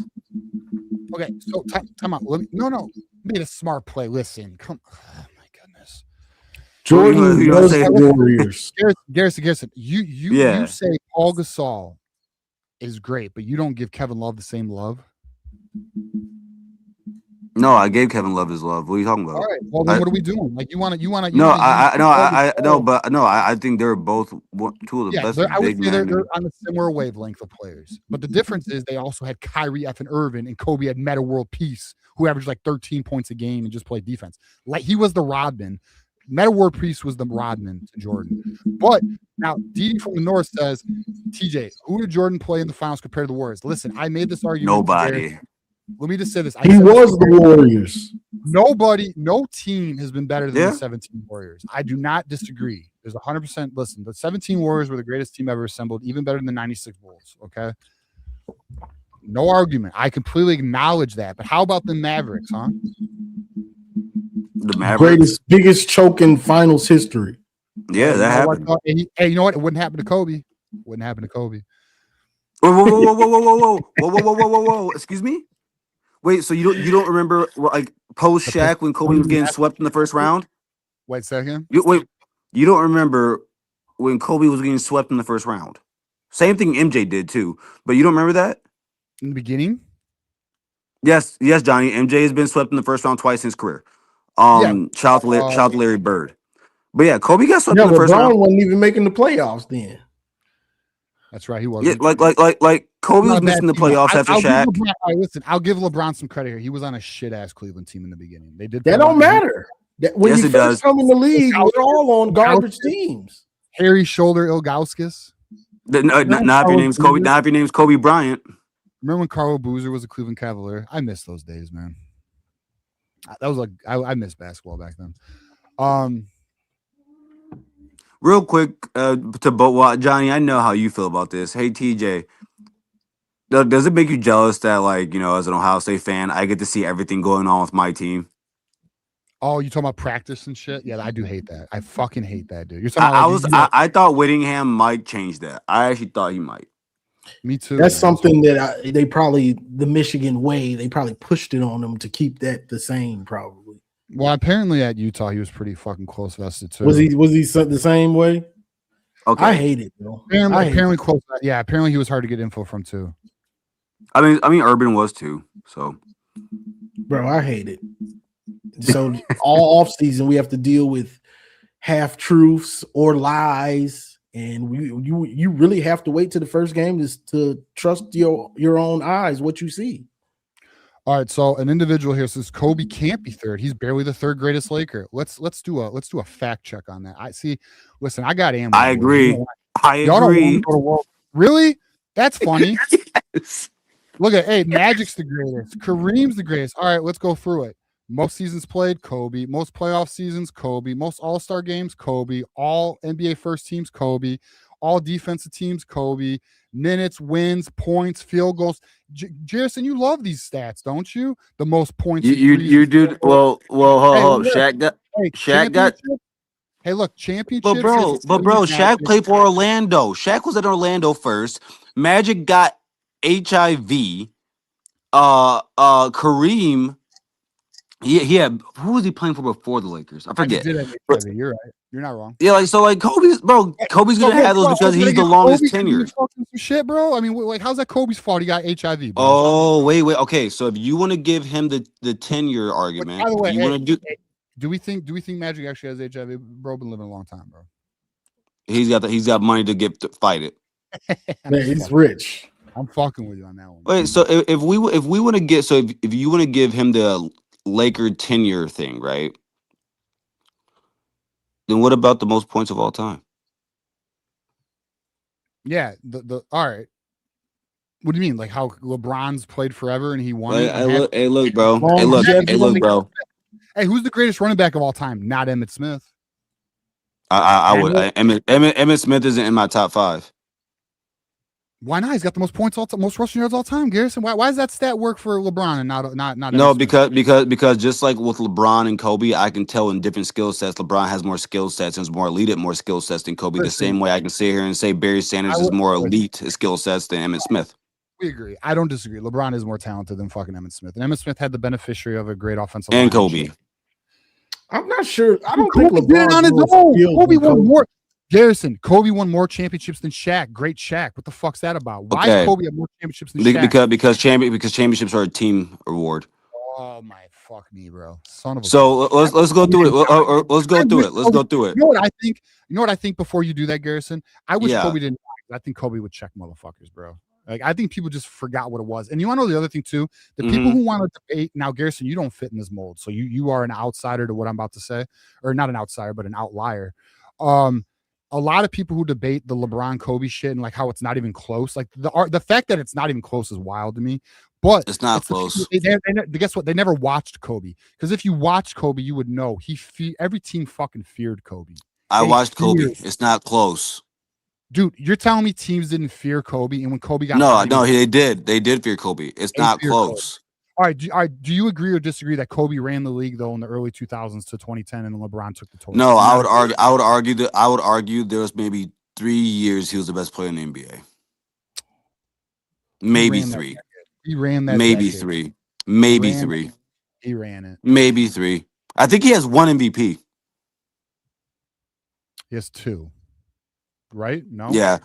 Okay, so time out. No, made a smart play. Listen, come. Oh my goodness. Jordan, Warriors. Garrison. You say Paul Gasol is great, but you don't give Kevin Love the same love. No, I gave Kevin Love his love. What are you talking about? All right. Well, then what are we doing? Like, you want to. I think they're both two of the best. I would say they're on a similar wavelength of players. But the difference is they also had Kyrie effing Irving and Kobe had Meta World Peace, who averaged like 13 points a game and just played defense. Like he was the Rodman. Meta World Peace was the Rodman to Jordan. But now Didi from the North says, TJ, who did Jordan play in the finals compared to the Warriors? Listen, I made this argument. Nobody. Let me just say this. He was the Warriors. No team has been better than the 17 Warriors. I do not disagree. There's 100%. Listen, the 17 Warriors were the greatest team ever assembled, even better than the 96 Bulls. Okay. No argument. I completely acknowledge that. But how about the Mavericks, huh? The Mavericks. Biggest choke in finals history. Yeah, that happened. Hey, you know what? It wouldn't happen to Kobe. Wouldn't happen to Kobe. Whoa. Excuse me? Wait, so you don't remember like post Shaq when Kobe was getting swept in the first round? Wait a second. You don't remember when Kobe was getting swept in the first round? Same thing MJ did too, but you don't remember that? In the beginning? Yes, Johnny. MJ has been swept in the first round twice in his career. Shout out to Larry Bird. But yeah, Kobe got swept in the first round. LeBron wasn't even making the playoffs then. That's right, he wasn't. Yeah, like Kobe was missing the playoffs after Shaq. Listen, I'll give LeBron some credit here. He was on a shit ass Cleveland team in the beginning. They did that don't matter. When you first come in the league, we're all on garbage teams. Harry Shoulder Ilgauskas. Not if your name's Kobe. Not if your name's Kobe Bryant. Remember when Carlo Boozer was a Cleveland Cavalier? I miss those days, man. That was like I miss basketball back then. Real quick, Johnny, I know how you feel about this. Hey, TJ, does it make you jealous that, like, you know, as an Ohio State fan, I get to see everything going on with my team? Oh, you talking about practice and shit? Yeah, I do hate that. I fucking hate that, dude. You're talking I thought Whittingham might change that. I actually thought he might. Me too. That's something that they probably, the Michigan way, they probably pushed it on them to keep that the same, probably. Well, apparently at Utah, he was pretty fucking close vested too. Was he the same way? Okay. I hate it, though. Apparently close. Yeah, apparently he was hard to get info from too. I mean, Urban was too. So, bro, I hate it. So all off season, we have to deal with half truths or lies, and you really have to wait to the first game to trust your own eyes, what you see. All right, so an individual here says Kobe can't be third. He's barely the third greatest Laker. Let's do a fact check on that. I see. Listen, I got Amway. I agree. Y'all don't want to go to World. Really? That's funny. Yes. Look at Magic's the greatest. Kareem's the greatest. All right, let's go through it. Most seasons played, Kobe. Most playoff seasons, Kobe. Most All-Star games, Kobe. All NBA first teams, Kobe. All defensive teams, Kobe. Minutes, wins, points, field goals. Jerison, you love these stats, don't you? The most points. You do. Well, hold. Shaq got. Hey, look, championship. But bro, Shaq played for Orlando. Shaq was at Orlando first. Magic got HIV. Kareem. He had, who was he playing for before the Lakers? I forget. You're right. You're not wrong. Yeah, like Kobe's gonna have those because he's the longest tenure. Shit, bro. I mean, like, how's that Kobe's fault? He got HIV. Bro. Oh, wait. Okay, so if you want to give him the tenure argument, by the way, you want to do we think Magic actually has HIV? Bro, been living a long time, bro. He's got money to fight it. Man, he's rich. I'm fucking with you on that one. Wait, so if we want to get, so if you want to give him the Laker tenure thing, right? Then what about the most points of all time? Yeah, the all right. What do you mean? Like how LeBron's played forever and he won? Hey, look, bro. Hey, look, bro. Hey, who's the greatest running back of all time? Not Emmitt Smith. Emmitt Smith isn't in my top 5. Why not? He's got the most points most rushing yards all time, Garrison. Why does that stat work for LeBron and not No, because just like with LeBron and Kobe, I can tell in different skill sets, LeBron has more skill sets and is more elite at more skill sets than Kobe. The same way I can sit here and say Barry Sanders is more elite at skill sets than Emmitt Smith. We agree. I don't disagree. LeBron is more talented than fucking Emmitt Smith. And Emmitt Smith had the beneficiary of a great offensive line. And Kobe. I'm not sure. I don't think LeBron did on his own. Kobe won more. Garrison, Kobe won more championships than Shaq. Great Shaq. What the fuck's that about? Why does Kobe have more championships than Shaq? Because championships are a team award. Oh my fuck me, bro. Son of a. So let's go through it. Let's go through it. You know what I think? You know what I think before you do that, Garrison? I wish Kobe didn't. I think Kobe would check motherfuckers, bro. Like, I think people just forgot what it was. And you want to know the other thing too? The people who want to debate now, Garrison, you don't fit in this mold. So you are an outsider to what I'm about to say, or not an outsider, but an outlier. A lot of people who debate the LeBron Kobe shit and like how it's not even close, like the fact that it's not even close is wild to me. But it's not close. Guess what? They never watched Kobe, because if you watched Kobe, you would know every team fucking feared Kobe. I watched Kobe. It's not close. Dude, you're telling me teams didn't fear Kobe, and when Kobe got no, they did. They did fear Kobe. It's not close. All right. Do you agree or disagree that Kobe ran the league though in the early 2000s to 2010, and LeBron took the torch? No, I would argue. I would argue there was maybe 3 years he was the best player in the NBA. Maybe three. He ran that. Maybe decade. three. Maybe ran three. It. He ran it. Maybe three. I think he has one MVP. He has 2. Right? No. Yeah.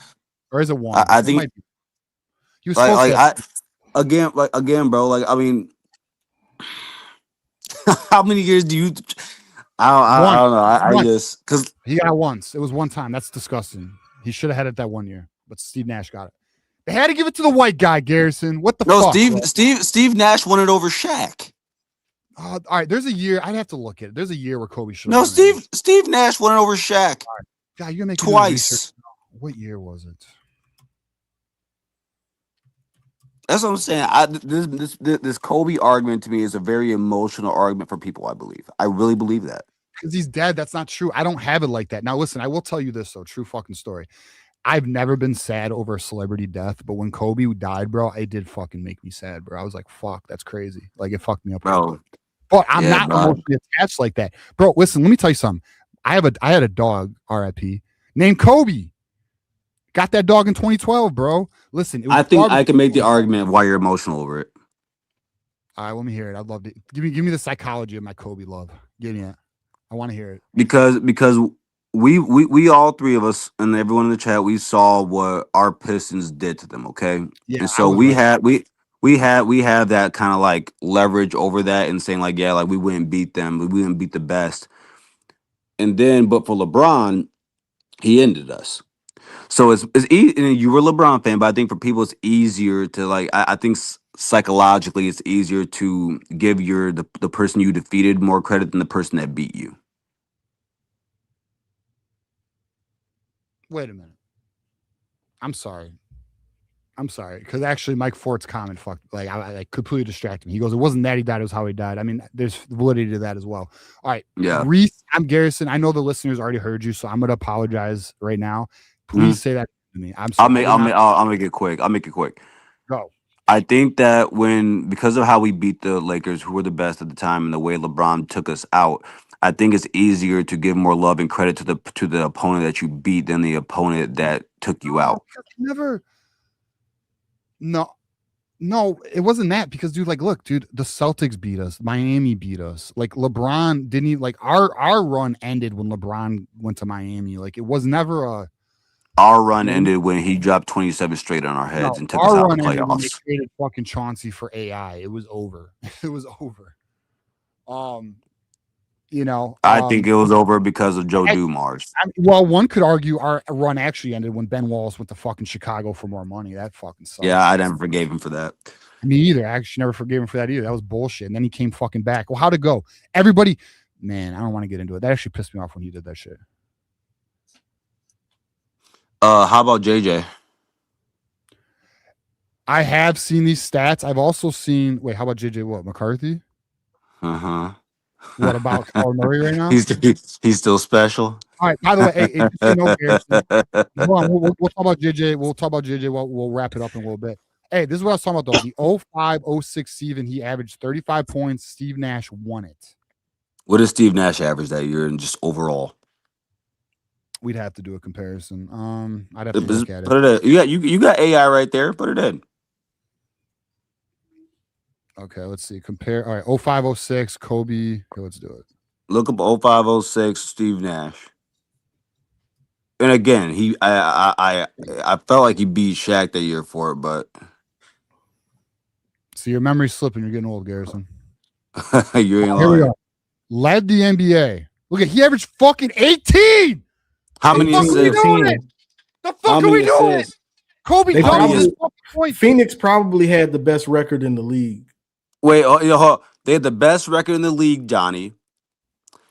Or is it 1? I think he was again, bro. Like, I mean, how many years do you? I don't know. I just because he got it once. It was one time. That's disgusting. He should have had it that 1 year, but Steve Nash got it. They had to give it to the white guy, Garrison. What the fuck? Steve Nash won it over Shaq. All right, there's a year. I'd have to look at it. There's a year where Kobe should. No, Steve Nash won it over Shaq. Right. God, you're making twice. What year was it? That's what I'm saying. This Kobe argument to me is a very emotional argument for people. I believe. I really believe that. Because he's dead. That's not true. I don't have it like that. Now, listen. I will tell you this though. True fucking story. I've never been sad over a celebrity death, but when Kobe died, bro, it did fucking make me sad, bro. I was like, fuck, that's crazy. Like, it fucked me up. Bro. But I'm not emotionally attached like that. Bro, listen, let me tell you something. I had a dog, RIP, named Kobe. Got that dog in 2012, bro. Listen. I think I can make the argument why you're emotional over it. All right, let me hear it. I'd love to. Give me the psychology of my Kobe love. Give me it. I want to hear it. Because we all three of us and everyone in the chat, we saw what our Pistons did to them, okay? Yeah, and so we have that kind of like leverage over that and saying like, yeah, like we wouldn't beat them, we wouldn't beat the best. And then, but for LeBron, he ended us. So it's easy. And you were a LeBron fan, but I think for people it's easier to like. I think psychologically it's easier to give the person you defeated more credit than the person that beat you. Wait a minute. I'm sorry. Because actually Mike Fort's comment I completely distracted me. He goes, it wasn't that he died, it was how he died. I mean, there's validity to that as well. All right. Yeah. Reese, I'm Garrison. I know the listeners already heard you, so I'm gonna apologize right now. Please say that to me. I'm sorry. I'll make it quick. Go. I think that because of how we beat the Lakers, who were the best at the time, and the way LeBron took us out, I think it's easier to give more love and credit to the opponent that you beat than the opponent that took you out. No, it wasn't that because, dude, like, look, dude, the Celtics beat us. Miami beat us. Like, LeBron didn't like our run ended when LeBron went to Miami. Like, it was never our run ended when he dropped 27 straight on our heads and took us out of the playoffs. They traded fucking Chauncey for AI. It was over. It was over. I think it was over because of Joe Dumars. Well, one could argue our run actually ended when Ben Wallace went to fucking Chicago for more money. That fucking sucks. Yeah, I never forgave him for that. Me either. I actually never forgave him for that either. That was bullshit. And then he came fucking back. Well, how'd it go? Everybody, man, I don't want to get into it. That actually pissed me off when he did that shit. How about JJ? I have seen these stats. I've also seen. Wait, how about JJ? What, McCarthy? What about Carl Murray right now? He's still special. All right. By the way, hold on. We'll talk about JJ. We'll talk about JJ. We'll wrap it up in a little bit. Hey, this is what I was talking about though. The 05-06 season, he averaged 35 points. Steve Nash won it. What did Steve Nash average that year and just overall? We'd have to do a comparison. I'd have to look at it. Put it in. You got AI right there. Put it in. Okay, let's see. Compare. All right, 05-06, Kobe. Okay, let's do it. Look up 05-06, Steve Nash. And again, I felt like he beat Shaq that year for it, but see, your memory's slipping. You're getting old, Garrison. You ain't lying. Here we go. Led the NBA. Look at he averaged fucking 18. How many assists? The fuck are we doing? Kobe doubled his fucking point. Phoenix probably had the best record in the league. Wait, they had the best record in the league, Johnny.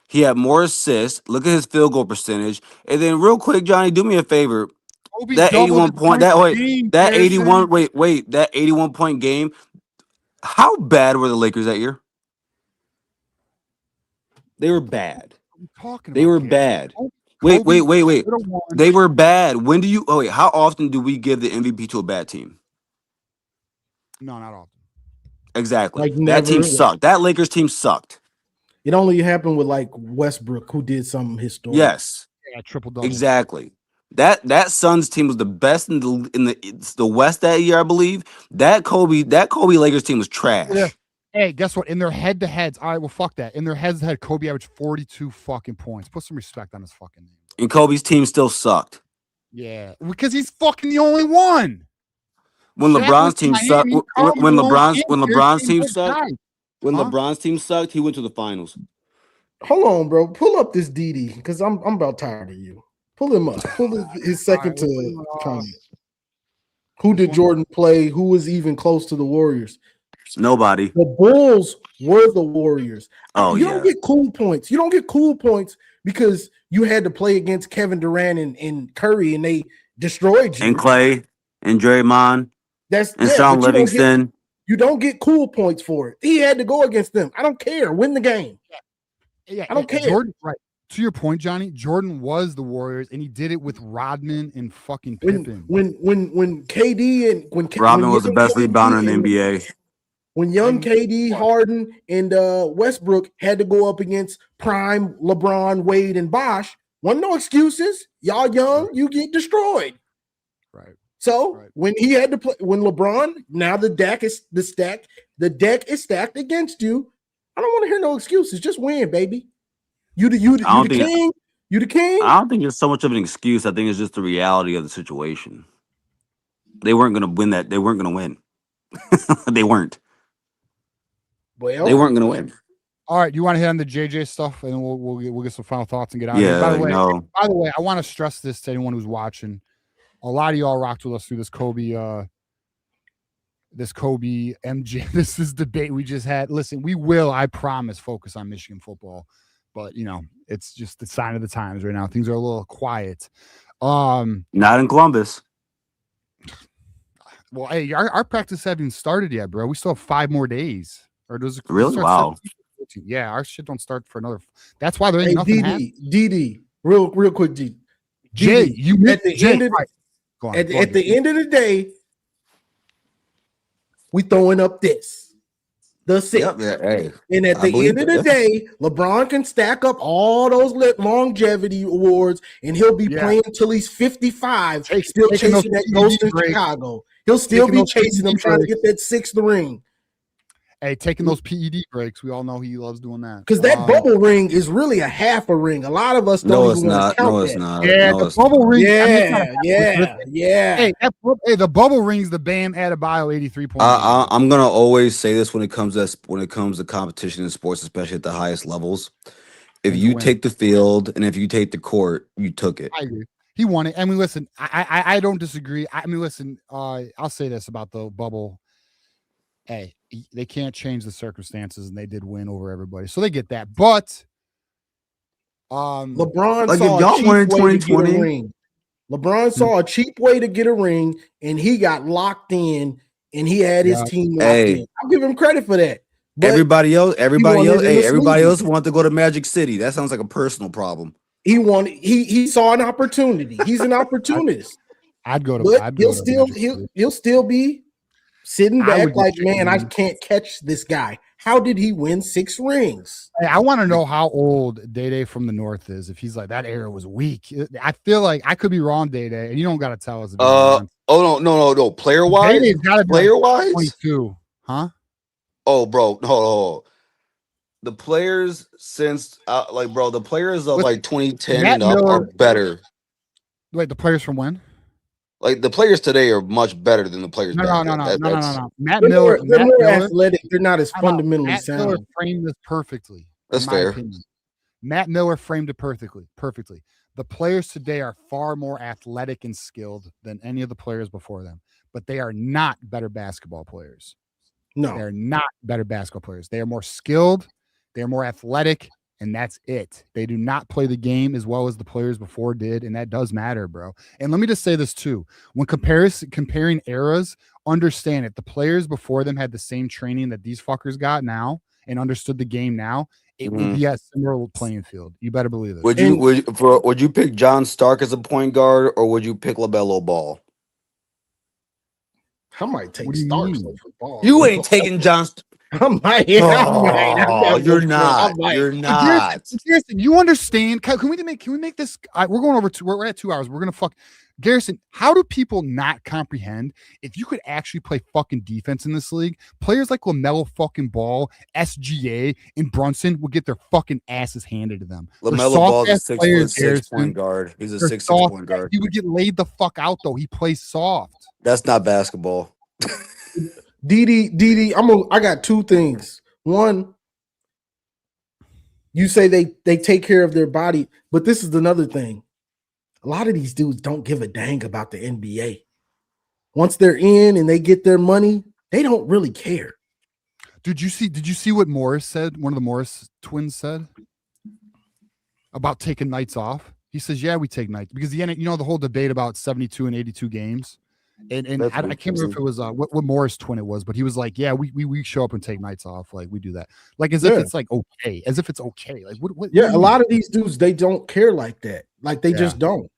He had more assists. Look at his field goal percentage. And then real quick, Johnny, do me a favor. Kobe That 81 point, that 81 point game. How bad were the Lakers that year? They were bad. They were bad. Wait. They were bad. How often do we give the MVP to a bad team? No, not often. Exactly. Like That team never. sucked. That Lakers team sucked. It only happened with like Westbrook, who did something historic. Yes. Yeah, triple double. Exactly. That Suns team was the best in the West that year, I believe. That Kobe Lakers team was trash. Yeah. Hey, guess what? In their head-to-heads, all right, well, fuck that. In their head-to-head, Kobe averaged 42 fucking points. Put some respect on his fucking name. And Kobe's team still sucked. Yeah, because he's fucking the only one. When Shaq LeBron's went to team sucked, Miami, when Carmelo, LeBron's team Anderson, sucked, guys. when Huh? LeBron's team sucked, he went to the finals. Hold on, bro. Pull up this DD because I'm about tired of you. Pull him up. Pull his second to comment. Who did Jordan play? Who was even close to the Warriors? Nobody. The Bulls were the Warriors. Oh, you yeah. don't get cool points. You don't get cool points because you had to play against Kevin Durant and Curry, and they destroyed you. And Clay and Draymond and Sean Livingston. You don't get cool points for it. He had to go against them. I don't care. Win the game. Yeah, I don't care. Jordan, right. To your point, Johnny, Jordan was the Warriors, and he did it with Rodman and fucking Pippen. When KD and when Rodman was the best KD rebounder in the NBA. When young KD, Harden, and Westbrook had to go up against prime LeBron, Wade, and Bosh, wasn't no excuses. Y'all young, you get destroyed. Right. So when he had to play, when LeBron, now the deck is stacked against you. I don't want to hear no excuses. Just win, baby. You the king. You the king. I don't think it's so much of an excuse. I think it's just the reality of the situation. They weren't going to win that. They weren't going to win. They weren't. Well, they weren't going to win. All right, you want to hit on the JJ stuff, and then we'll get some final thoughts and get out. Yeah. By the way, I want to stress this to anyone who's watching. A lot of y'all rocked with us through this Kobe MJ. This is debate we just had. Listen, we will, I promise, focus on Michigan football, but it's just the sign of the times right now. Things are a little quiet. Not in Columbus. Well, hey, our practice hasn't even started yet, bro. We still have 5 more days. Or does it really? Wow. Yeah, our shit don't start for another. That's why there ain't nothing. DD, real quick, G. Jay, you at the end of the end of the day, we throwing up this. The 6. Yep, yeah, hey, and at the end of the day, LeBron can stack up all those longevity awards, and he'll be playing until he's 55, still chasing that ghost in Chicago. He'll still be chasing them, trying to get that 6th ring. Hey, taking those PED breaks, we all know he loves doing that. Because that bubble ring is really a half a ring. A lot of us don't even want to count that. It's not. Yeah, no, the bubble ring. Yeah. Hey, the bubble ring's the Bam Adebayo 83 points. I'm gonna always say this when it comes to competition in sports, especially at the highest levels. If you take the field and if you take the court, you took it. I agree. He won it. I mean, listen, I don't disagree. I mean, listen, I'll say this about the bubble. Hey, they can't change the circumstances, and they did win over everybody, so they get that. But LeBron saw a cheap way to get a ring. LeBron saw a cheap way to get a ring, and he got locked in, and he had his team locked in. I'll give him credit for that. But everybody else wanted to go to Magic City. That sounds like a personal problem. He saw an opportunity. He's an opportunist. He'll still be sitting back like, man, I can't catch this guy. How did he win 6 rings? Hey, I want to know how old Day from the North is. If he's like, that era was weak. I feel like I could be wrong, Day, and you don't got to tell us. No. Player wise, 22, huh? Oh, bro, hold. The players since the players of 2010 and up are better. Wait, the players from when? Like the players today are much better than the players. No. Matt Miller, they're more athletic. They're not as fundamentally sound. Matt Miller framed this perfectly. That's fair. Matt Miller framed it perfectly. The players today are far more athletic and skilled than any of the players before them, but they are not better basketball players. No, they're not better basketball players. They are more skilled. They are more athletic. And that's it. They do not play the game as well as the players before did, and that does matter, bro. And let me just say this too: when comparing eras, understand it. The players before them had the same training that these fuckers got now, and understood the game now. It would be a similar playing field. You better believe it. Would you pick John Stark as a point guard, or would you pick LaMelo Ball? I might take What do you Starks mean? over Ball. You ain't taking John. I might. Oh, you're not. You're not. Garrison, you understand? Can we make this? We're going over to. We're at 2 hours. We're gonna fuck. Garrison, how do people not comprehend if you could actually play fucking defense in this league? Players like LaMelo fucking Ball, SGA, and Brunson will get their fucking asses handed to them. LaMelo Ball's a 6'6" point guard. He's a 6'6" point guard. He would get laid the fuck out though. He plays soft. That's not basketball. DD, I got two things. One, you say they take care of their body, but this is another thing. A lot of these dudes don't give a dang about the NBA. Once they're in and they get their money, they don't really care. Did you see what Morris said? One of the Morris twins said about taking nights off. He says, "Yeah, we take nights because the whole debate about 72 and 82 games." And I can't remember if it was what Morris twin it was, but he was like, "Yeah, we show up and take nights off, like we do that, like as if it's like okay, as if it's okay." Like what yeah, a lot of these dudes they don't care like that, like they just don't.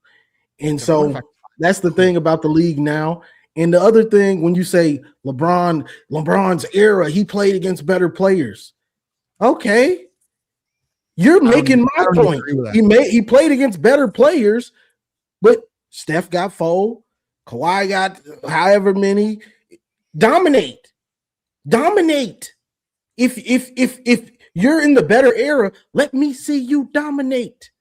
And so that's the thing about the league now. And the other thing, when you say LeBron's era, he played against better players. Okay, you're making my point. He played against better players, but Steph got 4. Kawhi got however many. Dominate. If you're in the better era, let me see you dominate.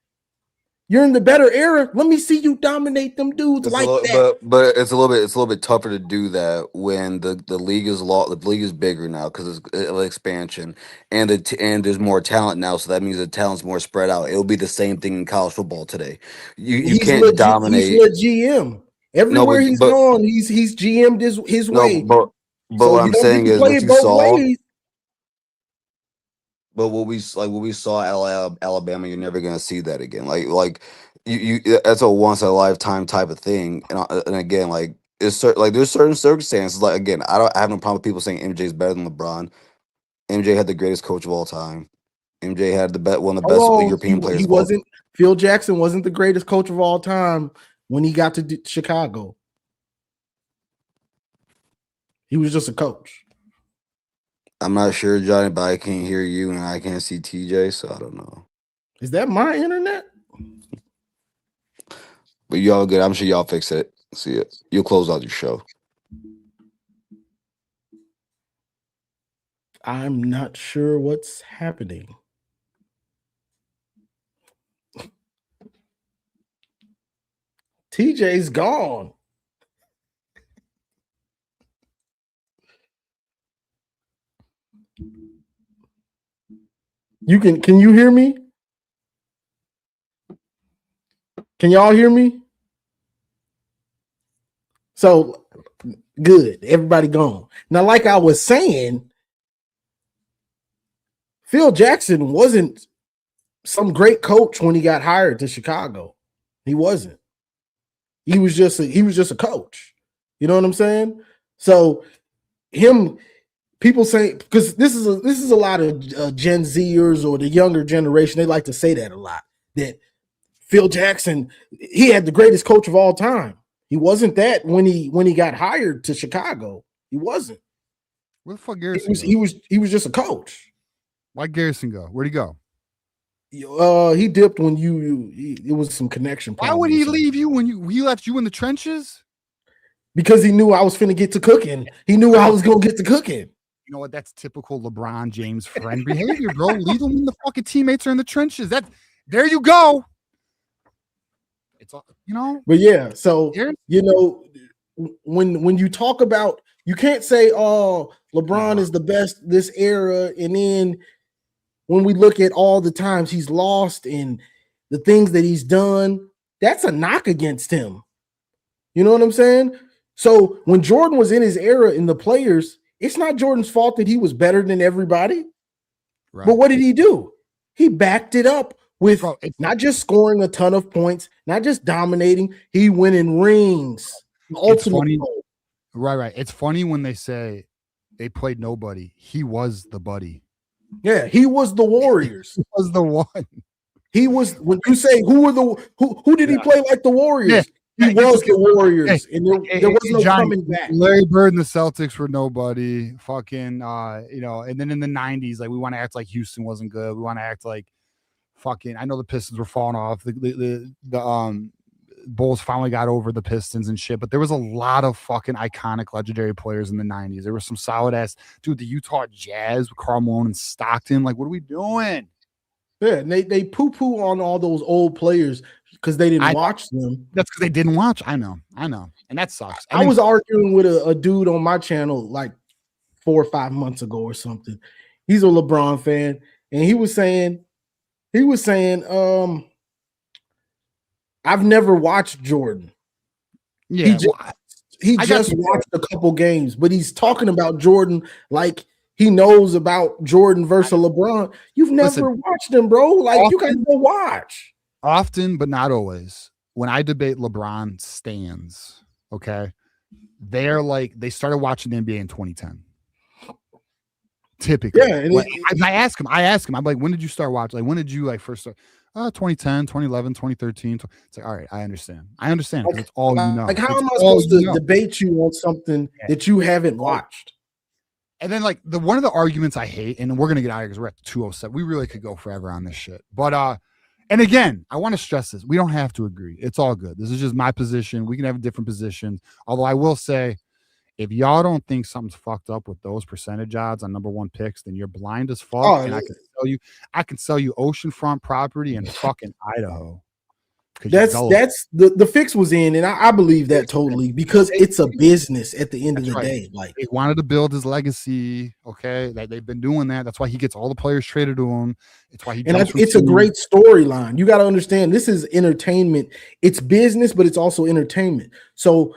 You're in the better era. Let me see you dominate them dudes that. But it's a little bit tougher to do that when the league is the league is bigger now because it's expansion and there's more talent now. So that means the talent's more spread out. It'll be the same thing in college football today. You can't dominate. He's a GM. Everywhere he's gone, he's GM'd his way. But so what I'm saying is what you saw. But what we saw at Alabama, you're never gonna see that again. Like you that's a once in a lifetime type of thing. And again, like there's certain circumstances. Like again, I have no problem with people saying MJ is better than LeBron. MJ had the greatest coach of all time. MJ had one of the best European players. He wasn't. Phil Jackson wasn't the greatest coach of all time when he got to Chicago. He was just a coach. I'm not sure, Johnny, but I can't hear you and I can't see TJ, so I don't know. Is that my internet? But y'all good. I'm sure y'all fix it. See it. You'll close out your show. I'm not sure what's happening. TJ's gone. Can you hear me? Can y'all hear me? So good. Everybody gone. Now, like I was saying, Phil Jackson wasn't some great coach when he got hired to Chicago. He wasn't. He was just a coach. You know what I'm saying? So people say, because this is a lot of Gen Zers or the younger generation, they like to say that a lot, that Phil Jackson, he had the greatest coach of all time. He wasn't that when he got hired to Chicago. He wasn't. Where the fuck Garrison? He was just a coach. Why'd Garrison go? Where'd he go? He dipped when it was some connection problems. Why would he leave you when he left you in the trenches? Because he knew I was finna get to cooking. He knew I was gonna get to cooking. You know what? That's typical LeBron James friend behavior, bro. Leave them when the fucking teammates are in the trenches. There you go. It's all, But yeah, so when you talk about, you can't say, "Oh, LeBron is the best this era," and then when we look at all the times he's lost and the things that he's done, that's a knock against him. You know what I'm saying? So when Jordan was in his era in the players, it's not Jordan's fault that he was better than everybody. Right. But what did he do? He backed it up with not just scoring a ton of points, not just dominating, he winning rings. It's funny. Right. It's funny when they say they played nobody. He was the buddy. Yeah, he was the Warriors. He was the one. He was, when you say who did he play like the Warriors? he Hey, was the hey, Warriors, and there was no Johnny, coming back. Larry Bird and the Celtics were nobody. Fucking, you know, and then in the 90s, like we want to act like Houston wasn't good. We want to act like fucking, I know the Pistons were falling off. The Bulls finally got over the Pistons and shit, but there was a lot of fucking iconic legendary players in the 90s. There were some solid ass, dude, the Utah Jazz with Karl Malone and Stockton. Like, what are we doing? Yeah, and they poo-poo on all those old players because they didn't watch them. That's because they didn't watch. I know. And that sucks. I was arguing with a dude on my channel like 4 or 5 months ago or something. He's a LeBron fan, and he was saying, I've never watched Jordan. Yeah, he just watched a couple games, but he's talking about Jordan like he knows about Jordan versus LeBron. You've never watched him, bro. Like you gotta go watch. Often, but not always. When I debate LeBron stands, okay, they're like they started watching the NBA in 2010. Typically, yeah. And I ask him, I'm like, when did you start watching? Like, when did you like first start? 2010, 2011, 2013. It's like, all right, I understand because it's all you know. Like, how am I supposed to debate you on something that you haven't watched? And then, like, one of the arguments I hate, and we're gonna get out of here because we're at 207. We really could go forever on this shit. But and again, I want to stress this: we don't have to agree. It's all good. This is just my position. We can have different positions. Although I will say, if y'all don't think something's fucked up with those percentage odds on number 1 picks, then you're blind as fuck. Oh, and I can sell you oceanfront property in fucking Idaho. That's the fix was in, and I believe that totally because it's a business at the end of the day. Like he wanted to build his legacy. Okay, that they've been doing that. That's why he gets all the players traded to him. It's why it's a great storyline. You got to understand, this is entertainment. It's business, but it's also entertainment. So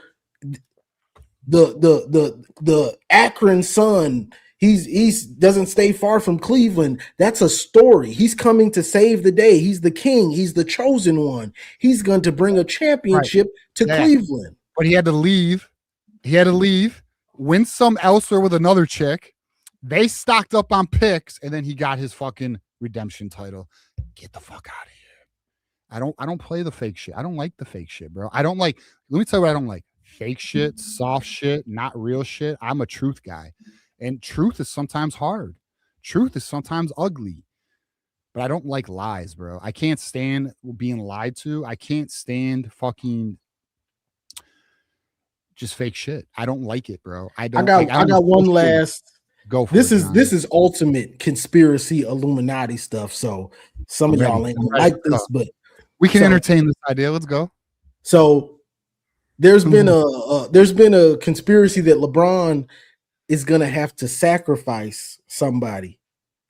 the Akron Sun, he's doesn't stay far from Cleveland. That's a story. He's coming to save the day. He's the king. He's the chosen one. He's going to bring a championship to Cleveland. But he had to leave. Win some elsewhere with another chick. They stocked up on picks, and then he got his fucking redemption title. Get the fuck out of here. I don't play the fake shit. I don't like the fake shit, bro. Let me tell you what I don't like. Fake shit, soft shit, not real shit. I'm a truth guy. And truth is sometimes hard. Truth is sometimes ugly. But I don't like lies, bro. I can't stand being lied to. I can't stand fucking just fake shit. I don't like it, bro. I got one last go for this. This is ultimate conspiracy Illuminati stuff. So some of y'all ain't gonna like this, but we can entertain this idea. Let's go. So there's been a conspiracy that LeBron is gonna have to sacrifice somebody.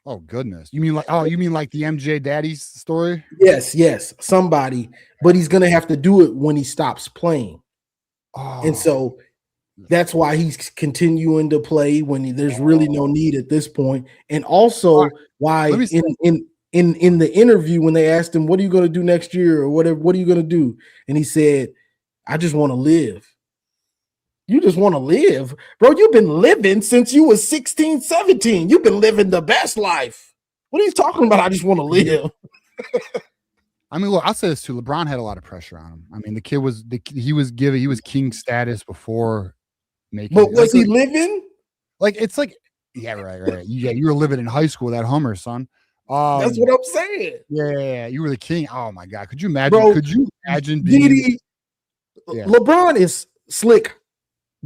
Oh goodness. You mean like the MJ Daddy's story? Yes, somebody, but he's gonna have to do it when he stops playing. Oh. And so that's why he's continuing to play when there's really no need at this point. And also why in the interview when they asked him, what are you gonna do next year or whatever, what are you gonna do? And he said, I just want to live. You just want to live, bro. You've been living since you was 16, 17. You've been living the best life. What are you talking about? I just want to live. I mean, look, I'll say this too. LeBron had a lot of pressure on him. I mean, the kid was king status before making. But was he living? Like, it's like, yeah, right. Yeah, you were living in high school with that Hummer, son. That's what I'm saying. Yeah, you were the king. Oh my God, could you imagine? Bro, could you imagine being? LeBron is slick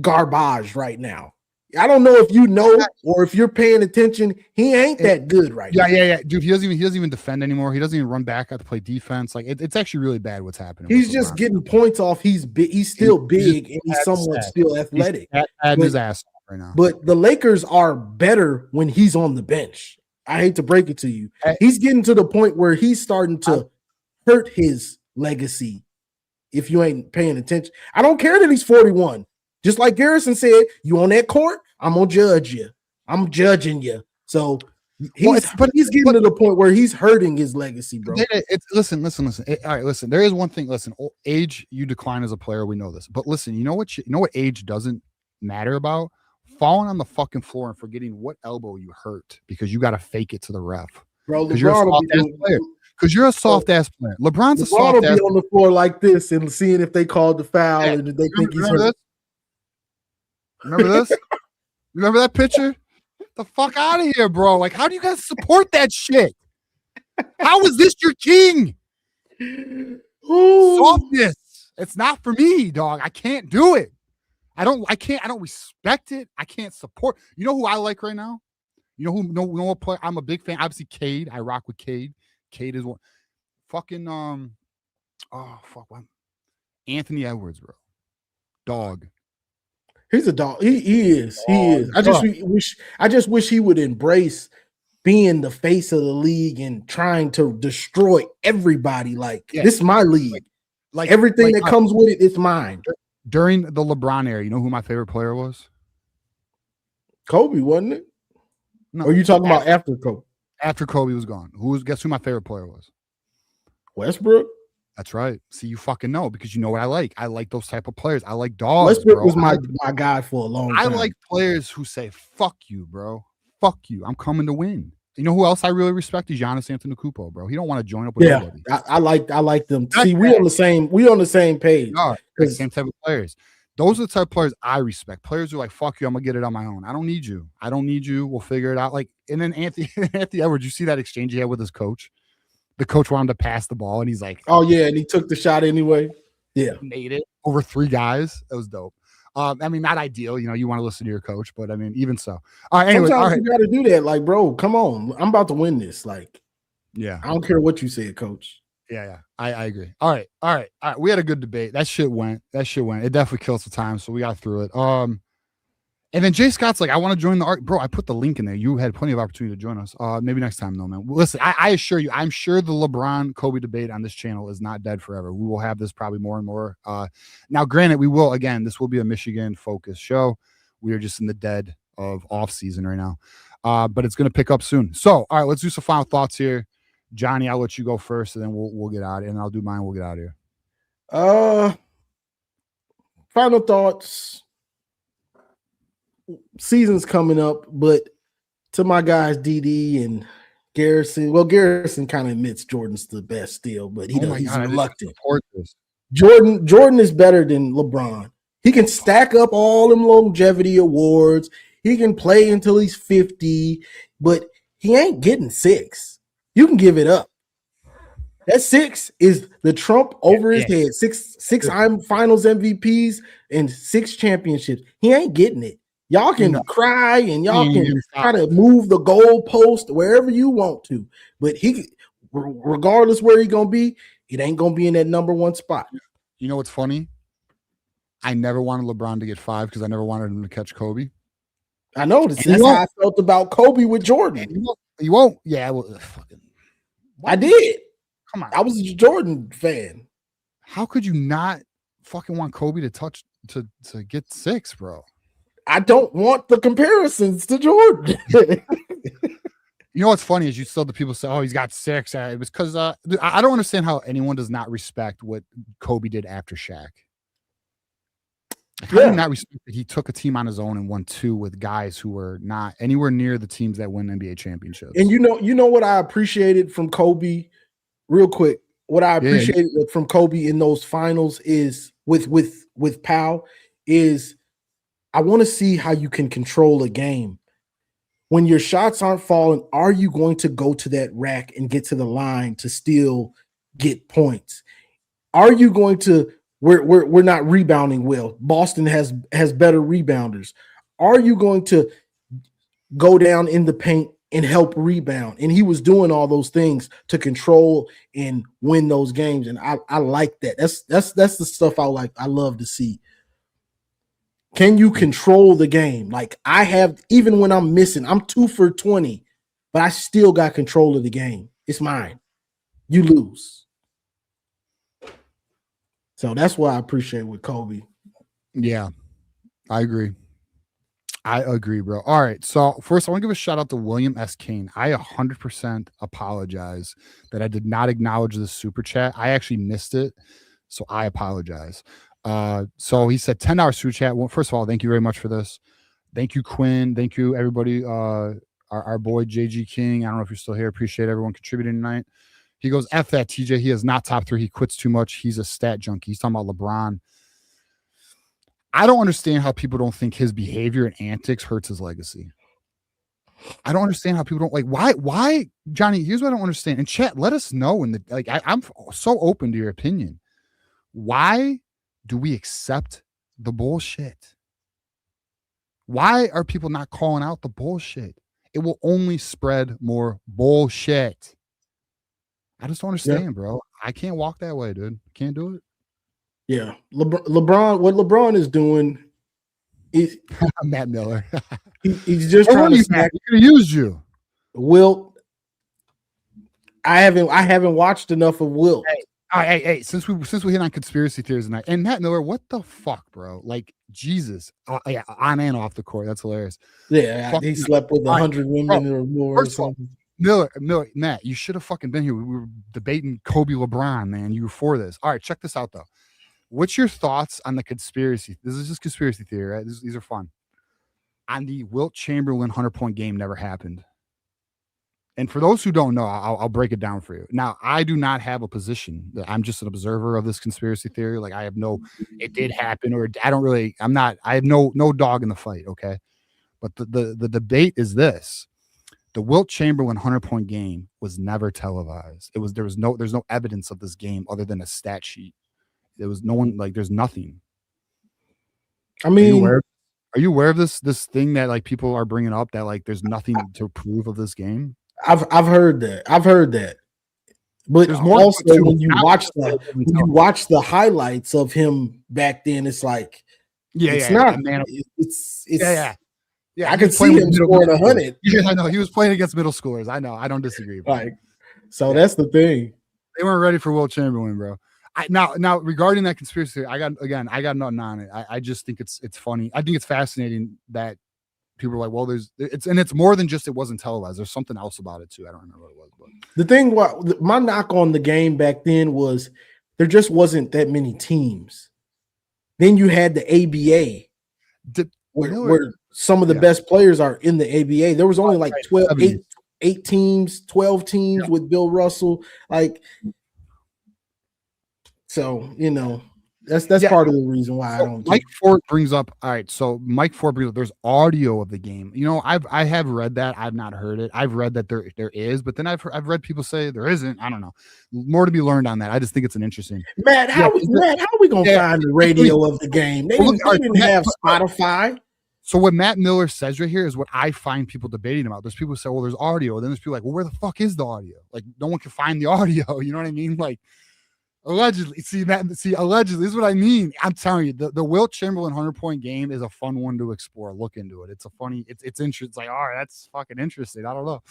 garbage right now. I don't know if you know or if you're paying attention. He ain't that good right now. Yeah. Dude, he doesn't even defend anymore. He doesn't even run back out to play defense. Like it's actually really bad what's happening. He's just getting points off. He's still big and he's somewhat still athletic. He's his ass right now. But the Lakers are better when he's on the bench. I hate to break it to you. He's getting to the point where he's starting to hurt his legacy. If you ain't paying attention, I don't care that he's 41. Just like Garrison said, you on that court, I'm gonna judge you. I'm judging you. So he's getting to the point where he's hurting his legacy, bro. Listen. All right, listen. There is one thing. Listen, age you decline as a player. We know this, but listen. You know what age doesn't matter about? Falling on the fucking floor and forgetting what elbow you hurt because you got to fake it to the ref. Bro, LeBron will be doing, Because you're a soft ass player. LeBron's a LeBron soft will be ass. on the floor like this and seeing if they called the foul and if they think he's Remember hurt. this? Remember this? Remember that picture? The fuck out of here, bro. Like, how do you guys support that shit? How is this your king? Softness. It's not for me, dog. I can't do it. I don't respect it. I can't support. You know who I like right now? You know who no what player? I'm a big fan. Obviously, Cade. I rock with Cade. Cade is one. Fucking Anthony Edwards, bro. Dog. He's a dog. He is. I just wish he would embrace being the face of the league and trying to destroy everybody. Like, this is my league. Like everything that comes with it, it's mine. During the LeBron era, you know who my favorite player was? Kobe, wasn't it? No. Or are you talking about after Kobe? After Kobe was gone. Guess who my favorite player was? Westbrook. That's right. See, you fucking know because you know what I like. I like those type of players. I like dogs. Westbrook bro. was my guy for a long time. I like players who say, fuck you, bro. Fuck you. I'm coming to win. You know who else I really respect is Giannis Antetokounmpo, bro. He don't want to join up with nobody. I like them. See, we on the same page. No, same type of players. Those are the type of players I respect. Players who are like, fuck you, I'm gonna get it on my own. I don't need you. We'll figure it out. Like, and then Anthony Edwards, you see that exchange he had with his coach? The coach wanted to pass the ball, and he's like, oh yeah, and he took the shot anyway. Yeah, made it over 3 guys. It was dope. I mean, not ideal. You know, you want to listen to your coach, but I mean, even so. All right, anyway, sometimes you got to do that. Like, bro, come on, I'm about to win this. Like, yeah, I don't care what you said, coach. Yeah, I agree. All right. We had a good debate. That shit went. It definitely killed some time, so we got through it. And then Jay Scott's like, I want to join the art. Bro, I put the link in there. You had plenty of opportunity to join us. Maybe next time, though, man. Listen, I assure you, I'm sure the LeBron Kobe debate on this channel is not dead forever. We will have this probably more and more. Now, granted, this will be a Michigan-focused show. We are just in the dead of off-season right now. But it's going to pick up soon. So, all right, let's do some final thoughts here. Johnny, I'll let you go first, and then we'll get out of here, and I'll do mine. We'll get out of here. Final thoughts. Season's coming up, but to my guys, DD and Garrison. Well, Garrison kind of admits Jordan's the best still, but he's reluctant. Jordan is better than LeBron. He can stack up all them longevity awards. He can play until he's 50, but he ain't getting 6. You can give it up. That 6 is the trump over his head. Six finals MVPs and 6 championships. He ain't getting it. Y'all can cry and y'all can try to move the goalpost wherever you want to, but he, regardless where he's gonna be, it ain't gonna be in that number 1 spot. You know what's funny? I never wanted LeBron to get 5 because I never wanted him to catch Kobe. I know that's how I felt about Kobe with Jordan. You won't. Yeah, well, I did. Come on, I was a Jordan fan. How could you not fucking want Kobe to touch to get 6, bro? I don't want the comparisons to Jordan. You know what's funny is you still the people say, "Oh, he's got 6." It was because I don't understand how anyone does not respect what Kobe did after Shaq. How do you not respect that he took a team on his own and won 2 with guys who were not anywhere near the teams that win NBA championships? And you know what I appreciated from Kobe, real quick. What I appreciated from Kobe in those finals is with Powell is I want to see how you can control a game. When your shots aren't falling, are you going to go to that rack and get to the line to still get points? Are you going to we're not rebounding well. Boston has better rebounders. Are you going to go down in the paint and help rebound? And he was doing all those things to control and win those games. And I like that. That's the stuff I like. I love to see. Can you control the game? Like I have, even when I'm missing, I'm 2 for 20, but I still got control of the game. It's mine. You lose. So that's what I appreciate with Kobe. Yeah, I agree. I agree, bro. All right. So first, I want to give a shout out to William S. Kane. I 100% apologize that I did not acknowledge the super chat. I actually missed it. So I apologize. So he said $10 super chat. Well, first of all, thank you very much for this. Thank you, Quinn. Thank you, everybody. Our boy JG King. I don't know if you're still here. Appreciate everyone contributing tonight. He goes, F that, TJ. He is not top 3. He quits too much. He's a stat junkie. He's talking about LeBron. I don't understand how people don't think his behavior and antics hurts his legacy. I don't understand how people don't like why Johnny. Here's what I don't understand. And chat, let us know in the like. I'm so open to your opinion. Why do we accept the bullshit? Why are people not calling out the bullshit? It will only spread more bullshit. I just don't understand, bro. I can't walk that way, dude. Can't do it. Yeah, LeBron. What LeBron is doing is Matt Miller. he's just trying to snack. He could have used you. Wilt. I haven't watched enough of Wilt. Hey, since we hit on conspiracy theories tonight, and Matt Miller, what the fuck, bro? Like Jesus, yeah, on and off the court. That's hilarious. Yeah, he slept with 100 women or more. Or something. Miller, Matt, you should have fucking been here. We were debating Kobe LeBron, man. You were for this. All right, check this out though. What's your thoughts on the conspiracy? This is just conspiracy theory, right? These are fun. On the Wilt Chamberlain 100-point game never happened. And for those who don't know, I'll break it down for you. Now, I do not have a position. I'm just an observer of this conspiracy theory. Like I have it did happen, or I have no dog in the fight. Okay. But the debate is this. The Wilt Chamberlain 100-point game was never televised. There's no evidence of this game other than a stat sheet. There was no one, like, there's nothing. I mean, are you aware of this thing that like people are bringing up that like there's nothing to prove of this game? I've heard that. But there's more also when you watch the highlights of him back then, it's like it's not. Yeah, I can see him scoring 100. Yeah, I know he was playing against middle schoolers. I know. I don't disagree. Bro. Like, so that's the thing. They weren't ready for Wilt Chamberlain, bro. Now regarding that conspiracy theory, I got nothing on it. I just think it's funny. I think it's fascinating that people are like, well, it's more than just it wasn't televised. There's something else about it too. I don't remember what it was. But the thing, my knock on the game back then was there just wasn't that many teams. Then you had the ABA, where some of the best players are in the ABA. There was only like 8 teams, 12 teams with Bill Russell. Like, so, that's part of the reason why I don't. Mike Ford brings up. All right, so Mike Ford brings up. There's audio of the game. I have read that. I've not heard it. I've read that there is, but then I've read people say there isn't. I don't know. More to be learned on that. I just think it's an interesting. Matt, how are we gonna find the radio of the game? They didn't have Spotify. So what Matt Miller says right here is what I find people debating about. There's people who say, well, there's audio. Then there's people like, well, where the fuck is the audio? Like, no one can find the audio. You know what I mean? Like, allegedly. Allegedly. This is what I mean. I'm telling you, the Wilt Chamberlain 100-point game is a fun one to explore. Look into it. It's a funny, it's interesting. It's like, all right, that's fucking interesting. I don't know.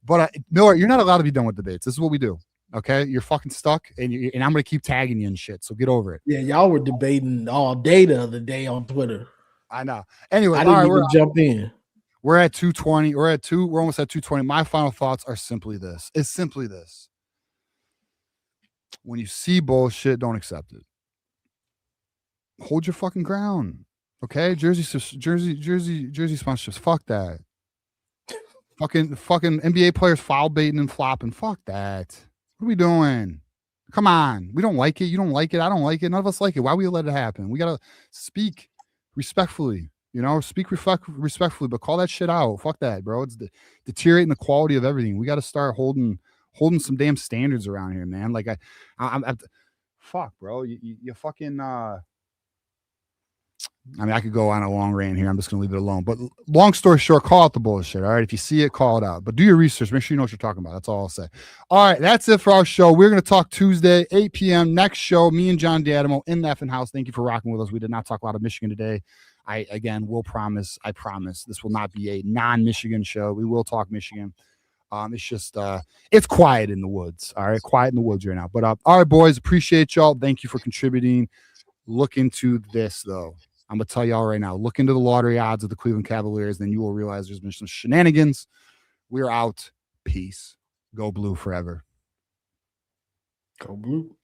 But Miller, you're not allowed to be done with debates. This is what we do. Okay? You're fucking stuck, and I'm going to keep tagging you and shit. So get over it. Yeah, y'all were debating all day the other day on Twitter. I know. Anyway, I didn't even jump in. We're at 220. We're almost at 220. My final thoughts are simply this. It's simply this. When you see bullshit, don't accept it. Hold your fucking ground. Okay? Jersey sponsorships. Fuck that. Fucking NBA players foul baiting and flopping. Fuck that. What are we doing? Come on. We don't like it. You don't like it. I don't like it. None of us like it. Why we let it happen? We gotta speak respectfully, speak respectfully, but call that shit out. Fuck that, bro. It's deteriorating the quality of everything. We got to start holding some damn standards around here, man. Like I'm fuck, bro. You fucking I could go on a long rant here. I'm just gonna leave it alone. But long story short, call out the bullshit. All right. If you see it, call it out. But do your research. Make sure you know what you're talking about. That's all I'll say. All right, that's it for our show. We're gonna talk Tuesday, 8 p.m. Next show. Me and John D'Adamo in the effing house. Thank you for rocking with us. We did not talk a lot of Michigan today. I promise this will not be a non-Michigan show. We will talk Michigan. It's just it's quiet in the woods. All right, quiet in the woods right now. But all right, boys, appreciate y'all. Thank you for contributing. Look into this though. I'm gonna tell y'all right now. Look into the lottery odds of the Cleveland Cavaliers, then you will realize there's been some shenanigans. We're out. Peace. Go blue forever. Go blue.